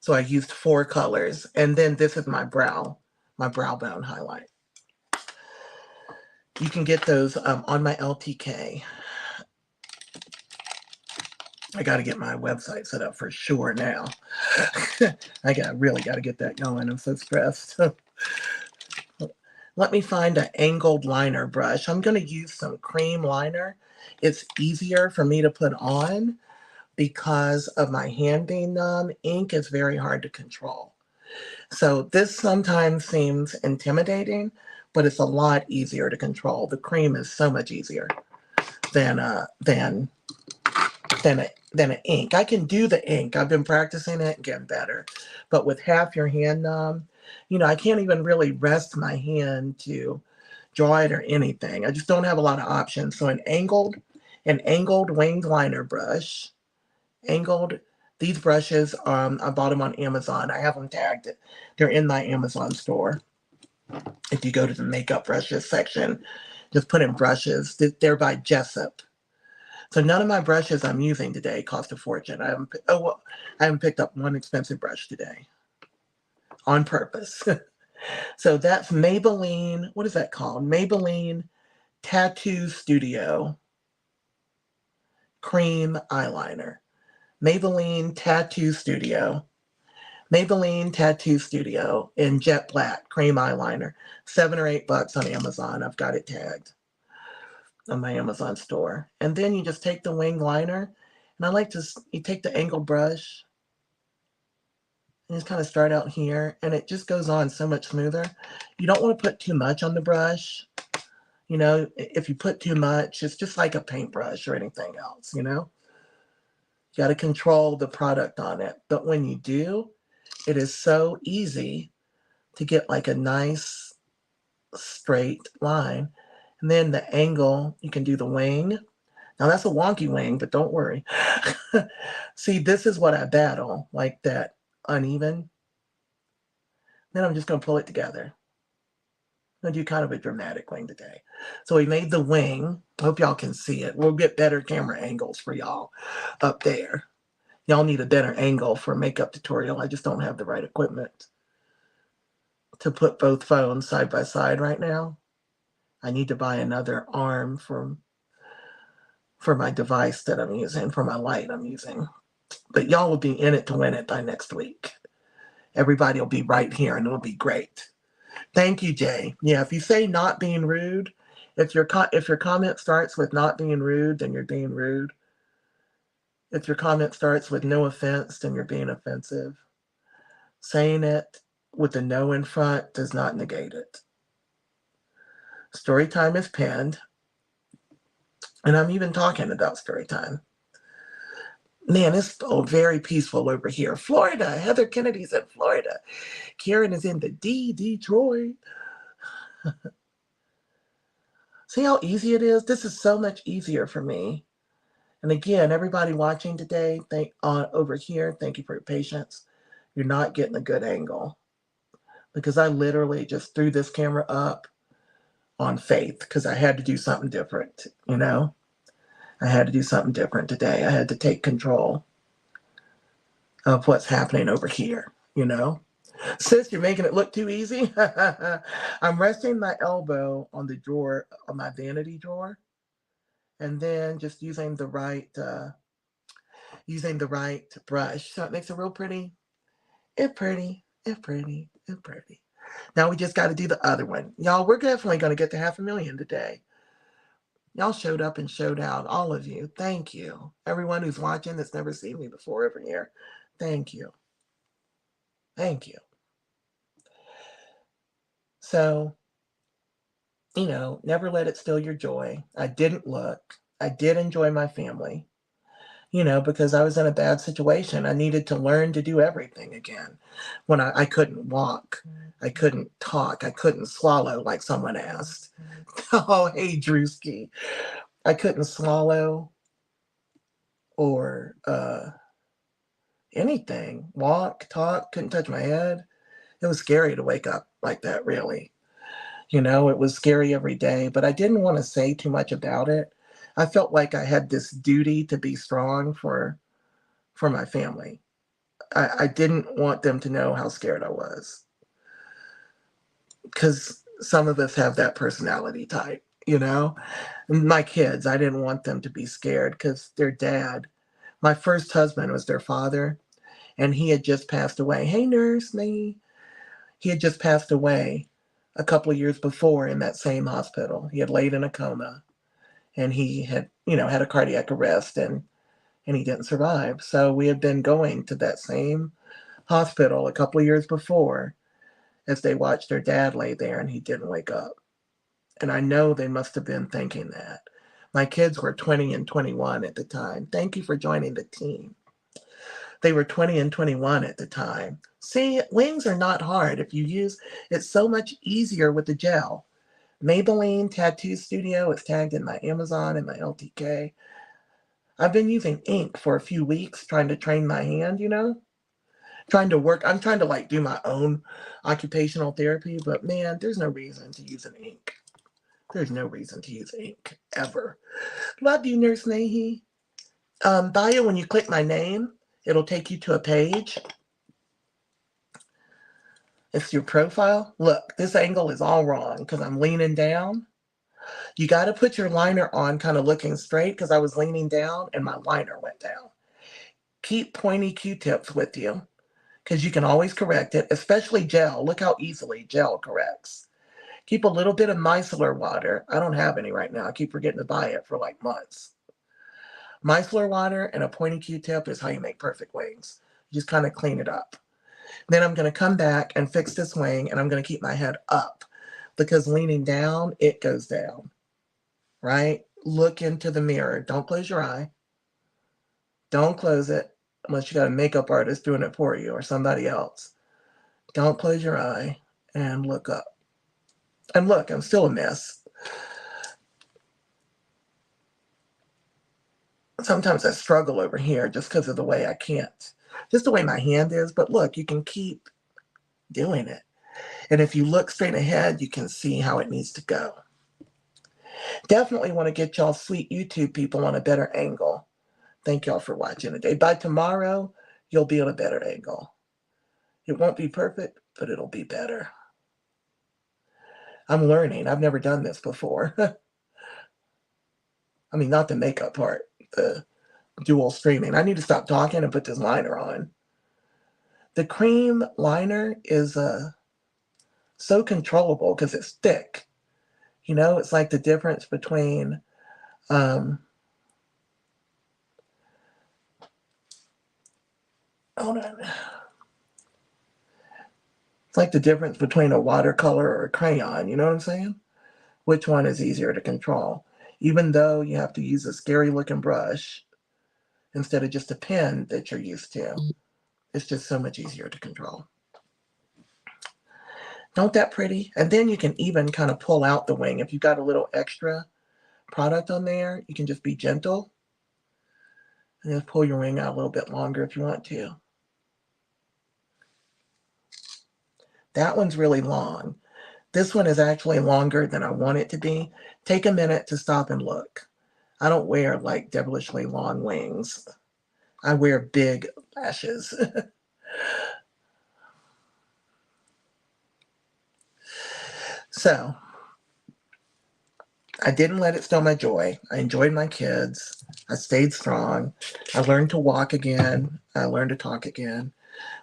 Speaker 1: So I used 4 colors, and then this is my brow bone highlight. You can get those on my LTK. I got to get my website set up for sure now. Really got to get that going. I'm so stressed. Let me find an angled liner brush. I'm going to use some cream liner. It's easier for me to put on because of my hand being numb. Ink is very hard to control. So this sometimes seems intimidating, but it's a lot easier to control. The cream is so much easier than an ink. I can do the ink. I've been practicing it and getting better. But with half your hand numb, you know, I can't even really rest my hand to draw it or anything. I just don't have a lot of options. So an angled winged liner brush. These brushes, I bought them on Amazon. I have them tagged. They're in my Amazon store. If you go to the makeup brushes section, just put in brushes. They're by Jessup. So none of my brushes I'm using today cost a fortune. I haven't picked up one expensive brush today on purpose. So that's Maybelline. What is that called? Maybelline Tattoo Studio Cream Eyeliner. Maybelline Tattoo Studio in jet black cream eyeliner. $7 or $8 on Amazon. I've got it tagged. on my Amazon store. And then you just take the wing liner, and I like to, you take the angle brush and just kind of start out here, and it just goes on so much smoother. You don't want to put too much on the brush. You know, if you put too much, it's just like a paintbrush or anything else, you know? You got to control the product on it. But when you do, it is so easy to get like a nice straight line. And then the angle, you can do the wing. Now that's a wonky wing, but don't worry. See, this is what I battle, like that uneven. Then I'm just going to pull it together. I'm going to do kind of a dramatic wing today. So we made the wing. Hope y'all can see it. We'll get better camera angles for y'all up there. Y'all need a better angle for a makeup tutorial. I just don't have the right equipment to put both phones side by side right now. I need to buy another arm for my device that I'm using, for my light I'm using. But y'all will be in it to win it by next week. Everybody will be right here, and it'll be great. Thank you, Jay. Yeah, if you say not being rude, if your comment starts with not being rude, then you're being rude. If your comment starts with no offense, then you're being offensive. Saying it with a no in front does not negate it. Story time is pinned. And I'm even talking about story time. Man, it's very peaceful over here. Florida. Heather Kennedy's in Florida. Karen is in the Detroit. See how easy it is? This is so much easier for me. And again, everybody watching today, over here, thank you for your patience. You're not getting a good angle because I literally just threw this camera up on faith because I had to do something different, you know? I had to do something different today. I had to take control of what's happening over here, you know? Sis, you're making it look too easy. I'm resting my elbow on the drawer, on my vanity drawer, and then just using the right brush. So it makes it real pretty. It's pretty. It's pretty. It's pretty. Now we just got to do the other one. Y'all, we're definitely going to get to 500,000 today. Y'all showed up and showed out, all of you. Thank you. Everyone who's watching that's never seen me before over here, thank you. Thank you. So, you know, never let it steal your joy. I didn't look. I did enjoy my family, you know, because I was in a bad situation. I needed to learn to do everything again. When I couldn't walk, I couldn't talk, I couldn't swallow like someone asked. Oh, hey, Drewski. I couldn't swallow or anything. Walk, talk, couldn't touch my head. It was scary to wake up like that, really. You know, it was scary every day, but I didn't want to say too much about it. I felt like I had this duty to be strong for my family. I didn't want them to know how scared I was. Because some of us have that personality type, you know? My kids, I didn't want them to be scared because their dad, my first husband was their father, and he had just passed away. Hey, nurse, me. He had just passed away a couple of years before in that same hospital. He had laid in a coma, and he had, you know, had a cardiac arrest, and he didn't survive. So we had been going to that same hospital a couple of years before as they watched their dad lay there and he didn't wake up. And I know they must have been thinking that. My kids were 20 and 21 at the time. Thank you for joining the team. They were 20 and 21 at the time. See, wings are not hard if you use, it's so much easier with the gel. Maybelline Tattoo Studio is tagged in my Amazon and my LTK. I've been using ink for a few weeks trying to train my hand, you know? Trying to work, I'm trying to like do my own occupational therapy, but man, there's no reason to use an ink. There's no reason to use ink, ever. Love you, Nurse Nahi. Bio, when you click my name, it'll take you to a page. It's your profile. Look, this angle is all wrong because I'm leaning down. You got to put your liner on kind of looking straight because I was leaning down and my liner went down. Keep pointy Q-tips with you because you can always correct it, especially gel. Look how easily gel corrects. Keep a little bit of micellar water. I don't have any right now. I keep forgetting to buy it for like months. Micellar water and a pointy Q-tip is how you make perfect wings. You just kind of clean it up. Then I'm going to come back and fix this wing, and I'm going to keep my head up because leaning down, it goes down, right? Look into the mirror. Don't close your eye. Don't close it unless you got a makeup artist doing it for you or somebody else. Don't close your eye and look up. And look, I'm still a mess. Sometimes I struggle over here just because of the way I can't. Just the way my hand is. But look, you can keep doing it. And if you look straight ahead, you can see how it needs to go. Definitely want to get y'all sweet YouTube people on a better angle. Thank y'all for watching today. By tomorrow, you'll be on a better angle. It won't be perfect, but it'll be better. I'm learning. I've never done this before. I mean, not the makeup part, the dual streaming. I need to stop talking and put this liner on. The cream liner is so controllable because it's thick. You know, it's like the difference between hold on. It's like the difference between a watercolor or a crayon. You know what I'm saying? Which one is easier to control? Even though you have to use a scary looking brush instead of just a pen that you're used to. It's just so much easier to control. Don't that pretty? And then you can even kind of pull out the wing. If you've got a little extra product on there, you can just be gentle and just pull your wing out a little bit longer if you want to. That one's really long. This one is actually longer than I want it to be. Take a minute to stop and look. I don't wear like devilishly long wings. I wear big lashes. So, I didn't let it steal my joy. I enjoyed my kids. I stayed strong. I learned to walk again. I learned to talk again.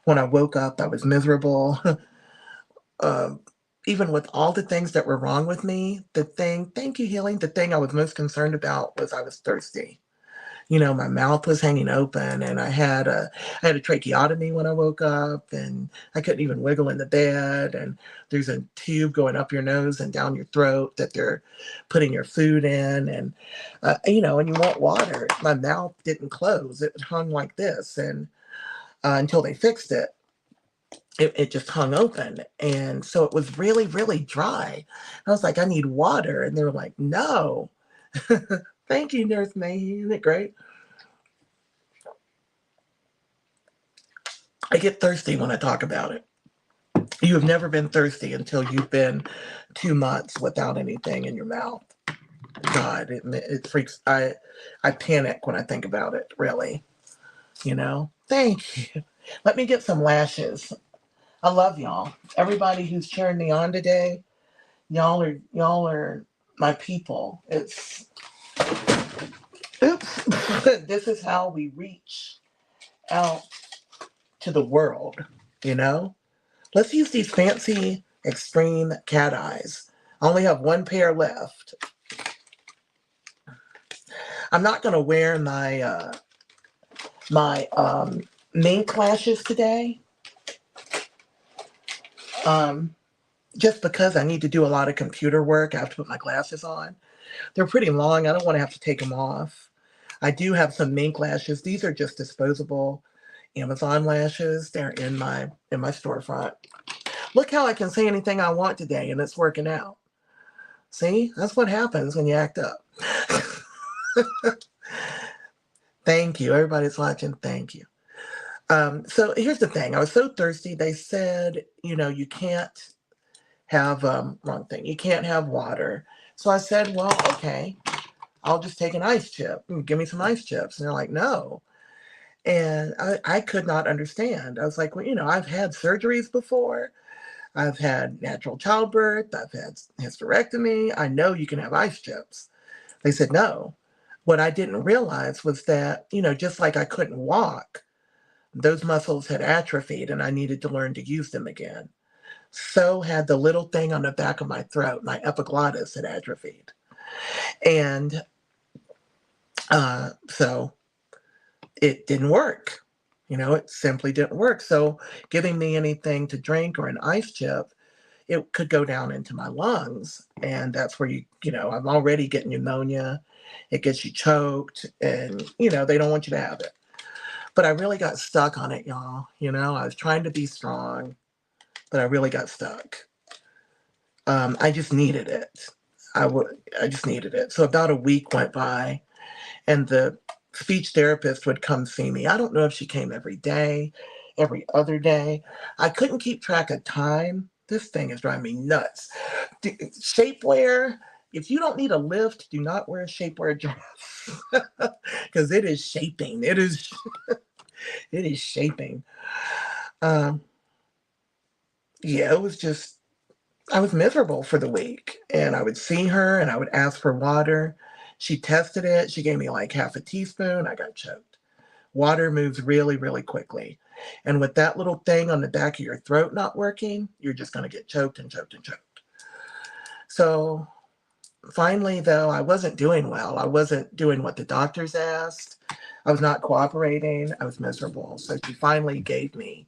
Speaker 1: When I woke up, I was miserable. Even with all the things that were wrong with me, thank you, healing, the thing I was most concerned about was I was thirsty. You know, my mouth was hanging open and I had a tracheotomy when I woke up and I couldn't even wiggle in the bed. And there's a tube going up your nose and down your throat that they're putting your food in. And, you know, and you want water. My mouth didn't close. It hung like this. And until they fixed it, it just hung open. And so it was really, really dry. I was like, I need water. And they were like, no. Thank you, Nurse May. Isn't it great? I get thirsty when I talk about it. You have never been thirsty until you've been 2 months without anything in your mouth. God, it freaks. I panic when I think about it, really. You know? Thank you. Let me get some lashes. I love y'all. Everybody who's cheering me on today, y'all are my people. It's oops. This is how we reach out to the world, you know? Let's use these fancy extreme cat eyes. I only have one pair left. I'm not going to wear my mink lashes today. Just because I need to do a lot of computer work. I have to put my glasses on. They're pretty long. I don't want to have to take them off. I do have some mink lashes. These are just disposable Amazon lashes. They're in my storefront. Look how I can say anything I want today and it's working out. See, that's what happens when you act up. Thank you. Everybody's watching. Thank you. So here's the thing. I was so thirsty. They said, you know, you can't have, wrong thing. You can't have water. So I said, well, okay, I'll just take an ice chip. Give me some ice chips. And they're like, no. And I could not understand. I was like, well, you know, I've had surgeries before. I've had natural childbirth. I've had hysterectomy. I know you can have ice chips. They said, no. What I didn't realize was that, you know, just like I couldn't walk, those muscles had atrophied and I needed to learn to use them again. So had the little thing on the back of my throat. My epiglottis had atrophied. And so it didn't work. It simply didn't work. So giving me anything to drink or an ice chip, it could go down into my lungs. And that's where I'm already getting pneumonia. It gets you choked and, they don't want you to have it. But I really got stuck on it, y'all. I was trying to be strong, but I really got stuck. I just needed it. I just needed it. So about a week went by and the speech therapist would come see me. I don't know if she came every day, every other day. I couldn't keep track of time. This thing is driving me nuts. Shapewear, if you don't need a lift, do not wear a shapewear dress because it is shaping. It is shaping. Um, yeah, I was miserable for the week. And I would see her and I would ask for water. She tested it. She gave me like half a teaspoon. I got choked. Water moves really, really quickly. And with that little thing on the back of your throat not working, you're just going to get choked and choked and choked. So finally, though, I wasn't doing well. I wasn't doing what the doctors asked. I was not cooperating. I was miserable. So she finally gave me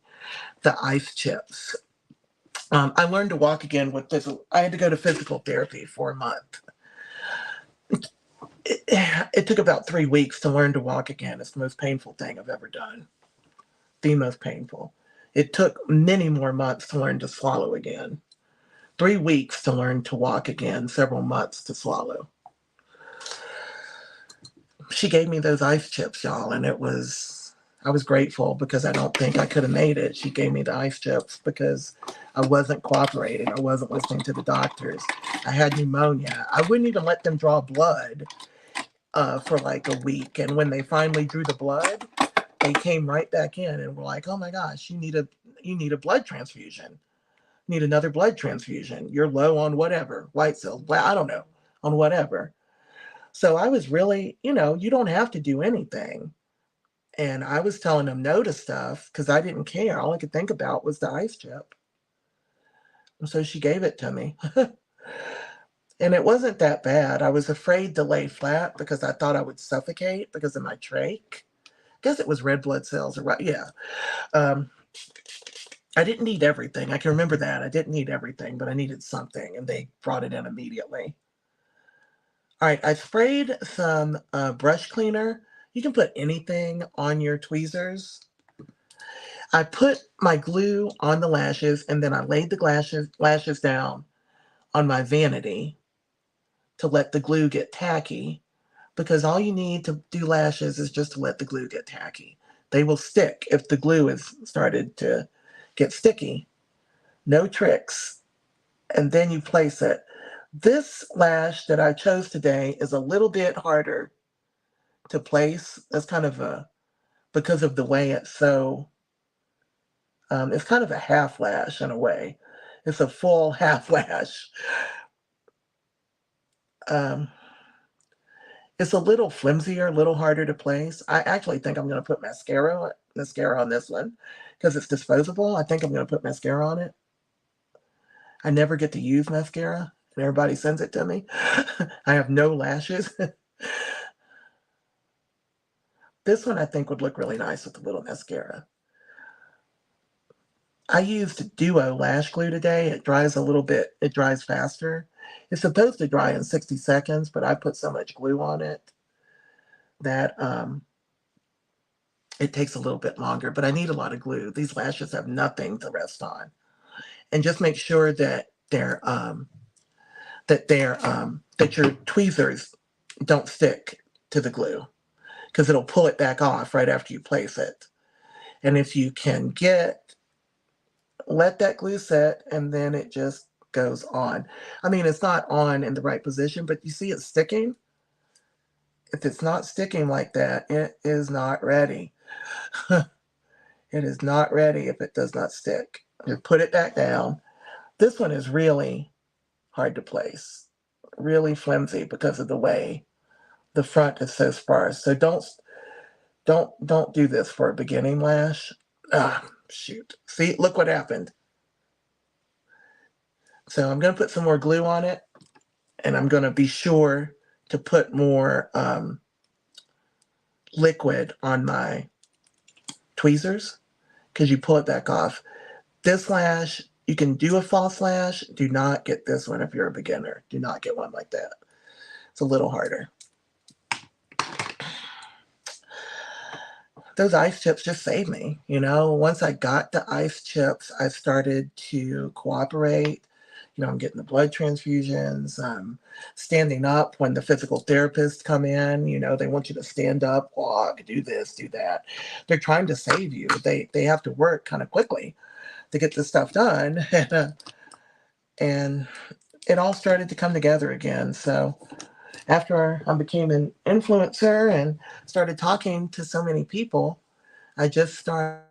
Speaker 1: the ice chips. I learned to walk again with this. I had to go to physical therapy for a month. It took about 3 weeks to learn to walk again. It's the most painful thing I've ever done. The most painful. It took many more months to learn to swallow again. 3 weeks to learn to walk again, several months to swallow. She gave me those ice chips, y'all, and I was grateful because I don't think I could have made it. She gave me the ice chips because I wasn't cooperating. I wasn't listening to the doctors. I had pneumonia. I wouldn't even let them draw blood for like a week. And when they finally drew the blood, they came right back in and were like, "Oh my gosh, you need a blood transfusion. You need another blood transfusion. You're low on whatever, white cells. Well, I don't know, on whatever." So I was really, you don't have to do anything. And I was telling them no to stuff because I didn't care. All I could think about was the ice chip. And so she gave it to me. And it wasn't that bad. I was afraid to lay flat because I thought I would suffocate because of my trach. I guess it was red blood cells or what. Yeah. Um, I didn't need everything. I can remember that. I didn't need everything, but I needed something. And they brought it in immediately. All right. I sprayed some brush cleaner. You can put anything on your tweezers. I put my glue on the lashes and then I laid the lashes down on my vanity to let the glue get tacky because all you need to do lashes is just to let the glue get tacky. They will stick if the glue has started to get sticky. No tricks. And then you place it. This lash that I chose today is a little bit harder to place. That's kind of because of the way it's kind of a half lash in a way. It's a full half lash. Um, it's a little flimsier, a little harder to place. I actually think I'm going to put mascara on this one because it's disposable. I think I'm going to put mascara on it. I never get to use mascara, and everybody sends it to me. I have no lashes. This one I think would look really nice with a little mascara. I used Duo lash glue today. It dries it dries faster. It's supposed to dry in 60 seconds, but I put so much glue on it that it takes a little bit longer, but I need a lot of glue. These lashes have nothing to rest on. And just make sure that that your tweezers don't stick to the glue because it'll pull it back off right after you place it. And if you can let that glue set and then it just goes on. I mean, it's not on in the right position, but you see it sticking. If it's not sticking like that, it is not ready. It is not ready if it does not stick. Just put it back down. This one is really hard to place, really flimsy because of the way the front is so sparse. So don't do this for a beginning lash. Ah, shoot. See, look what happened. So I'm going to put some more glue on it, and I'm going to be sure to put more liquid on my tweezers, because you pull it back off. This lash, you can do a false lash. Do not get this one if you're a beginner. Do not get one like that. It's a little harder. Those ice chips just saved me. You know, once I got the ice chips, I started to cooperate. You know, I'm getting the blood transfusions, standing up when the physical therapists come in. You know, they want you to stand up, walk, do this, do that. They're trying to save you. They have to work kind of quickly to get this stuff done. And it all started to come together again. So after I became an influencer and started talking to so many people, I just started